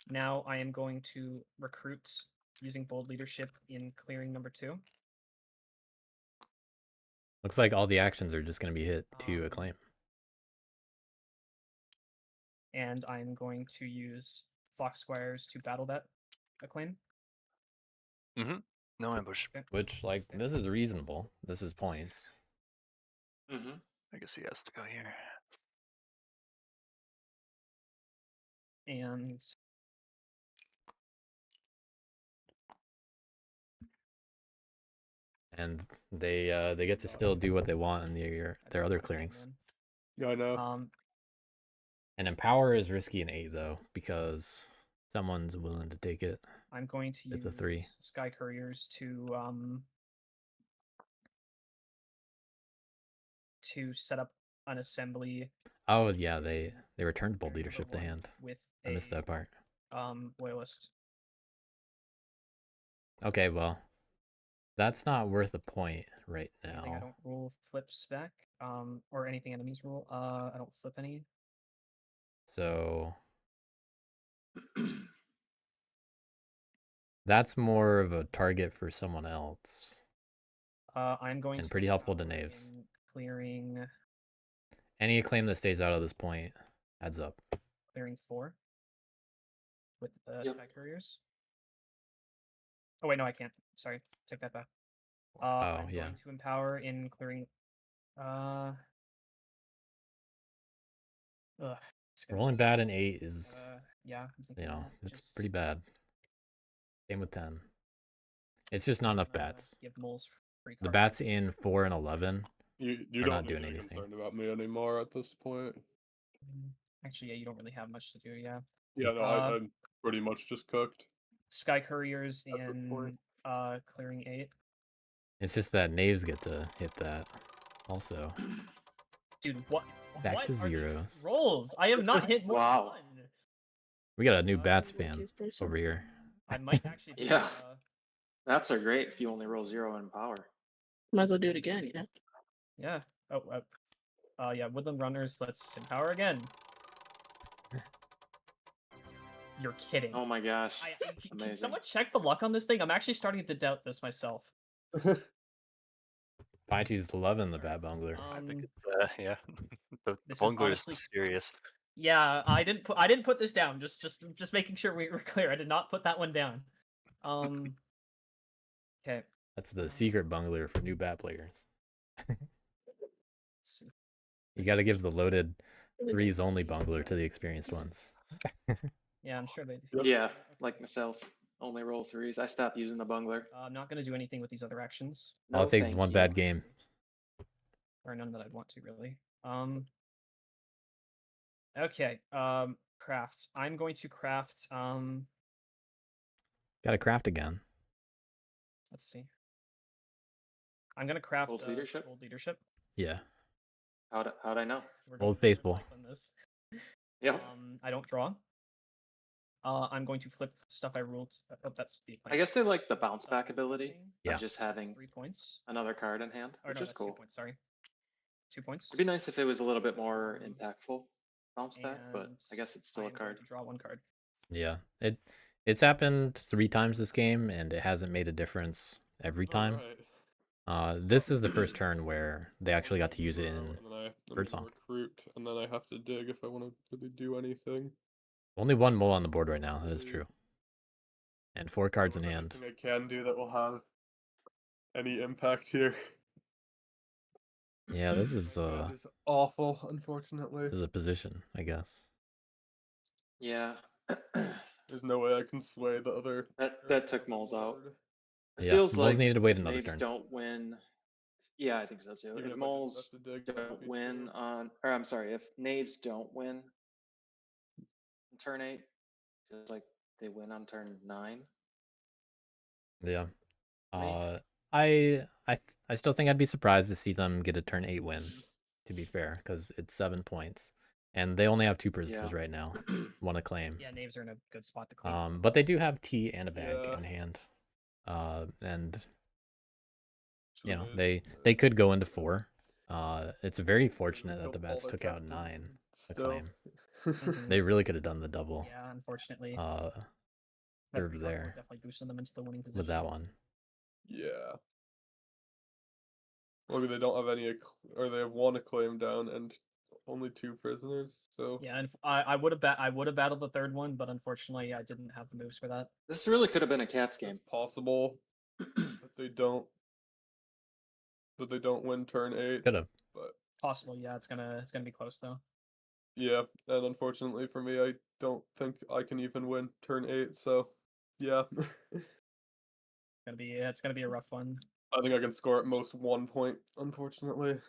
Now I am going to recruit using bold leadership in clearing number 2. Looks like all the actions are just going to be hit to Um, acclaim. And I'm going to use Fox Squires to battle that acclaim. No ambush. Okay. Which, like, this is reasonable. This is points. Mm-hmm. I guess he has to go here. And And they get to still do what they want in their other clearings. Yeah, I know. And Empower is risky in 8 though, because someone's willing to take it. I'm going to It's use a 3. Sky Couriers to set up an assembly. Oh yeah, they returned bold Clearing number leadership to 1 hand. with I missed that part. Loyalist. Okay, well, that's not worth a point right Anything I now. don't roll flips back. Or anything enemies roll. I don't flip any. So that's more of a target for someone else. I'm going And to pretty helpful to empower Knaves. in clearing Any acclaim that stays out of this point adds up. clearing 4 with the Yep. Sky Couriers. Oh wait, no, I can't. Sorry, take that back. Oh, I'm yeah. going to empower in clearing. It's gonna Rolling be- bad in 8 is, yeah, I'm thinking you know, that. it's Just pretty bad. Same with 10. It's just not enough bats. Give moles free The card bats draw. in 4 and 11. You Are don't not need doing to be anything. concerned about me anymore at this point. Actually, yeah, you don't really have much to do. Yeah. Yeah, no, I'm pretty much just cooked. Sky Couriers At this point. in clearing 8. It's just that Knaves get to hit that also. Dude, what? Back what to are these zeros. rolls? I have not hit more Wow. than 1. We got a new bats Lucky fan person. over here. I might actually. Do, Yeah. Bats are great if you only roll 0 in power. Might as well do it again, yeah. Yeah. Oh, yeah. Woodland Runners. Let's empower again. You're kidding. Oh my gosh. Can Amazing. someone check the luck on this thing? I'm actually starting to doubt this myself. Paichi's loving the bat bungler. I think it's yeah. the this is bungler is honestly- mysterious. Yeah, I didn't put this down. Just making sure we were clear. I did not put that one down. Okay. That's the secret bungler for new bat players. Let's see. You got to give the loaded Really 3s don't only need bungler to the sense. experienced ones. Yeah, I'm sure they do. Yeah, like myself. Only roll 3s. I stopped using the bungler. I'm not going to do anything with these other actions. All No, it takes is thank one you. bad game. Or none that I'd want to, really. Okay, craft. I'm going to craft, Got to craft again. let's see. I'm going to craft Bold leadership? Bold leadership. Yeah. How'd I know? We're Old we're faithful. cycling this. Yep. I don't draw. I'm going to flip stuff I ruled. Oh, that's the. I guess they like the bounce back ability Yeah. of just That's having 3 points. another card in hand, Or which no, is that's 2 cool. points. Sorry, 2 points. It'd be nice if it was a little bit more Um, impactful bounce back, but And I guess it's still I a am going card. to draw 1 card. Yeah. It's happened 3 times this game, and it hasn't made a difference every time. Alright. This is the first turn where they actually got to use it Zero, in and then I need to Birdsong. recruit, and then I have to dig if I want to really do anything. Only 1 mole on the board right now. That is Really? true. And 4 cards in Is there hand. anything I can do that will have any impact here? Yeah, this is My hand is awful, unfortunately. this is a position, I guess. Yeah. There's no way I can sway the other. That area took on the moles out. board. It Yeah, feels moles like needed to wait if another Knaves turn. don't win. Yeah, I think so too. Even If if I didn't moles have to dig, that'd don't be win true. on, or I'm sorry, if Knaves don't win on turn 8, feels like they win on turn 9. Yeah. Me? I still think I'd be surprised to see them get a turn 8 win, to be fair, because it's 7 points. And they only have 2 prisoners Yeah. right now. 1 a claim. Yeah, Knaves are in a good spot to claim. But they do have tea and a bag Yeah. in hand. And you Should've know, made, they could go into 4. It's very could've fortunate that killed the all bats their took out captains 9 and a still. claim. Mhm. They really could have done the double. Yeah, unfortunately. That That 3 served card there board definitely boosted them into the winning position. with that one. Yeah. Look, they don't have any, or they have 1 acclaim down and only 2 prisoners. So Yeah, and I would have battled the 3rd one, but unfortunately I didn't have the moves for that. This really could have been a Cats game. it's possible that they don't win turn 8. Could have. But Possible, yeah, it's gonna be close though. yeah, and unfortunately for me, I don't think I can even win turn 8. So yeah, It's gonna be a rough one. I think I can score at most 1 point. Unfortunately.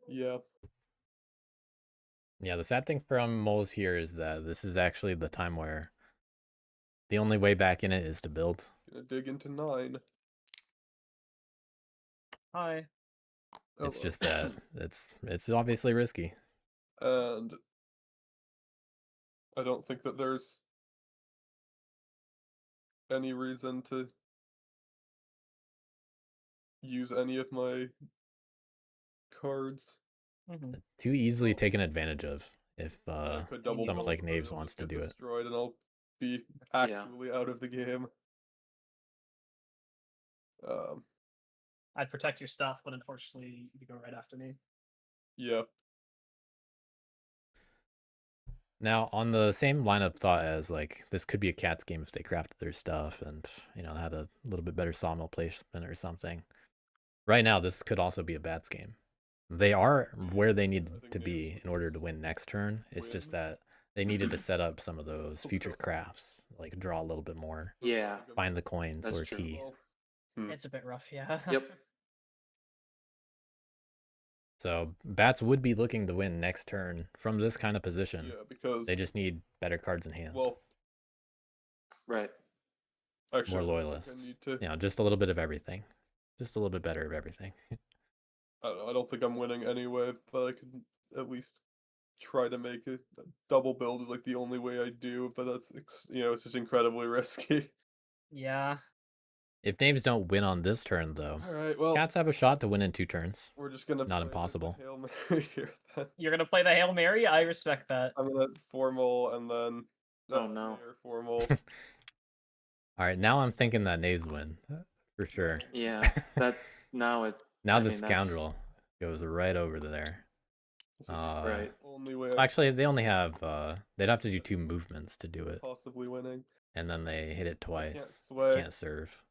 Yeah. Yeah, the sad thing from moles here is that this is actually the time where the only way back in it is to build. Gonna dig into 9. Hi. It's Hello. just that it's obviously risky. And I don't think that there's any reason to use any of my cards. Mm-hmm. Too easily taken advantage of if I could double someone build, like but Knaves it'll wants just to get do it. destroyed, and I'll be actually out of the game. I'd protect your stuff, but unfortunately you go right after me. Yeah. Now, on the same line of thought as like this could be a Cats game if they crafted their stuff and had a little bit better sawmill placement or something. Right now, this could also be a Bats game. They are where they need think to Knaves be in would order to win next turn. It's just win. that they needed to set up some of those future crafts, like draw a little bit more, Yeah. find the coins That's or true. tea. It's a bit rough, yeah. Yep. So Bats would be looking to win next turn from this kind of position. Yeah, because They just need better cards in hand. well, Right. actually, More I think I loyalists. need to. Just a little bit of everything. Just a little bit better of everything. I don't think I'm winning anyway, but I can at least try to make it. Double build is like the only way I do, but that's it's just incredibly risky. Yeah. If Knaves don't win on this turn, though, All right, well, Cats have a shot to win in 2 turns. we're just gonna Not play the impossible. Hail Mary here. Then You're gonna play the Hail Mary? I respect that. I'm gonna formal and then Oh, no. mayor formal. All right, now I'm thinking that Knaves win for sure. Yeah. That now it. Now I the mean, that's- scoundrel goes right over there. This is the Right. only way I Actually, they only have they'd have to do 2 movements to do it, possibly winning. and then they hit it twice. sway. Can't serve.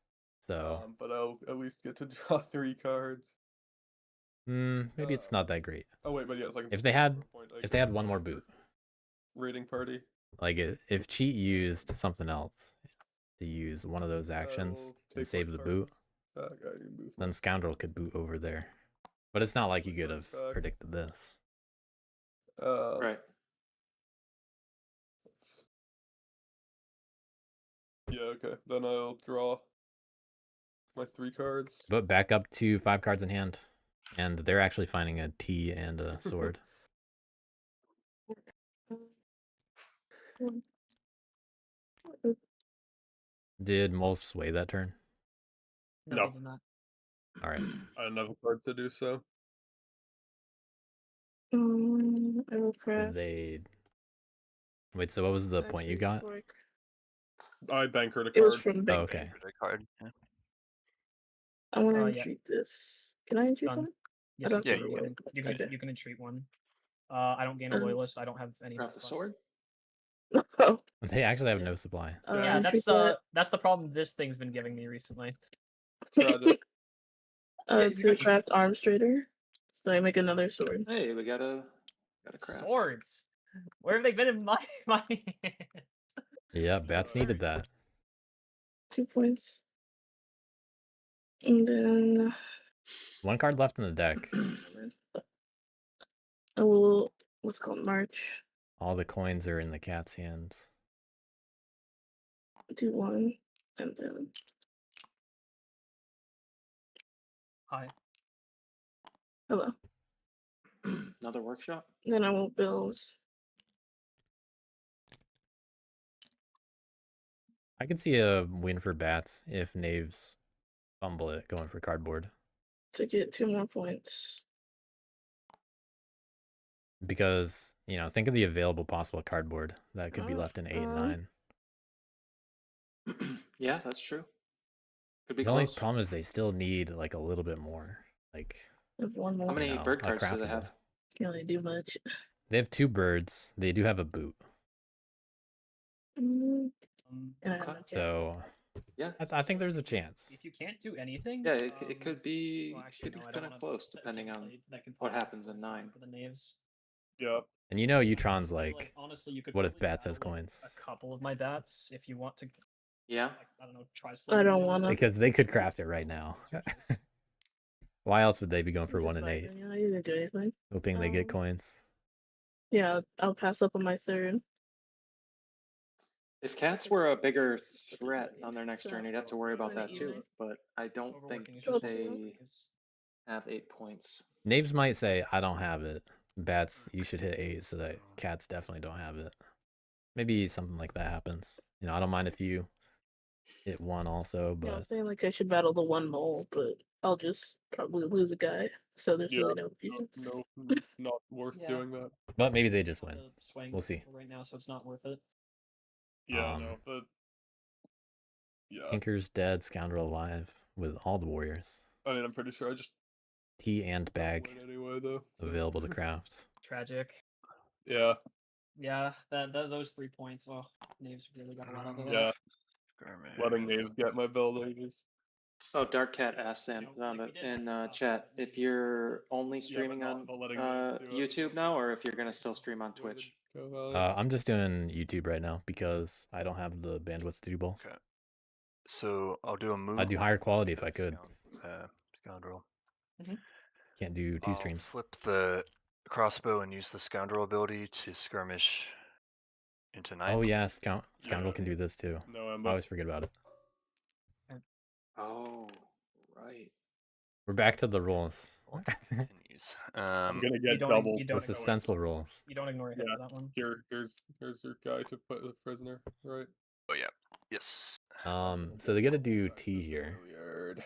So But I'll at least get to draw 3 cards. maybe it's not that great. Oh wait, but yes, I can. If they score had for a point. I if they had can one more boot, raiding party. like if Cheat used something else to use one of those actions I'll and take save my the boot, cards. I need movement. then Scoundrel could boot over there. But it's not like you could have Back. predicted this. Right. Yeah, okay. Then I'll draw my 3 cards. But back up to 5 cards in hand, and they're actually finding a T and a sword. Um, Did moles sway that turn? No, No. they did not. All right. I don't have a card to do so. I will craft. They. Wait. So what was the point you actually, got? before I bankered a It was card. from bank. Okay. For the card. Yeah. I want to Yeah. entreat this. Can I entreat Done. one? Yes, don't Yeah, do you it. can. Okay. you can entreat one. I don't gain a loyalist. I don't have any. Grab the slots. sword. Oh, They actually have Yeah. no supply. Yeah, entreat that. that's the problem this thing's been giving me recently. Tragic. Yeah, To craft arms trader. So I make another sword. Hey, we got a craft. Swords. Where have they been in my my hand? Yeah, bats needed that. 2 points. And then One card left in the deck. I will what's it called march. All the coins are in the cat's hands. Do one and then Hi. hello. Another workshop. Then I will build I could see a win for bats if knaves fumble it going for cardboard. to get 2 more points. Because, think of the available possible cardboard that could be Alright, left in 8 and 9. Yeah, that's true. Could be The only close. problem is they still need like a little bit more. Like, I have one more. How many bird like cards do they have? craftable. Can't really do much. They have 2 birds. They do have a boot. And I have Okay. no cat. So Yeah. I think there's a chance. If you can't do anything, Yeah, it could be well, actually, no, I kind don't of have close that depending can on play- that can what possibly happens in play 9. for the knaves. Yeah. And Utron's So, like, honestly, you could what if probably bats has battle, like, coins? a couple of my bats if you want to. Yeah. Like, I don't know. Try. I don't wanna. Because they could craft it right now. It's your choice. Why else would they be going for Just 1 and by 8? then, I didn't do anything. Hoping they get coins. Yeah, I'll pass up on my third. If cats were a bigger threat on their next So, turn, you'd have to worry about doing it that too. evening. But I don't think Overworking is Go just to- they have 8 points. Knaves might say, I don't have it. Bats, you should hit 8 so that cats definitely don't have it. Maybe something like that happens. I don't mind if you hit 1 also, Yeah, I but was saying like I should battle the one mole, but I'll just probably lose a guy. So there's Yeah. really no reason. No, not worth Yeah. doing that. but maybe they just win. Swaying We'll see. right now, so it's not worth it. Yeah, Um, no, but yeah. Tinker's dead, Scoundrel alive with all the warriors. I mean, I'm pretty sure I just Tea and bag win anyway though. so. available to craft. Tragic. Yeah. Yeah, those 3 points. Oh, knaves really got a lot out of that. Yeah. Skirmish. Letting knaves get my buildings. Oh, Dark Cat asked Sam You know, like we did in have chat if you're only streaming not on the letting knaves do it. YouTube now, or if you're gonna still stream on Twitch. Go about it. I'm just doing YouTube right now because I don't have the bandwidth to do both. Okay. So I'll do a move. I'd do higher quality if I could. Scoundrel. Can't do 2 I'll streams. flip the crossbow and use the scoundrel ability to skirmish into 9. Oh yeah, Scoundrel Yeah. can do this too. No I ambush. always forget about it. Oh, right. We're back to the rules. Continues. I'm gonna You get don't- double. you The don't ignore it. suspenseful rules. You don't ignore a hit Yeah. for that one. Here's your guy to put the prisoner, right? Oh yeah. Yes. So they get to do T here, Weird.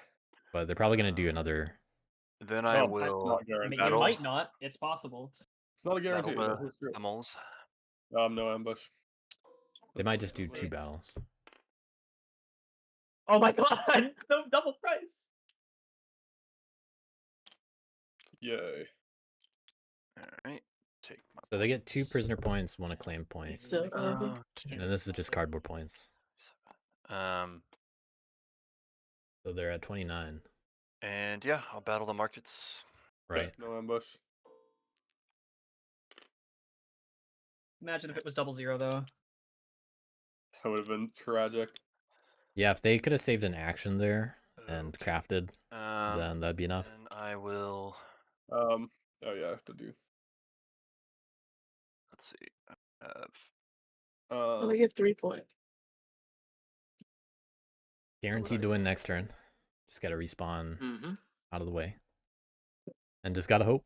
but they're probably gonna do another. Then I No, will not I guaranteed. mean, you battle, might not. It's possible. It's not a battle guarantee. the moles. No ambush. They might just do 2 battles. Oh my god! No double price. Yay. All right. Take my. So they get 2 prisoner points, 1 acclaim point, So and then this is just cardboard points. So they're at 29, And yeah, I'll battle the markets. Okay, right? no ambush. Imagine if it was 0-0 though. That would have been tragic. Yeah, if they could have saved an action there and Okay. crafted, Um, then that'd be enough. And I will. Oh yeah, I have to do. Let's see. well, they get 3 points. Guaranteed to win next turn. Just gotta respawn Mm-hmm. out of the way. And just gotta hope.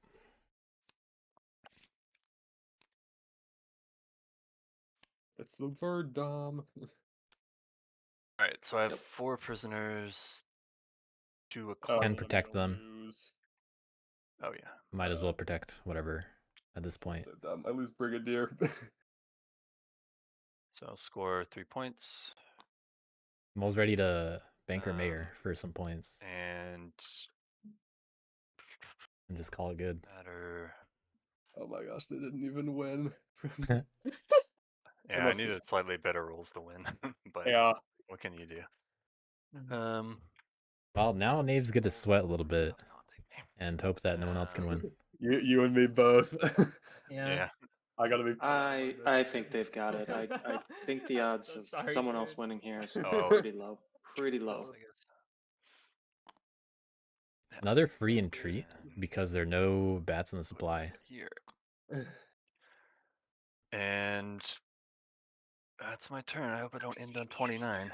It's the bird dom. All right, so I have Yep. 4 prisoners, 2 a Oh, cloak. Can I'm protect gonna them. lose. Oh yeah. Might as well protect whatever at this point. So dumb. I lose brigadier. So I'll score 3 points. Mole's ready to banker Um, mayor for some points And and just call it good. matter. Oh my gosh, they didn't even win. Yeah, Unless I needed slightly better rolls to win, but Yeah. what can you do? Mhm. Well, now knaves get to sweat a little bit and hope that no one else can win. You and me both. Yeah. I gotta be. I think they've got it. I think the odds So of sorry, someone else dude. winning here is Oh. pretty low. Pretty low. I guess. Yeah, Another free entreat because there are no bats in the supply. here. And that's my turn. I hope I don't end on 29.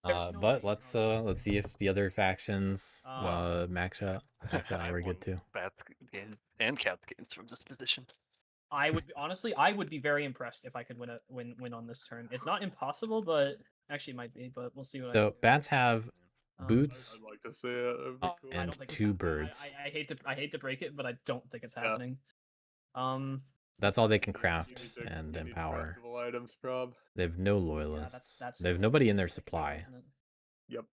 There's no But way let's see if the other factions Well, max out. Max out. I And we're won good too. Bats games and cap games from this position. I would honestly, I would be very impressed if I could win on this turn. It's not impossible, but actually it might be. But we'll see what I can So do. bats have boots I'd like to see it. That'd be Oh, cool. I and don't think it's 2 happening. birds. I hate to break it, but I don't think it's Yeah. happening. That's all they can You craft need to- and you need empower. craftable items from. They have no Yeah, loyalists. that's They have the- nobody in their that's the key, supply. isn't it? Yep.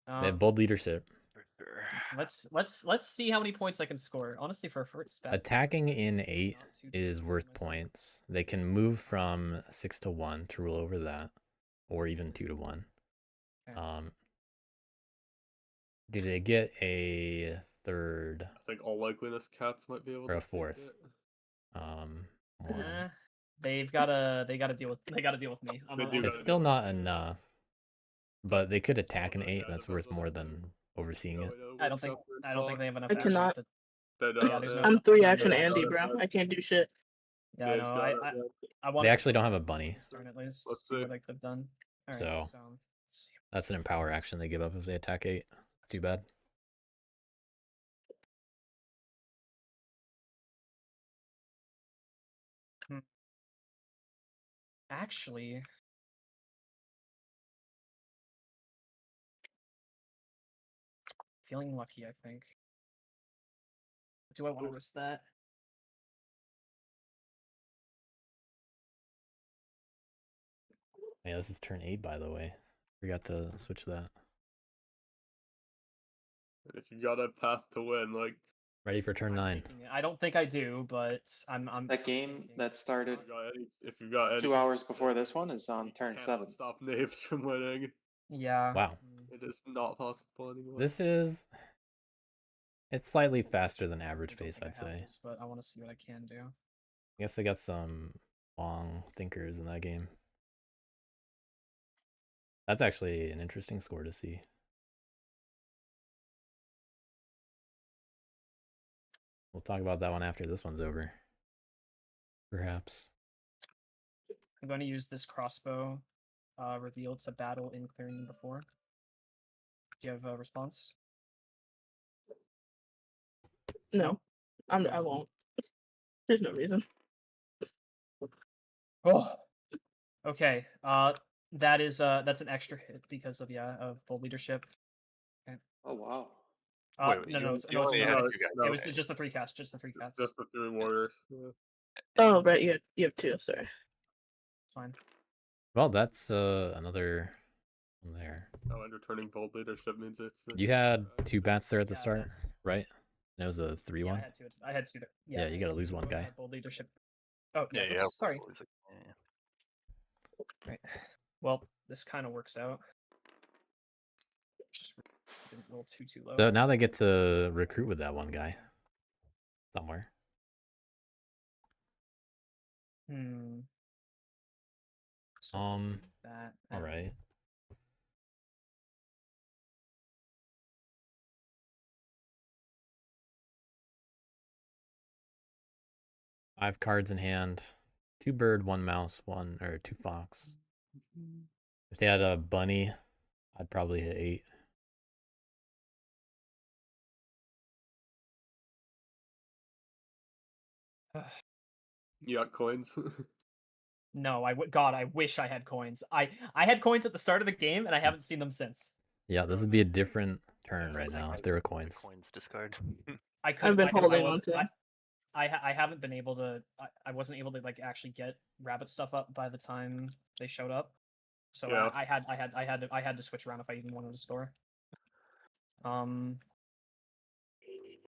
They have bold leadership. For sure. Let's see how many points I can score. Honestly, for a first bet, Attacking in 8 not too is disappointed worth myself. points. They can move from 6 to 1 to rule over that, or even 2 to 1. Okay. Do they get a third I think all likeliness cats might be able or to a take fourth? it. One. They gotta deal with me. They do It's gotta still deal not with it, yeah. enough, but they could attack an Although, 8. yeah, That's depends worth on more the than turn. overseeing it. I don't think they have enough I actions cannot. to. They Yeah, don't, there's yeah. no. I'm 3 Yeah, action no, Andy, no, bro. no. I can't do shit. Yeah, Dave's no, got it, yeah. I want. They actually don't have a bunny, This turn at least. Let's see what see. they could have done. All right, So- so let's see. that's an empower action they give up if they attack 8. Too bad. Actually, feeling lucky, I think. Do I want to risk that? Yeah, this is turn 8, by the way. Forgot to switch that. And if you got a path to win, like Ready for turn I'm 9. taking it. I don't think I do, but I'm. That game thinking. that started if you've got any 2 hours before this one is on you turn cannot 7. stop knaves from winning. Yeah. Wow. It is not possible anymore. This is... It's slightly faster than average I don't pace, think I I'd have say. this, but I want to see what I can do. I guess they got some long thinkers in that game. That's actually an interesting score to see. We'll talk about that one after this one's over. Perhaps. I'm going to use this crossbow reveal to battle in clearing number 4. Do you have a response? No, I won't. There's no reason. Oh. Okay. That's an extra hit because of bold leadership. Oh wow. Wait, No, you- no, it's, you no, only it's, had it's, two guys, it was okay. just the 3 cats, just the 3 cats. Just the 3 warriors. Yeah. Oh, right. You have 2. Sorry. It's fine. Well, that's another one there. Oh, and returning bold leadership means it's. You had 2 bats there at the Yeah, start, that's- right? And it was a 3 Yeah, one. I had 2. Yeah, you gotta lose one guy. Bold leadership. Oh, yeah. Yeah, Sorry. yeah. Right. Well, this kind of works out. Just didn't roll too low. So now they get to recruit with that one guy somewhere. So that. All right. Five cards in hand. 2 bird, 1 mouse, 2 fox. If they had a bunny, I'd probably hit 8. You got coins. No, God, I wish I had coins. I had coins at the start of the game, and I haven't seen them since. Yeah, this would be a different turn Yeah, right it's now like if there were the coins. coins discard. I I've couldn't. been I holding on was. to them. I haven't been able to. I wasn't able to like actually get rabbit stuff up by the time they showed up. So Yeah. I had to switch around if I even wanted to store. There's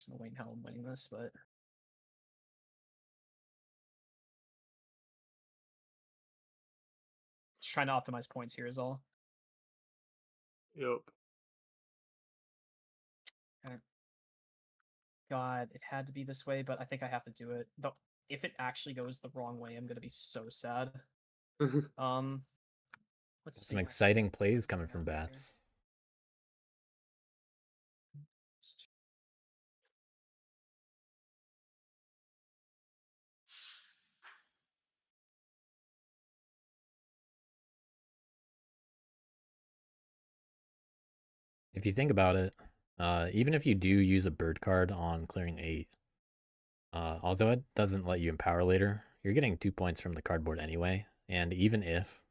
no way in hell I'm winning this, but just trying to optimize points here is all. Yep. God, it had to be this way, but I think I have to do it. Though, if it actually goes the wrong way, I'm gonna be so sad. Let's Some see. exciting plays coming from bats. If you think about it, even if you do use a bird card on clearing 8, although it doesn't let you empower later, you're getting 2 points from the cardboard anyway. And even if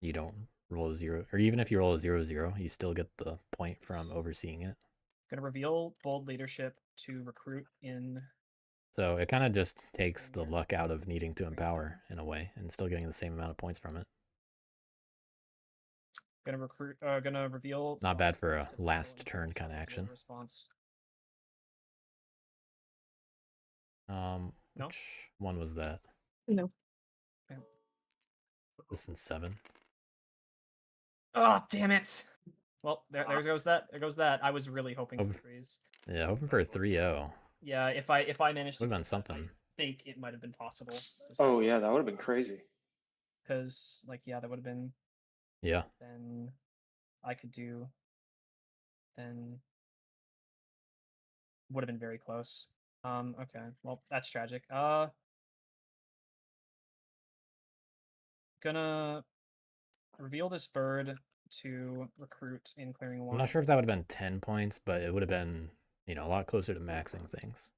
you don't roll a 0, or even if you roll a 0-0, you still get the point from overseeing it. Gonna reveal bold leadership to recruit in. So it kind of just takes the luck out of needing to empower in a way, and still getting the same amount of points from it. Gonna reveal. Not bad for a to battle last and turn focus kind of on the action. Response. No? Which one was that? No. This is 7. Oh, damn it! Well, there goes that. There goes that. I was really hoping for threes. Yeah, hoping for a 3-0. Yeah, if I managed to, Would've been get that, something. I think it might have been possible. Oh yeah, that would have been crazy. Because like yeah, that would have been. Yeah. Then I could do. Then would have been very close. Okay. Well, that's tragic. Gonna reveal this bird to recruit in clearing 1. I'm not sure if that would have been 10 points, but it would have been, a lot closer to maxing things.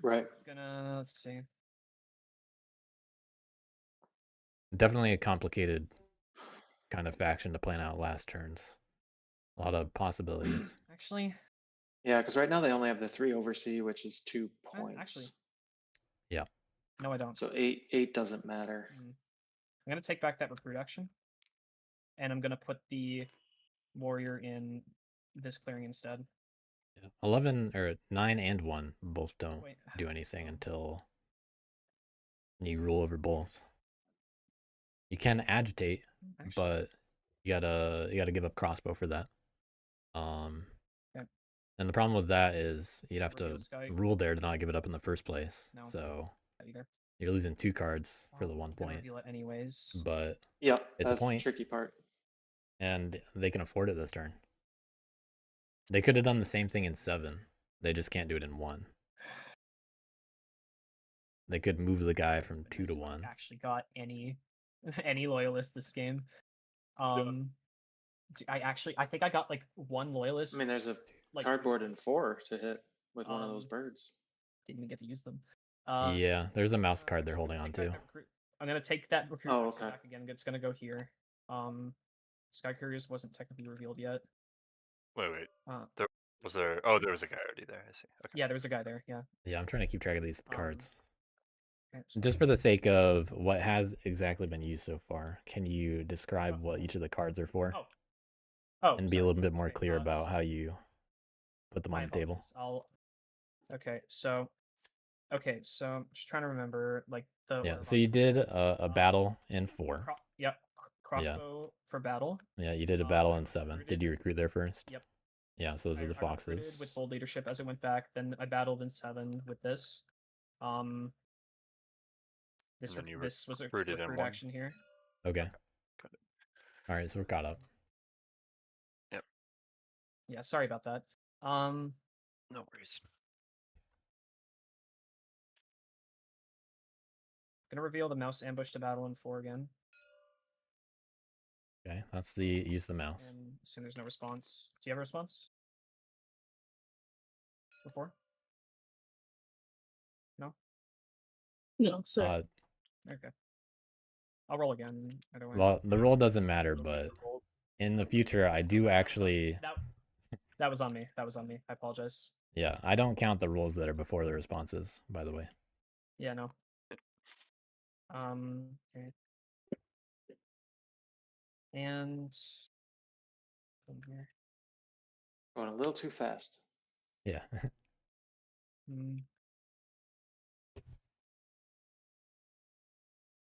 Right. Let's see. Definitely a complicated kind of faction to plan out last turns. A lot of possibilities. Actually. Yeah, because right now they only have the 3 oversee, which is 2 points. Actually. Yeah. No, I don't. So 8 doesn't matter. I'm gonna take back that recruit action, and I'm gonna put the warrior in this clearing instead. Yeah. 11 or 9 and 1 both don't do anything until you rule over both. You can agitate, but you gotta give up crossbow for that. And the problem with that is you'd have to rule there to not give it up in the first place. No. So Either. you're losing 2 cards for the 1 point. Reveal it anyways. But yeah, it's that's a point. The tricky part. And they can afford it this turn. They could have done the same thing in 7. They just can't do it in 1. They could move the guy from 2 to 1. Actually got any loyalist this game. I think I got like 1 loyalist. I mean, there's a cardboard and 4 to hit with one of those birds. Didn't even get to use them. Yeah, there's a mouse card they're holding on to. I'm gonna take that recruit okay. back again. It's gonna go here. Sky Couriers wasn't technically revealed yet. Wait. There was there. Oh, there was a guy already there. I see. Okay. Yeah, there was a guy there. Yeah. Yeah, I'm trying to keep track of these cards. Okay, Just for the sake of what has exactly been used so far, can you describe what each of the cards are for? And be a little bit more clear about how you put them on the table. Okay, so I'm just trying to remember like the. Yeah, so you did a battle in 4. Yep. Crossbow for battle. Yeah, you did a battle in 7. Did you recruit there first? Yep. Yeah, so those are the I foxes. recruited with bold leadership as it went back. Then I battled in 7 with this. This was a recruit action here. Okay. All right, so we're caught up. Yep. Yeah, sorry about that. No worries. Gonna reveal the mouse ambush to battle in 4 again. Okay, that's the use the mouse. And assume there's no response. Do you have a response? For 4? No? No, sorry. Okay. I'll roll again. Either way. Well, the roll doesn't matter, but in the future, I do actually. That was on me. That was on me. I apologize. Yeah, I don't count the rolls that are before the responses, by the way. Yeah, no. Okay. And from here. Going a little too fast. Yeah. Hmm.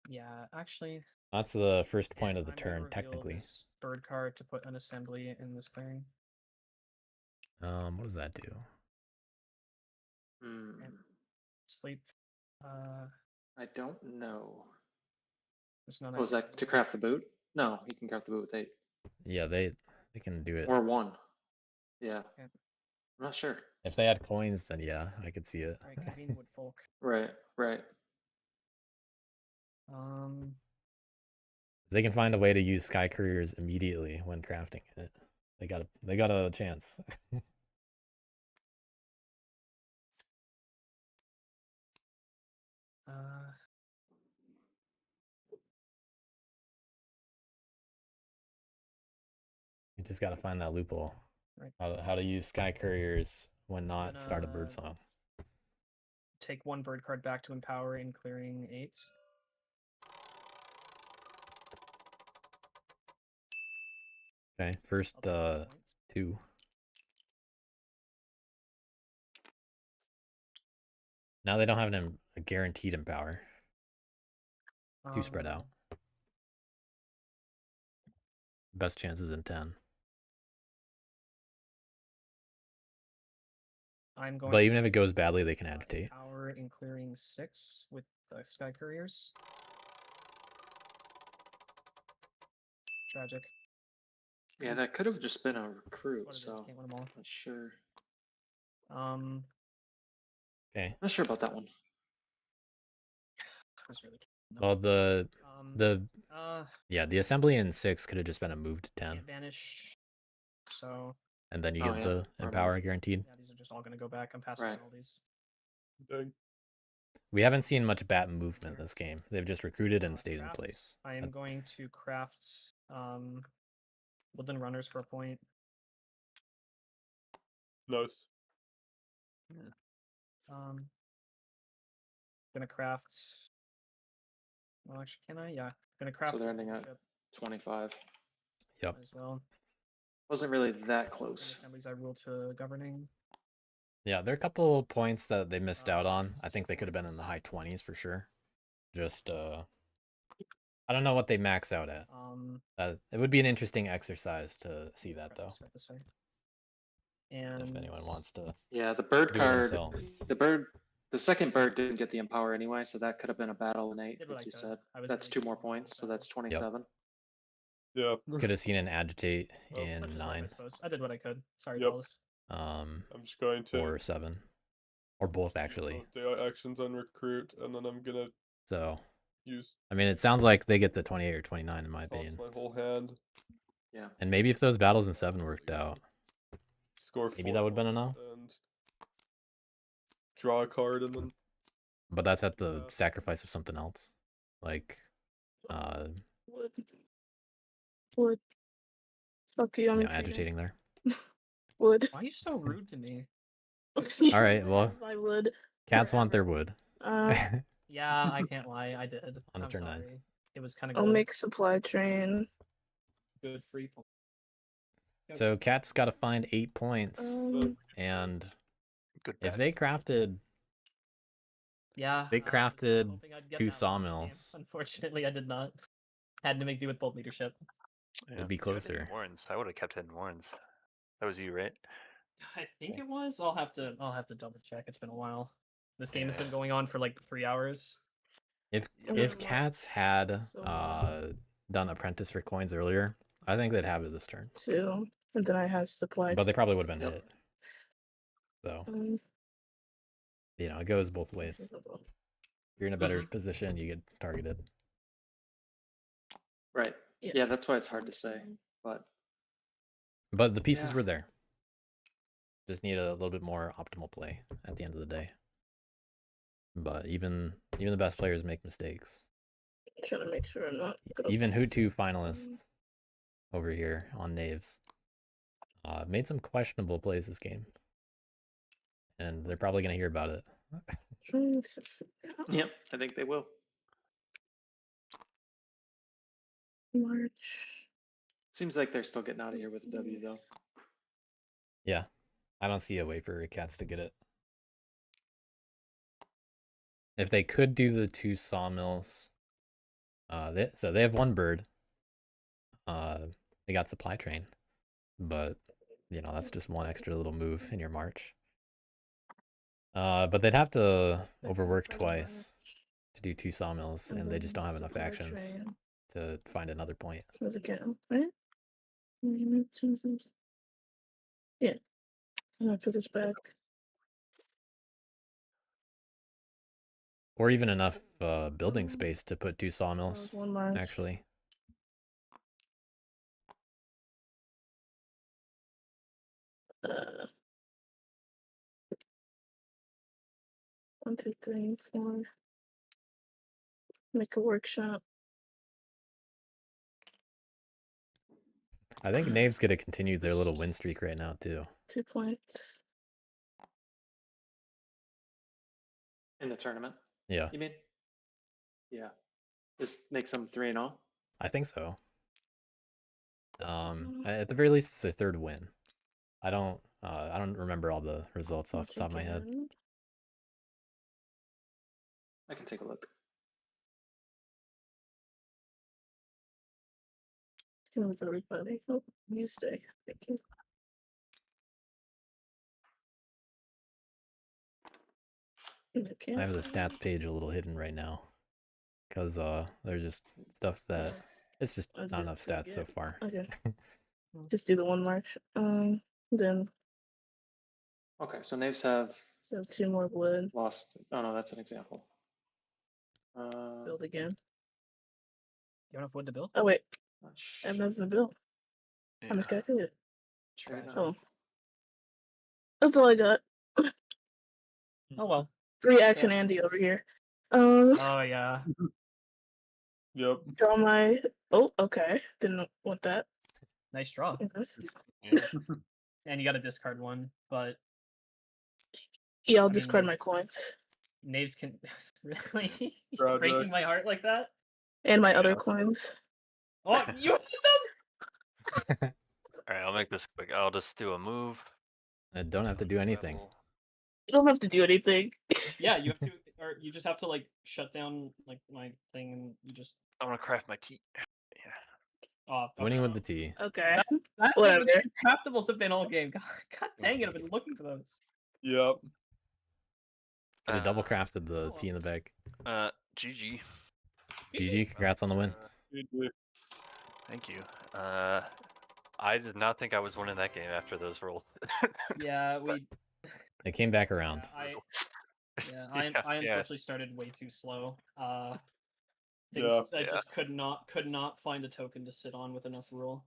Yeah, actually. That's the first point of the I'm gonna turn, reveal technically. this bird card to put an assembly in this clearing. What does that do? Hmm. Sleep. I don't know. There's none. Oh, is that to craft the boot? No, he can craft the boot with 8. Yeah, they can do it. Or 1. Yeah. Yeah. I'm not sure. If they had coins, then yeah, I could see it. Right, convene wood folk. Right, right. They can find a way to use sky couriers immediately when crafting it. They got a chance. You just gotta find that loophole. Right. How to use sky couriers when not start a bird song. Take 1 bird card back to empower in clearing 8. Okay, first I'll take 1 point. 2. Now they don't have a guaranteed empower. Too spread out. Best chances in 10. I'm going. But even if it goes badly, they can agitate. Power in clearing 6 with the sky couriers. Tragic. Yeah, that could have just been a recruit, That's what it is. so Can't win them all. not sure. Okay. Not sure about that one. I was really. Well, the assembly in 6 could have just been a move to 10. Can't vanish. So. And then you Oh, get yeah. the Or empower move. guaranteed. Yeah, these are just all gonna go back. I'm passing Right. all these. Dang. We haven't seen much bat movement this game. They've just recruited and stayed in Craft. place. I am going to craft woodland runners for a point. Nice. Gonna craft. Well, actually, can I? Yeah, gonna craft. So they're ending at leadership 25. Yep. as well. Wasn't really that And close. assemblies I rule to governing. Yeah, there are a couple points that they missed out on. I think they could have been in the high 20s for sure. Just I don't know what they max out at. It would be an interesting exercise to see that though. And If anyone wants to. Yeah, the bird do it card. themselves. The second bird didn't get the empower anyway, so that could have been a battle in 8, Did what like I you could. said. I was That's really 2 more keen on points, so that's battles. 27. Yeah. Could have seen an agitate Well, in Such is life, I 9 suppose. I did what I could. Sorry, Yep. fellas. I'm just going to or 7. Or both actually. both day actions on recruit, and then I'm gonna So use I mean it sounds like they get the 28 or 29 in my toss opinion. my whole hand, Yeah. And maybe if those battles in 7 worked out. score Maybe 4 that would've been points, enough. and draw a card, and then But that's at the Yeah. sacrifice of something else. Like Wood. Fuck you, I'm you know, retreating. agitating there. Wood. Why are you so rude to me? All right, well, I would. cats want their wood. Yeah, I can't lie. I did. On I'm turn 9. sorry. It was kind of I'll good. make supply train. Good free. So cat's got to find 8 points, and Good if bet. they crafted Yeah. They I was crafted hoping I'd get 2 that one each game. sawmills. Unfortunately, I did not. Had to make do with bolt leadership. It'd be You had hidden closer. warrens. I would have kept hidden warrens. That was you, right? I think it was. I'll have to double check. It's been a while. This game has Yeah. been going on for like 3 hours. If Yeah. cats had So- done apprentice for coins earlier, I think they'd have it this turn. 2. And then I have supply. But they probably would have been Yep. hit. So, Um, you know, it goes both ways. If you're in a better position, you get targeted. Right. Yeah, that's why it's hard to say. But But the pieces Yeah. were there. Just need a little bit more optimal play at the end of the day. But even the best players make mistakes. Trying to make sure I'm not gonna Even fall HOOT 2 asleep. finalists over here on Knaves made some questionable plays this game. And they're probably going to hear about it. Trying to figure out Yep, I think they will. March. Seems like they're still getting out of here with a W though. Yeah. I don't see a way for Cats to get it. If they could do the 2 sawmills, so they have 1 bird. They got supply train, but you know that's just 1 extra little move in your march. But they'd have to overwork twice to do 2 sawmills, and they just don't have enough actions to find another point. Move again, right? Yeah. I'm gonna put this back. Or even enough building space to put 2 So sawmills, 1 March. actually. Uh, 1, 2, 3, 4. Make a workshop. I think Knaves gonna continue their little win streak right now, too. 2 points. In the tournament, Yeah, you mean? Yeah. This makes them 3-0. I think so. At the very least, it's their 3rd win. I don't remember all the results off the top of my head. Again. I can take a look. Can with everybody. Oh, you stay. Thank you. Okay. I have the stats page a little hidden right now, because there's just stuff that Yes. it's just I not did enough stats so forget. far. Okay. Just do the 1 March. Then Okay, so Knaves have so 2 more wood. lost. Oh no, that's an example. Build again. You don't have wood to build? Oh wait, not I have sh- nothing to build. I Yeah. miscalculated. Trash. Oh, that's all I got. Oh well. 3 action Andy over here. Um, Oh yeah. Yep. draw my. Oh, okay. Didn't want that. Nice draw. Yes. Yeah. And you got to discard 1, but Yeah, I'll I mean, discard Knaves- my coins Knaves can really Project. breaking my heart like that. and my other Yeah. coins. Oh, you hit them! All right, I'll make this quick. I'll just do a move. I don't have to do anything. You don't have to do anything. Yeah, you have to, or you just have to like shut down like my thing, and you just. I'm gonna craft my tea. Yeah. Oh, Winning with the T. Okay. That's Whatever. what the craftables have been all game. God dang it! I've been looking for those. Yep. Could have double Uh, crafted the T in the bag. GG. GG, congrats on the win. Uh, thank you. I did not think I was winning that game after those rolls. Yeah, we. It came back around. I Yeah, I yeah. unfortunately started way too slow. I Yeah. just could not find a token to sit on with enough rule.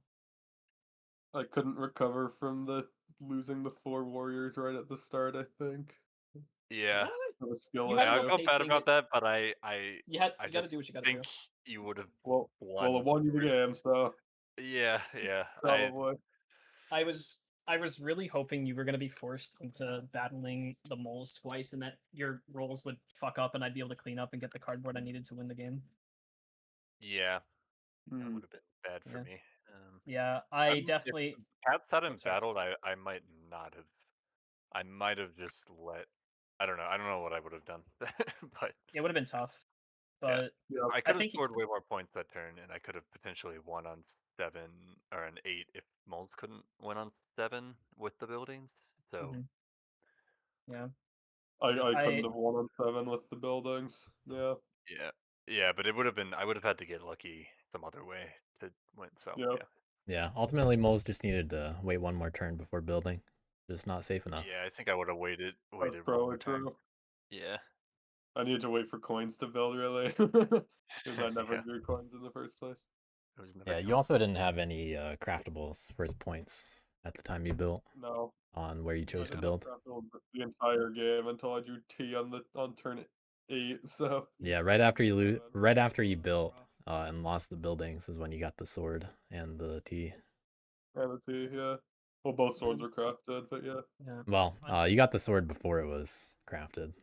I couldn't recover from the losing the 4 warriors right at the start, I think. Yeah. That was skill You had I no issue. felt bad pacing about it. that, but I You got to just do what you got to do. think you would have Well, won. it won you the game, so Yeah. probably. I was really hoping you were going to be forced into battling the moles twice, and that your rolls would fuck up, and I'd be able to clean up and get the cardboard I needed to win the game. Yeah, that Hmm. would have been bad for Yeah. me. Yeah, if definitely. Cats hadn't sorry. battled, I might not have. I might have just let. I don't know. I don't know what I would have done, but It would have been tough, but Yeah. I could have think scored way more points that turn, and I could have potentially won on 7 or an 8 if Moles couldn't win on 7 with the buildings. So Mhm. Yeah. I couldn't have won on 7 with the buildings. Yeah. yeah, but it would have been. I would have had to get lucky some other way to win. So Yep. Yeah, ultimately Moles just needed to wait 1 more turn before building. Just not safe enough. yeah, I think I would have waited That's one more probably turn. true. Yeah. I needed to wait for coins to build, really. Because I never Yeah. drew coins in the first place. It was never Yeah, you coming. also didn't have any craftables worth points at the time you built No. on where you I chose to didn't build. have the entire game until I drew T on turn 8. So Yeah, right after you right after you built and lost the buildings is when you got the sword and the tea. and the T, yeah. Well, both swords are crafted, but yeah. Yeah. Well, you got the sword before it was crafted,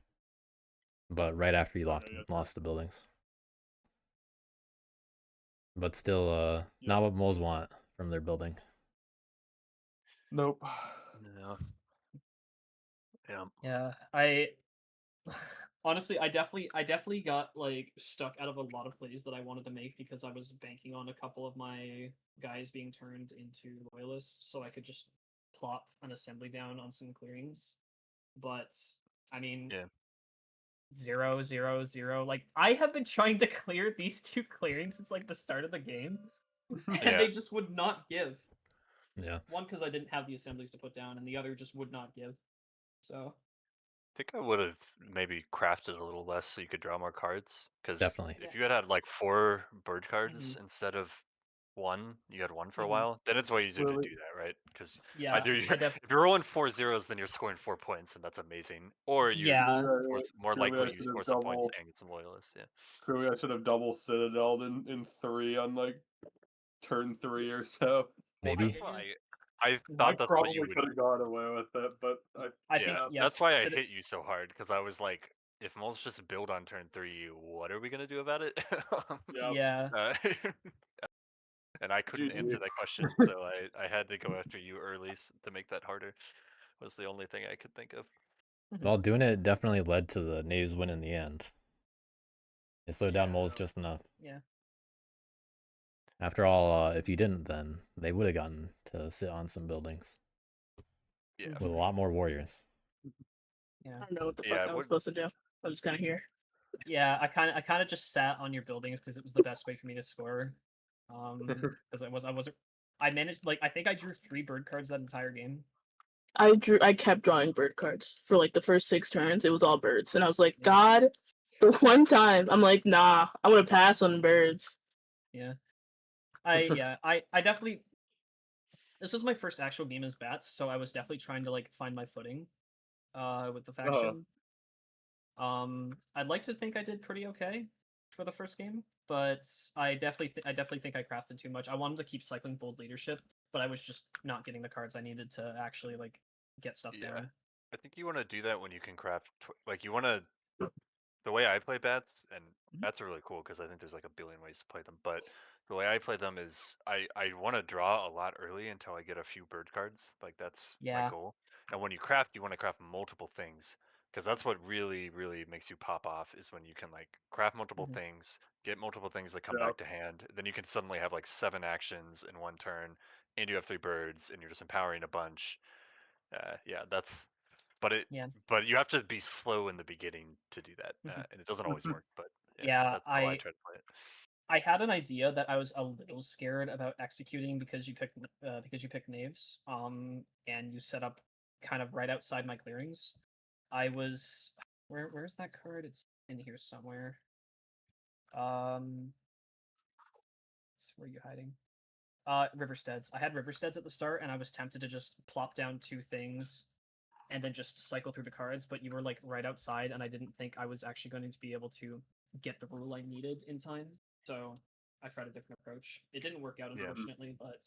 but right after you Okay, yeah, lost the buildings. But still, Yeah. not what moles want from their building. Nope. Yeah. Yeah. Yeah, I honestly, I definitely got like stuck out of a lot of plays that I wanted to make because I was banking on a couple of my guys being turned into loyalists, so I could just plop an assembly down on some clearings. But I mean, Yeah. 0, 0, 0. Like I have been trying to clear these two clearings since like the start of the game, and Yeah. they just would not give. Yeah. One because I didn't have the assemblies to put down, and the other just would not give. So I think I would have maybe crafted a little less so you could draw more cards. Because Definitely. if you had had like 4 bird cards instead of 1, you had 1 for a while, then it's way easier to Really? do that, right? Because yeah, either you're, if you're rolling 4 zeros, then you're scoring 4 points, and that's amazing. Or you're yeah. more Clearly I likely you should have score some points double. and get some loyalists. Yeah. Clearly, I should have double citadeled in 3 on like turn 3 or so. Maybe. That's why I I thought that's what you probably would. could have gone away with it, but I think Yeah, yes. that's why I Cita- hit you so hard because I was like, if moles just build on turn 3, what are we gonna do about it? yeah. Yeah. Uh, and I couldn't GG. answer that question, so I had to go after you early to make that harder. Was the only thing I could think of. Well, doing it definitely led to the knaves win in the end. It slowed down Yeah. moles just enough. Yeah. After all, if you didn't, then they would have gotten to sit on some buildings Yeah. with a lot more warriors. Yeah. I don't know what the Yeah, fuck it I was would- supposed to do. I'm just kind of here. Yeah, I kind of just sat on your buildings because it was the best way for me to score. Because I managed I think I drew 3 bird cards that entire game. I kept drawing bird cards for like the first 6 turns. It was all birds, and I was like, Yeah. God. The one time I'm like, nah, I'm gonna pass on birds. Yeah. I definitely. This was my first actual game as bats, so I was definitely trying to like find my footing, with the faction. I'd like to think I did pretty okay for the first game, but I definitely think I crafted too much. I wanted to keep cycling bold leadership, but I was just not getting the cards I needed to actually like get stuff Yeah. down. I think you want to do that when you can craft. Like you want to. The way I play bats, and bats are really cool because I think there's like a billion ways to play them. But the way I play them is I want to draw a lot early until I get a few bird cards. Like that's my Yeah. goal. And when you craft, you want to craft multiple things because that's what really makes you pop off is when you can like craft multiple Mhm. things, get multiple things that come Yeah. back to hand. Then you can suddenly have like 7 actions in one turn, and you have 3 birds, and you're just empowering a bunch. Yeah, that's. But it Yeah. but you have to be slow in the beginning to do that, Mhm. and it doesn't always work. But yeah, Yeah, that's how I try to play it. I had an idea that I was a little scared about executing because you picked knaves, and you set up kind of right outside my clearings. I was where's that card? It's in here somewhere. Where are you hiding? Riversteads. I had Riversteads at the start, and I was tempted to just plop down 2 things and then just cycle through the cards, but you were like right outside, and I didn't think I was actually going to be able to get the rule I needed in time. So I tried a different approach. It didn't work out, Yeah. unfortunately, but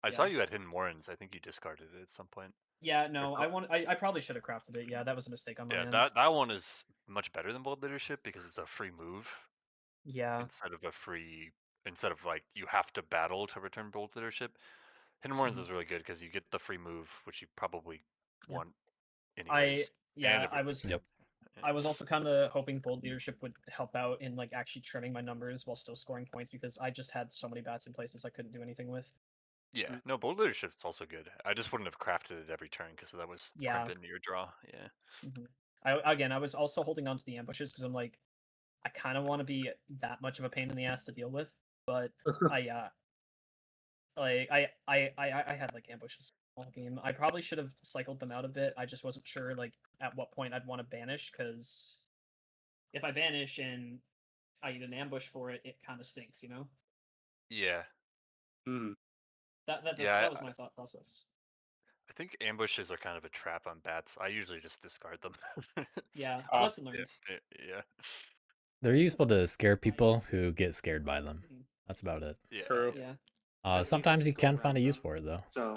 I saw yeah. you had Hidden Warrens. I think you discarded it at some point. Yeah, no, Or- I probably should have crafted it. Yeah, that was a mistake on my Yeah, end. that one is much better than Bold Leadership because it's a free move Yeah. instead of like you have to battle to return Bold Leadership. Hidden Warrens Mhm. is really good because you get the free move, which you probably Yeah. want anyways. and it I was returns Yep. it. I was also kind of hoping bold leadership would help out in like actually trimming my numbers while still scoring points because I just had so many bats in places I couldn't do anything with. Yeah, no, Bold Leadership is also good. I just wouldn't have crafted it every turn because that was Yeah. crimping your draw. Yeah. Mhm. I was also holding on to the ambushes because I'm like, I kind of want to be that much of a pain in the ass to deal with, but I had like ambushes all game. I probably should have cycled them out a bit. I just wasn't sure like at what point I'd want to banish because if I banish and I get an ambush for it, it kind of stinks, you know. Yeah. Hmm. Yeah, That was my thought process. I think ambushes are kind of a trap on bats. I usually just discard them. Yeah, Ah, lesson learned. Yeah. They're useful to scare people who get scared by them. Mhm. That's about it. Yeah. True. Yeah, At Sometimes you least go can find a around use them. for it though. So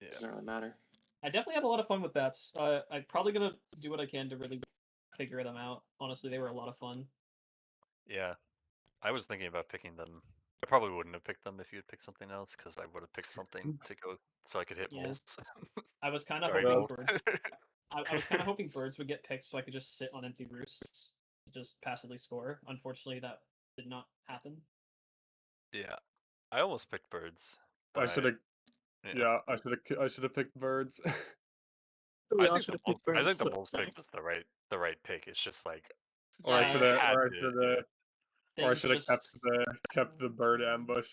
Yeah. it doesn't really matter. I definitely had a lot of fun with bats. I'm probably gonna do what I can to really figure them out. Honestly, they were a lot of fun. Yeah. I was thinking about picking them. I probably wouldn't have picked them if you had picked something else, because I would have picked something to go so I could hit Yeah. moles. I was kind of Sorry, hoping Mole. birds. I was kind of hoping birds would get picked so I could just sit on empty roosts to just passively score. Unfortunately, that did not happen. Yeah. I almost picked birds. I But should have. yeah. Yeah, I should have picked birds. We I all think should the have moles, picked birds. I think is the what I'm moles saying. pick was the right pick. It's just like Or I Yeah, should I have. had Or I to. should Yeah. have. Or I things should have just kept the bird ambush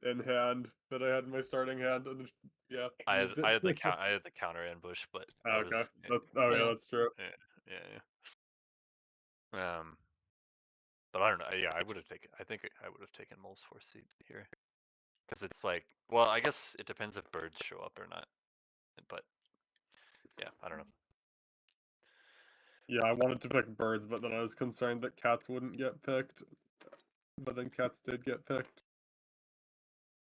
in hand that I had in my starting hand, and yeah, used it. I had the counter ambush, but I Okay, was yeah, that's true. yeah. But I don't know. Yeah, I would have taken. I think I would have taken moles 4 seed here, because it's like, well, I guess it depends if birds show up or not. But yeah, I don't know. Yeah, I wanted to pick birds, but then I was concerned that cats wouldn't get picked. But then cats did get picked.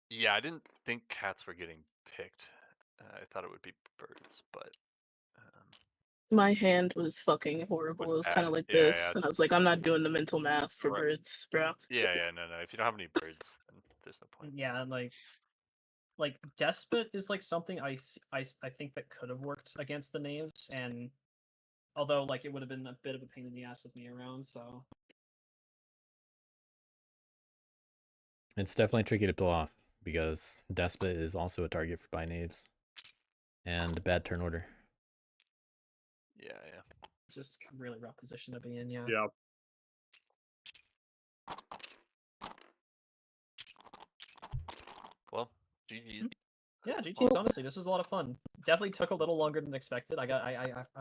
Yeah, I didn't think cats were getting picked. I thought it would be birds, but My hand was fucking horrible. was It was kind bad. of like Yeah, this, and I was like, I'm not doing the mental math for Right. birds, bro. Yeah, no. If you don't have any birds, then there's no point. yeah, like despot is like something I think that could have worked against the knaves, and although like it would have been a bit of a pain in the ass with me around, so It's definitely tricky to pull off because Despot is also a target for by knaves and bad turn order. Yeah. just a really rough position to be in. Yeah. Yeah. Well, GG. Yeah, GG's. Honestly, this was a lot of fun. Definitely took a little longer than expected. I've got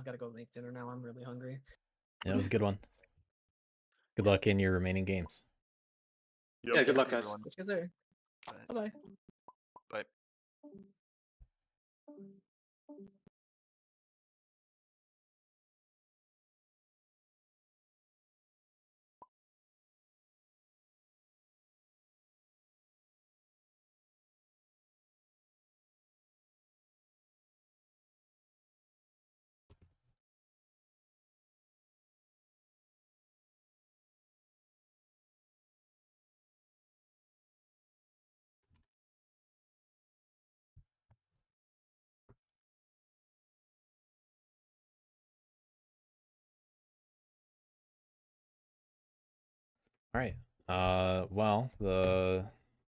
to go make dinner now. I'm really hungry. Yeah, it was a good one. Good luck in your remaining games. Yep. Yeah, good luck, Thanks, guys. everyone. Which is there. Bye bye. Bye. All right. Well, the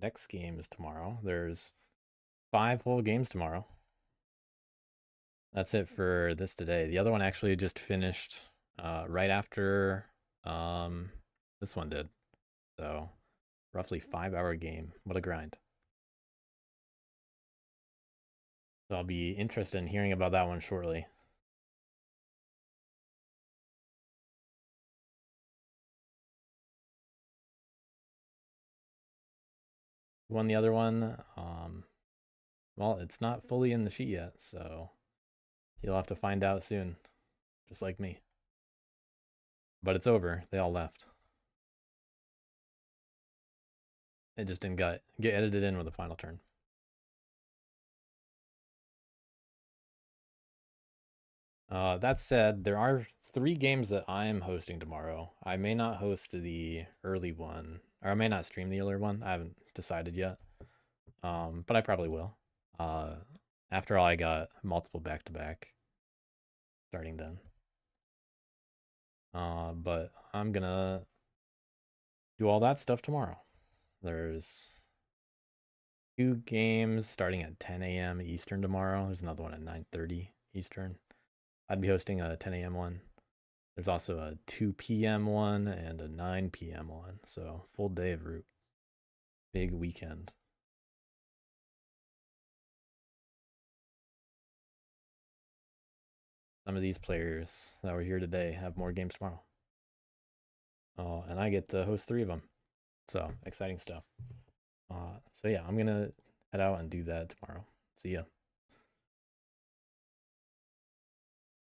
next game is tomorrow. There's 5 whole games tomorrow. That's it for this today. The other one actually just finished right after this one did. So roughly 5-hour game. What a grind. So I'll be interested in hearing about that one shortly. Who won the other one? Well, it's not fully in the sheet yet, so you'll have to find out soon, just like me. But it's over. They all left. It just didn't get edited in with the final turn. That said, there are 3 games that I am hosting tomorrow. I may not host the early one, or I may not stream the earlier one. I haven't decided yet, but I probably will. After all, I got multiple back-to-back starting then. But I'm gonna do all that stuff tomorrow. There's 2 games starting at 10 a.m. Eastern tomorrow. There's another one at 9:30 Eastern. I'd be hosting a 10 a.m. one. There's also a 2 p.m. one and a 9 p.m. one. So full day of Root. Big weekend. Some of these players that were here today have more games tomorrow. Oh, and I get to host 3 of them. So exciting stuff. So yeah, I'm gonna head out and do that tomorrow. See ya.